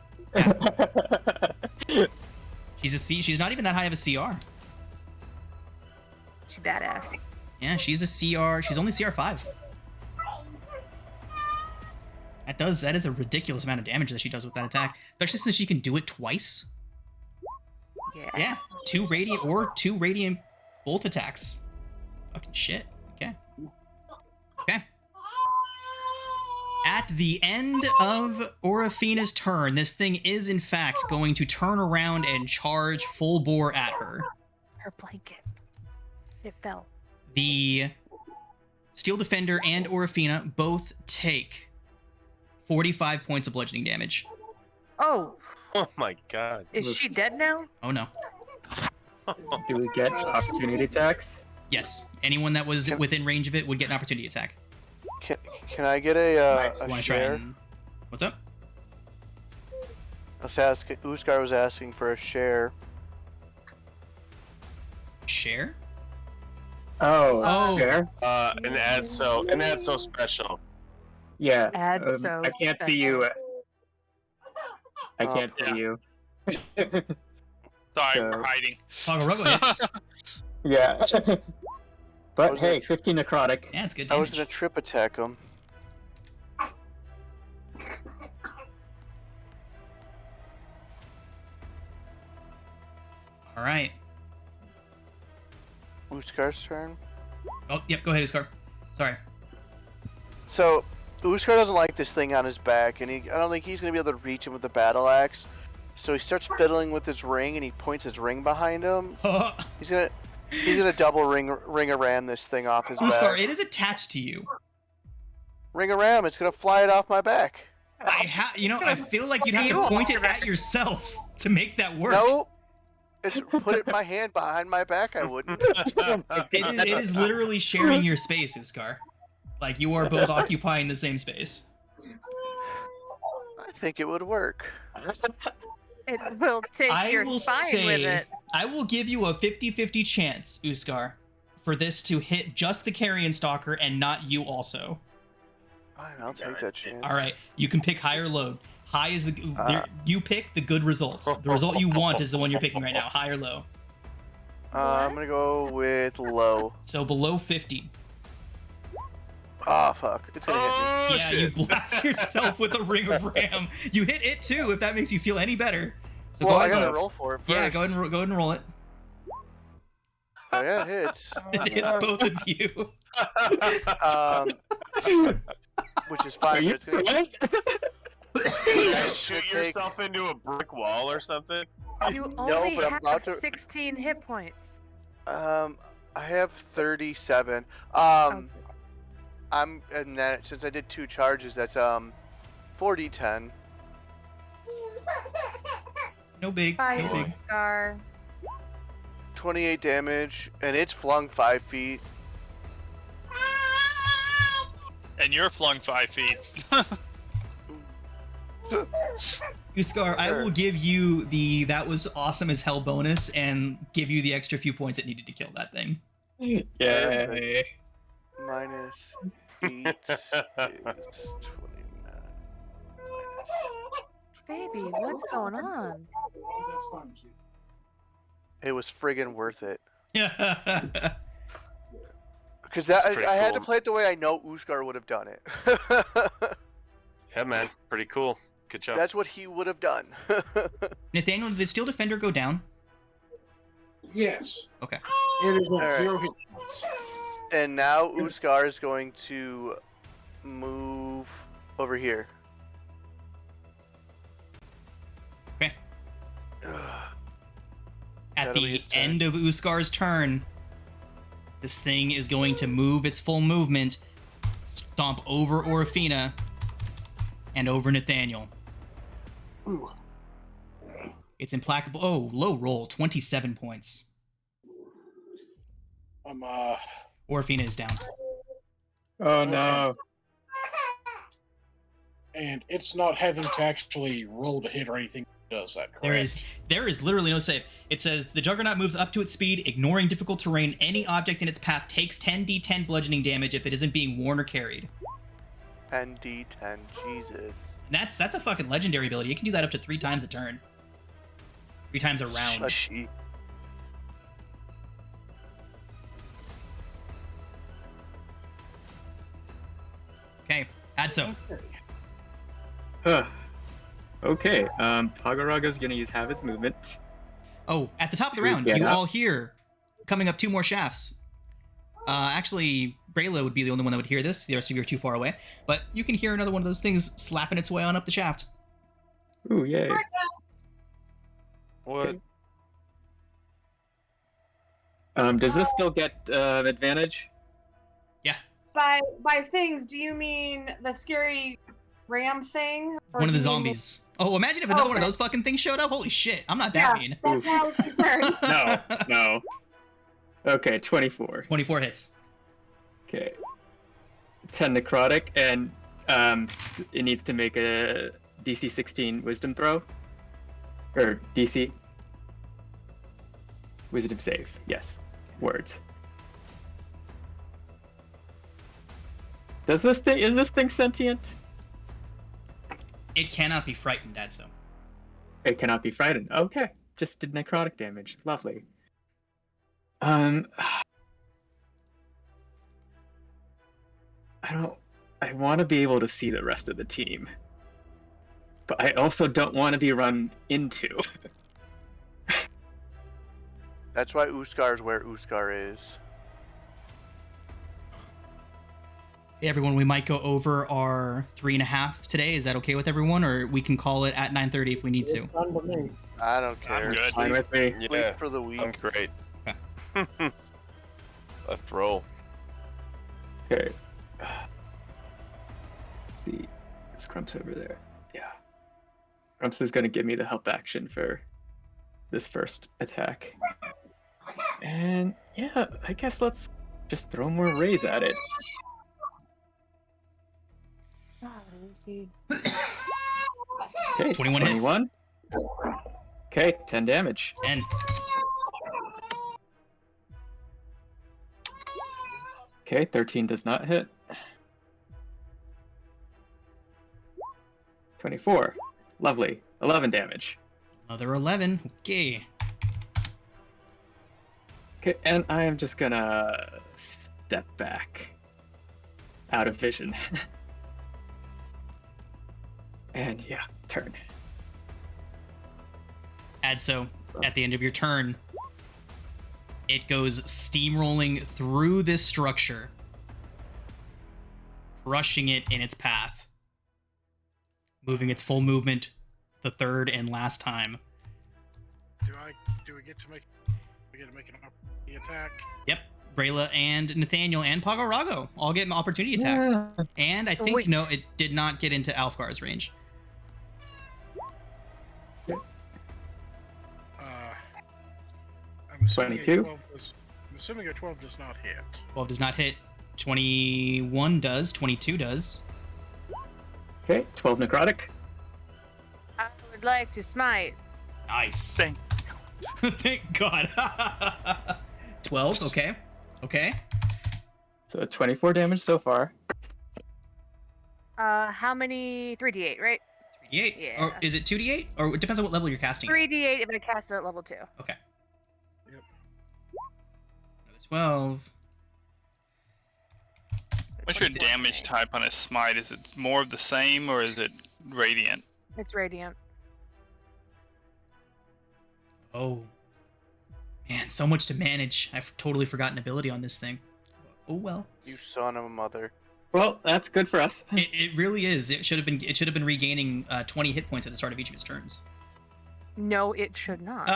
She's a C. She's not even that high of a CR. She badass. Yeah, she's a CR. She's only CR 5. That is a ridiculous amount of damage that she does with that attack, especially since she can do it twice. Yeah. Yeah, 2 radiant bolt attacks. Fucking shit. Okay. At the end of Orifina's turn, this thing is in fact going to turn around and charge full bore at her. Her blanket. It fell. The Steel Defender and Orifina both take 45 points of bludgeoning damage. Oh, Oh my god. is she dead now? Oh no. Do we get opportunity attacks? Yes, anyone that was within range of it would get an opportunity attack. Can I get a Wanna try share? and... What's up? Uskar was asking for a share. Share? Oh, fair. An ad so special. Yeah. Add so I can't see you. I can't yeah. see you. Sorry, So- we're hiding. Pogorogo hits. Yeah. But was hey, it? 15 necrotic. Yeah, it's good I damage. was gonna trip attack him. All right. Uskar's turn. Oh, yep. Go ahead, Iskar. Sorry. So, Uskar doesn't like this thing on his back, and I don't think he's gonna be able to reach him with the battle axe. So he starts fiddling with his ring, and he points his ring behind him. He's gonna double ring a ram this thing off his Uskar, back. it is attached to you. Ring a ram, it's gonna fly it off my back. I feel like you'd have to point it at yourself to make that work. No, it's put it in my hand behind my back. I wouldn't. It is literally sharing your space, Uskar. Like, you are both occupying the same space. I think it would work. It will take I your will spine with say, it. I will give you a 50-50 chance, Uskar, for this to hit just the Carrion Stalker and not you also. Fine, I'll take that chance. All right, you can pick high or low. High is you pick the good result. The result you want is the one you're picking right now, high or low. I'm gonna go with low. So below 50. Ah, fuck. It's gonna hit me. Oh, Yeah, shit. you blast yourself with a ring of ram. You hit it too, if that makes you feel any better. So Well, go I ahead. gotta roll for it first. Yeah, go ahead and roll it. Oh, yeah, it hits. It hits both of you. Which is fine. Are you But it's gonna Shoot take- yourself into a brick wall or something? You No, only but I'm about have to- 16 hit points. I have 37. And then since I did 2 charges, that's 4d10. No big. Bye, No big. Star. 28 damage, and it's flung 5 feet. And you're flung 5 feet. Uskar, I will give you the that was awesome as hell bonus and give you the extra few points it needed to kill that thing. Yay. Minus 8 is 29. Baby, what's going on? It was friggin' worth it. Yeah. Because Pretty I had to cool. play it the way I know Uskar would have done it. Yeah, man. Pretty cool. Good job. That's what he would have done. Nathaniel, did the Steel Defender go down? Yes. Okay. It is at Alright. 0 hit points. And now Uskar is going to move over here. Okay. At That'll be the his turn. end of Uskar's turn, this thing is going to move its full movement, stomp over Orifina, and over Nathaniel. Ooh. It's implacable. Oh, low roll, 27 points. I'm Orifina is down. Oh no. and it's not having to actually roll to hit or anything that does that, correct? There is literally no save. It says the Juggernaut moves up to its speed, ignoring difficult terrain. Any object in its path takes 10d10 bludgeoning damage if it isn't being worn or carried. 10d10, Jesus. And that's a fucking legendary ability. It can do that up to 3 times a turn. 3 times a round. She- Okay, Adso. Huh. Okay, Pagoraga's gonna use half its movement. Oh, at the top of the Should we round, get you up? all hear coming up 2 more shafts. Actually, Brayla would be the only one that would hear this. The rest of you are too far away. But you can hear another one of those things slapping its way on up the shaft. Ooh, yay. What? Does this still get advantage? By things, do you mean the scary ram thing? Or One of the do you mean zombies. Oh, imagine if another one of Okay. those fucking things showed up. Holy shit, I'm not that Yeah. mean. That's why I was concerned. No, no. Okay, 24. 24 hits. Okay. 10 necrotic, and it needs to make a DC 16 wisdom throw. Or DC. Wisdom save. Yes. Words. Is this thing sentient? It cannot be frightened, Dadso. It cannot be frightened. Okay. Just did necrotic damage. Lovely. I want to be able to see the rest of the team. But I also don't want to be run into. That's why Uskar's where Uskar is. Hey everyone, we might go over our 3.5 today. Is that okay with everyone? Or we can call it at 9:30 if we need to. It's fun with me. I don't care. good. Fine with me. Sleep Yeah, for the week. I'm great. Okay. Let's roll. Okay. See, it's Crumps over there. Yeah. Crumps is gonna give me the help action for this first attack. And yeah, I guess let's just throw more rays at it. Okay, 21 hits. 21. Okay, 10 damage. 10. Okay, 13 does not hit. 24. Lovely. 11 damage. Another 11. Okay. Okay, and I am just gonna step back out of vision. And yeah, turn. Adso, at the end of your turn, it goes steamrolling through this structure, crushing it in its path, moving its full movement the third and last time. Do we get to make an opportunity attack? Yep, Brayla and Nathaniel and Pagarago all get opportunity attacks. Yeah. And I think, Wait. no, it did not get into Alfgar's range. I'm assuming 22? I'm assuming a 12 does not hit. 12 does not hit. 21 does. 22 does. Okay, 12 necrotic. I would like to smite. Nice. Thank Thank God. 12, okay. Okay. So 24 damage so far. How many? 3d8, right? 3d8? Yeah. Or is it 2d8? Or it depends on what level you're casting. 3d8 if I cast it at level 2. Okay. Yep. Another 12. What's your damage type on a smite? Is it more of the same or is it radiant? It's radiant. Oh. Man, so much to manage. I've totally forgotten ability on this thing. Oh well. You son of a mother. Well, that's good for us. It really is. It should have been regaining 20 hit points at the start of each of its turns. No, it should not.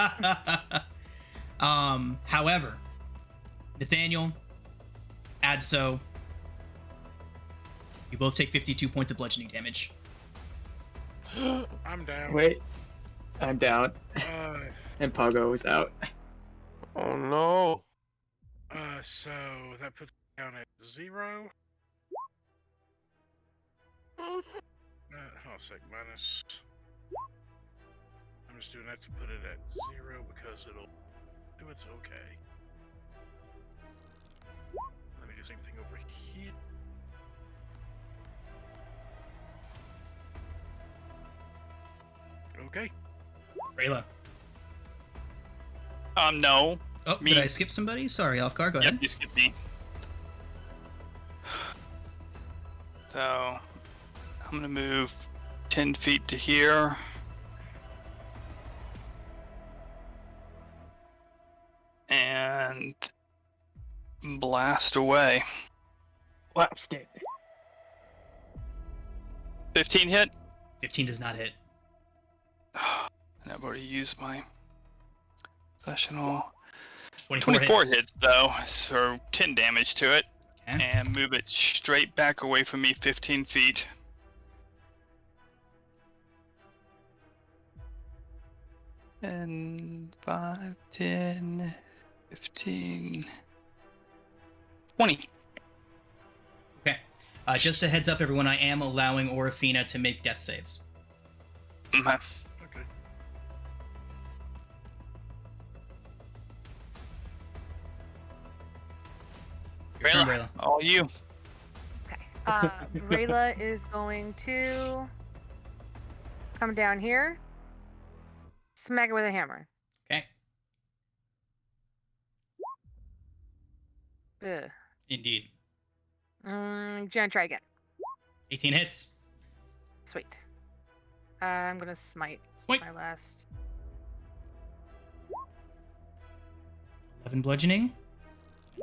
However, Nathaniel, Adso, you both take 52 points of bludgeoning damage. I'm down. Wait, I'm down. Uh, And Pago is out. Oh no. so that puts me down at 0. Hold on a sec, minus. I'm just doing that to put it at 0 because it'll do its okay. Let me do the same thing over here. Okay. Rayla. No. Oh, Me. did I skip somebody? Sorry, Alfgar, go Yep, ahead. you skipped me. So, I'm gonna move 10 feet to here. And blast away. Blast it. 15 hit? 15 does not hit. And I've already used my sessional. 24 hits though, so 10 damage to it. Okay. And move it straight back away from me 15 feet. And 5, 10, 15, 20. Okay. Just a heads up, everyone, I am allowing Orifina to make death saves. Mhm. Okay. Turn, Brayla, Brayla. all you. Okay. Brayla is going to come down here, smack it with a hammer. Okay. Ugh. Indeed. Gonna try again. 18 hits. Sweet. I'm gonna smite. Smite. My last. 11 bludgeoning. And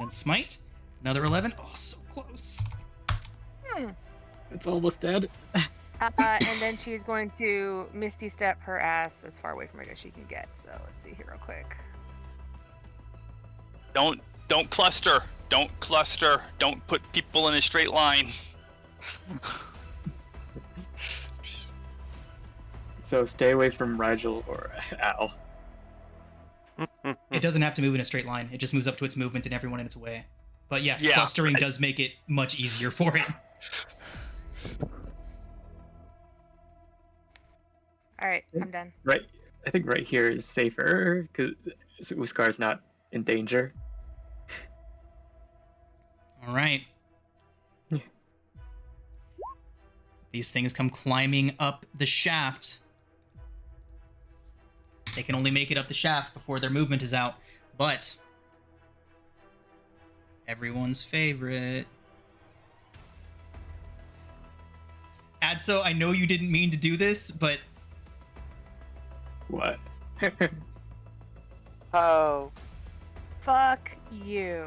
then smite. Another 11. Oh, so close. It's almost dead. And then she's going to Misty Step her ass as far away from it as she can get. So let's see here real quick. Don't cluster. Don't cluster. Don't put people in a straight line. So stay away from Rigel or Al. It doesn't have to move in a straight line. It just moves up to its movement and everyone in its way. But yes, Yeah, clustering right. does make it much easier for it. All right, I'm done. Right, I think right here is safer because Uskar's not in danger. All right. These things come climbing up the shaft. They can only make it up the shaft before their movement is out. But everyone's favorite. Adso, I know you didn't mean to do this, but What? Oh. Fuck you.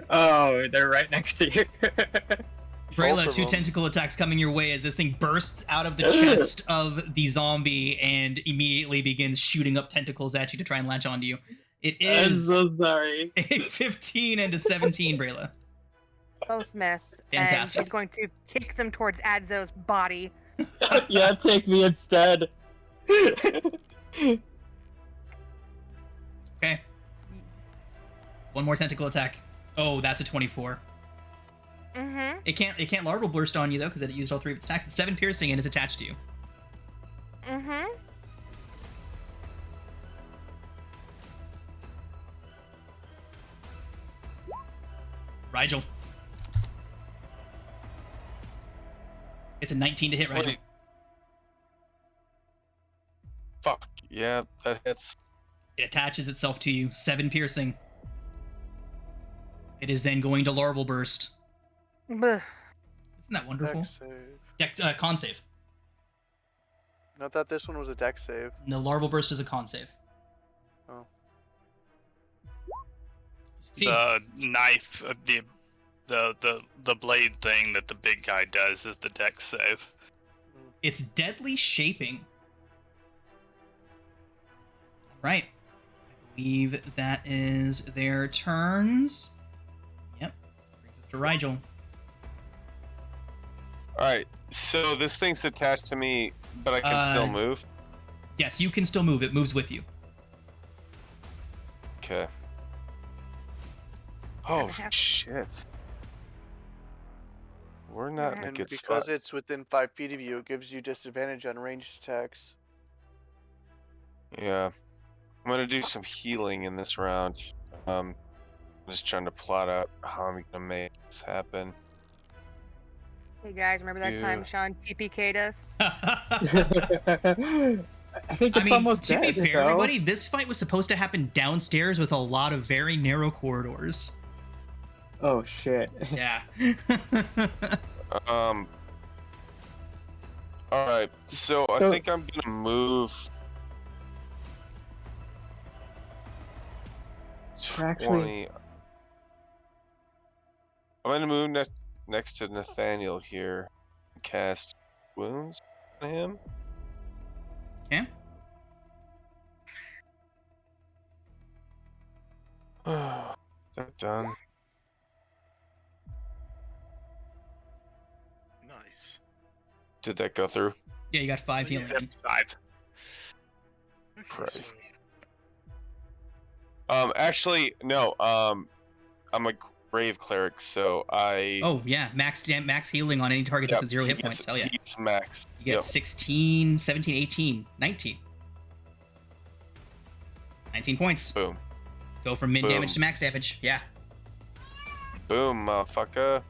Oh, they're right next to you. Both Brayla, of 2 them. tentacle attacks coming your way as this thing bursts out of the chest of the zombie and immediately begins shooting up tentacles at you to try and latch onto you. It I'm is so sorry. a 15 and a 17, Brayla. Both miss. And Fantastic. she's going to kick them towards Adzo's body. Yeah, take me instead. Okay. One more tentacle attack. Oh, that's a 24. Mm-hmm. It can't larval burst on you though, because it used all 3 of its attacks. It's 7 piercing and is attached to you. Mm-hmm. Rigel. It's a 19 to hit, Rigel. Wait. Fuck. Yeah, that hits. It attaches itself to you. 7 piercing. It is then going to larval burst. Bleh. Isn't that wonderful? Dex save. Dex, con save. I thought this one was a dex save. No, larval burst is a con save. Oh. See, The knife, the blade thing that the big guy does is the dex save. it's deadly shaping. Right. I believe that is their turns. Yep. Brings us to Rigel. Alright, so this thing's attached to me, but I can still move? Yes, you can still move. It moves with you. Okay. Oh, shit. We're not in a And good because spot. it's within 5 feet of you, it gives you disadvantage on ranged attacks. Yeah. I'm gonna do some healing in this round. I'm just trying to plot out how I'm gonna make this happen. Hey guys, remember that time Dude. Sean TPK'd us? I think it's almost to be dead, fair, though. everybody, this fight was supposed to happen downstairs with a lot of very narrow corridors. Oh shit. Yeah. Alright, so I So- think I'm gonna move Actually- 20. I'm gonna move next to Nathaniel here and cast wounds on him. Okay. That done. Nice. Did that go through? Yeah, you got 5 healing. Yep, 5. Okay, Right. so Actually, no. I'm a grave cleric, so I. Oh, yeah. Max healing on any target that's Yep, at 0 hit he points. gets- Hell yeah. he gets max. You get Yep. 16, 17, 18, 19. 19 points. Boom. Go from min Boom. damage to max damage. Yeah. Boom, motherfucker.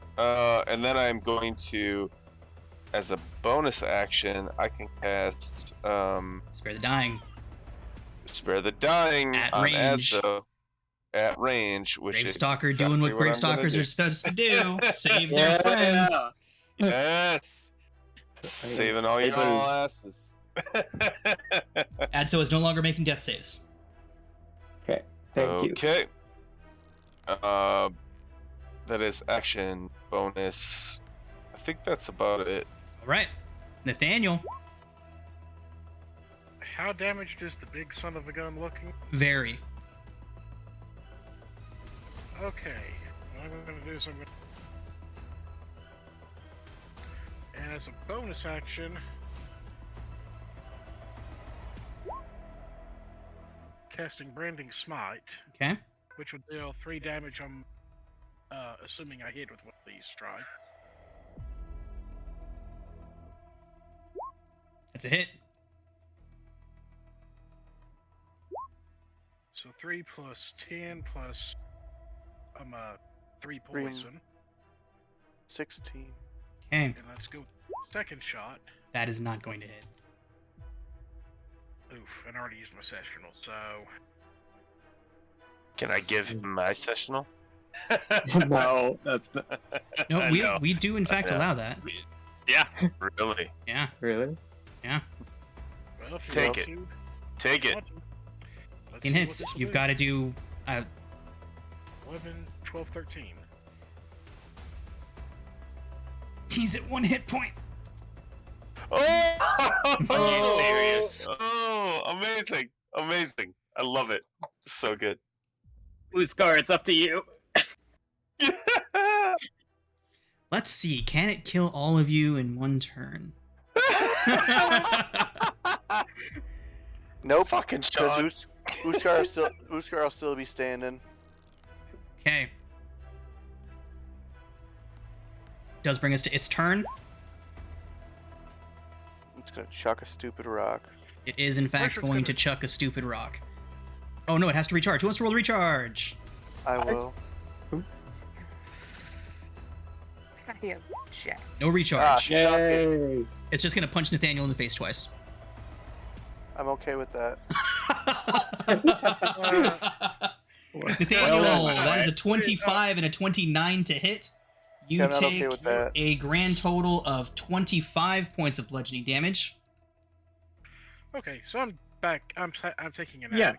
And then I'm going to, as a bonus action, I can cast Spare the dying. Spare the Dying At on range. Adzo at range, which is Gravestalker exactly doing what I'm gonna Gravestalkers do. are supposed to do. Save their friends. Yes. Saving all your Savers. all asses. Adso is no longer making death saves. Okay. Thank you. Okay. That is action bonus. I think that's about it. All right. Nathaniel. How damaged is the big son of a gun looking? Very. Okay. What I'm going to do is I'm going to... And as a bonus action... Casting Branding Smite, Okay. which would deal 3 damage on... assuming I hit with one of these strikes. That's a hit. So 3 plus 10 plus... 3 Three. poison. 16. Okay. And let's go second shot. That is not going to hit. Oof, and I already used my sessional, so... Can I give him my sessional? No, that's not No, I we know. we do in fact know. allow that. Yeah. Really? Yeah. really. Well, if you Take want it. to, Take it. want to. Let's 10 see hits. what this'll You've do. got to do 11, 12, 13. tease at 1 hit point. Oh! Are you serious? Oh, amazing. Amazing. I love it. So good. Uskar, it's up to you. Let's see. Can it kill all of you in 1 turn? Nope. Fucking Sean. Because Uskar will still be standing. Okay. Does bring us to its turn. It's gonna chuck a stupid rock. It is in fact Pressure's going gonna- to chuck a stupid rock. Oh no, it has to recharge. Who wants to roll the recharge? I will. I object. No Ah, recharge. chuck it. Yay! It's just gonna punch Nathaniel in the face twice. I'm okay with that. Nathaniel, Well, that is a 25 and a 29 to hit. You Yeah, I'm not take okay with that. a grand total of 25 points of bludgeoning damage. Okay, so I'm back. I'm taking an Yeah. again.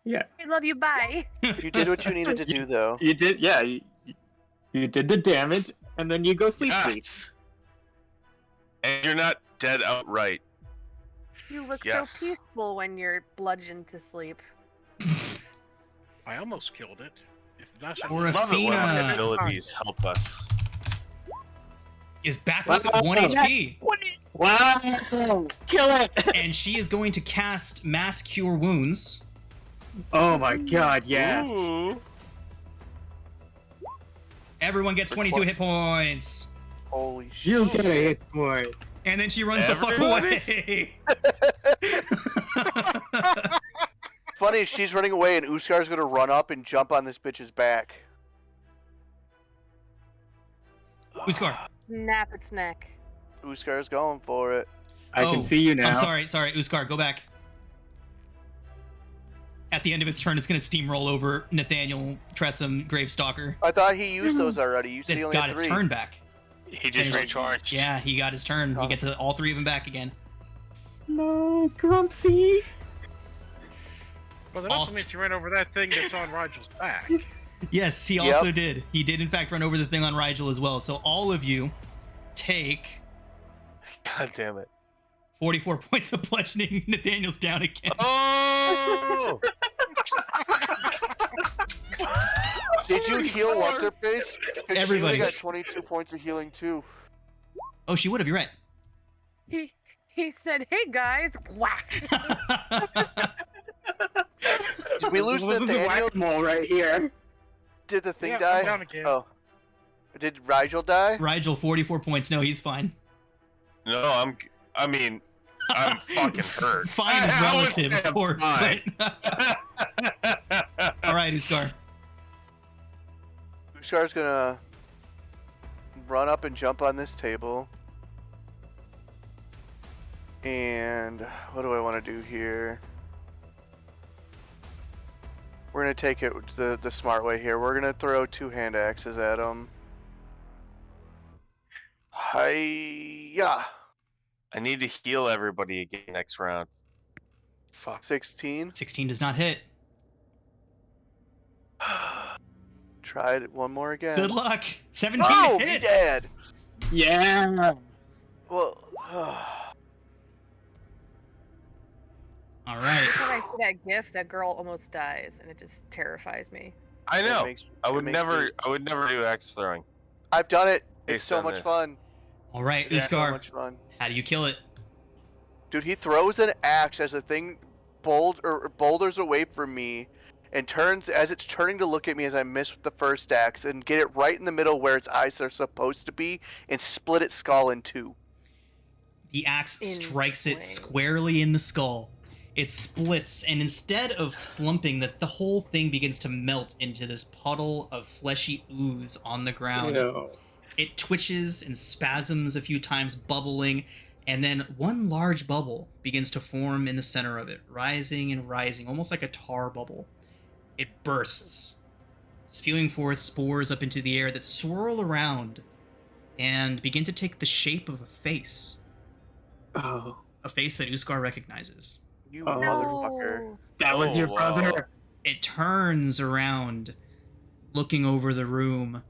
Yeah, I love you. Bye. You did what you needed to do, though. you did. Yeah, you did the damage, and then you go sleep. Yes. And you're not dead outright. You look Yes. so peaceful when you're bludgeoned to sleep. I almost killed it. If that's Or a Love it when my Orifina abilities help us. is back up at 1 HP, Wow! Kill it! and she is going to cast Mass Cure Wounds. Oh my god, yes. Ooh. Everyone gets 22 hit points. Holy You shit. get a hit point. And then she runs the fuck Everybody? away. Funny, she's running away, and Uskar's gonna run up and jump on this bitch's back. Who score? Snap its neck. Uskar's going for it. I Oh, can see you now. I'm sorry, Uskar, go back. At the end of its turn, it's going to steamroll over Nathaniel, Tressum, Gravestalker. I thought he used those already. You said he It only got had its 3. turn back. He just And- recharged. Yeah, he got his turn. He Oh. gets all 3 of them back again. No, Grumpsy. Well, that All- also means you ran over that thing that's on Rigel's back. Yes, he Yep. also did. He did, in fact, run over the thing on Rigel as well. So all of you take God damn it. 44 points of bludgeoning. Nathaniel's down again. Oh! Did you heal what's her face? 'Cause Everybody. She got 22 points of healing too. Oh, she would have. You're right. He said, "Hey guys, whack." Did we lose This is a Nathaniel? whack-a-mole right here. Did the thing Yeah, die? I'm down again. Oh. Did Rigel die? Rigel, 44 points. No, he's fine. No, I'm fucking hurt. Fine is I would relative, say of I'm course. fine. But... All right, Uskar. Uxkar's gonna run up and jump on this table. And what do I want to do here? We're gonna take it the smart way here. We're gonna throw 2 hand axes at him. Hiya! I need to heal everybody again next round. Fuck. 16. 16 does not hit. Try it one more again. Good luck. 17 Oh, hits. he did. Yeah. Well, All right. Every time I see that gif, that girl almost dies, and it just terrifies me. I know. I would makes never. me- I would never do axe throwing. I've done it. It's Based so on much this. fun. All right, It's so Uskar. much fun. How do you kill it? Dude, he throws an axe as the thing boulders away from me, and turns as it's turning to look at me as I miss with the first axe, and get it right in the middle where its eyes are supposed to be, and split its skull in 2. The axe strikes it Insane. squarely in the skull. It splits, and instead of slumping, the whole thing begins to melt into this puddle of fleshy ooze on the ground. No. It twitches and spasms a few times, bubbling, and then one large bubble begins to form in the center of it, rising and rising, almost like a tar bubble. It bursts, spewing forth spores up into the air that swirl around and begin to take the shape of a face. Oh, A face that Uskar recognizes. You Oh. motherfucker. that was your Oh, brother. It turns around, looking over the room.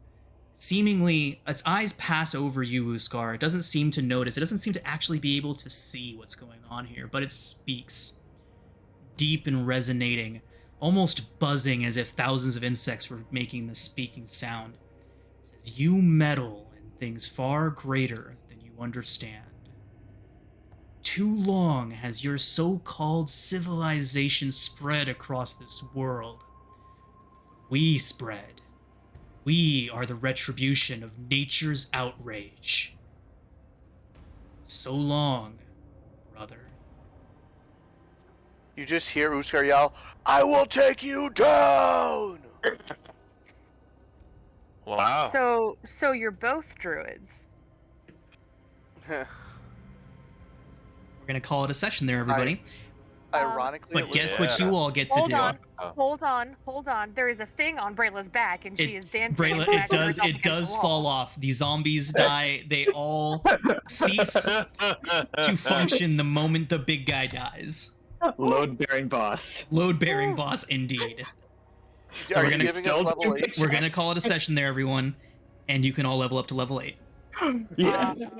Seemingly, its eyes pass over you, Uskar. It doesn't seem to notice. It doesn't seem to actually be able to see what's going on here, but it speaks. Deep and resonating, almost buzzing as if thousands of insects were making the speaking sound. It says, "You meddle in things far greater than you understand. Too long has your so-called civilization spread across this world. We spread. We are the retribution of nature's outrage. So long, brother." You just hear Uskar yell, "I will take you down!" Wow. So you're both druids. We're gonna call it a session there, everybody. Ironically, But it guess was- what you all get to Hold do? on, hold on. There is a thing on Brayla's back, and she is dancing. Brayla, and smacking herself it against does the wall. fall off. The zombies die. They all cease to function the moment the big guy dies. Load-bearing boss. Load-bearing boss, indeed. So Are we're you gonna giving us level 8? we're gonna call it a session there, everyone, and you can all level up to level 8. Yeah. Awesome.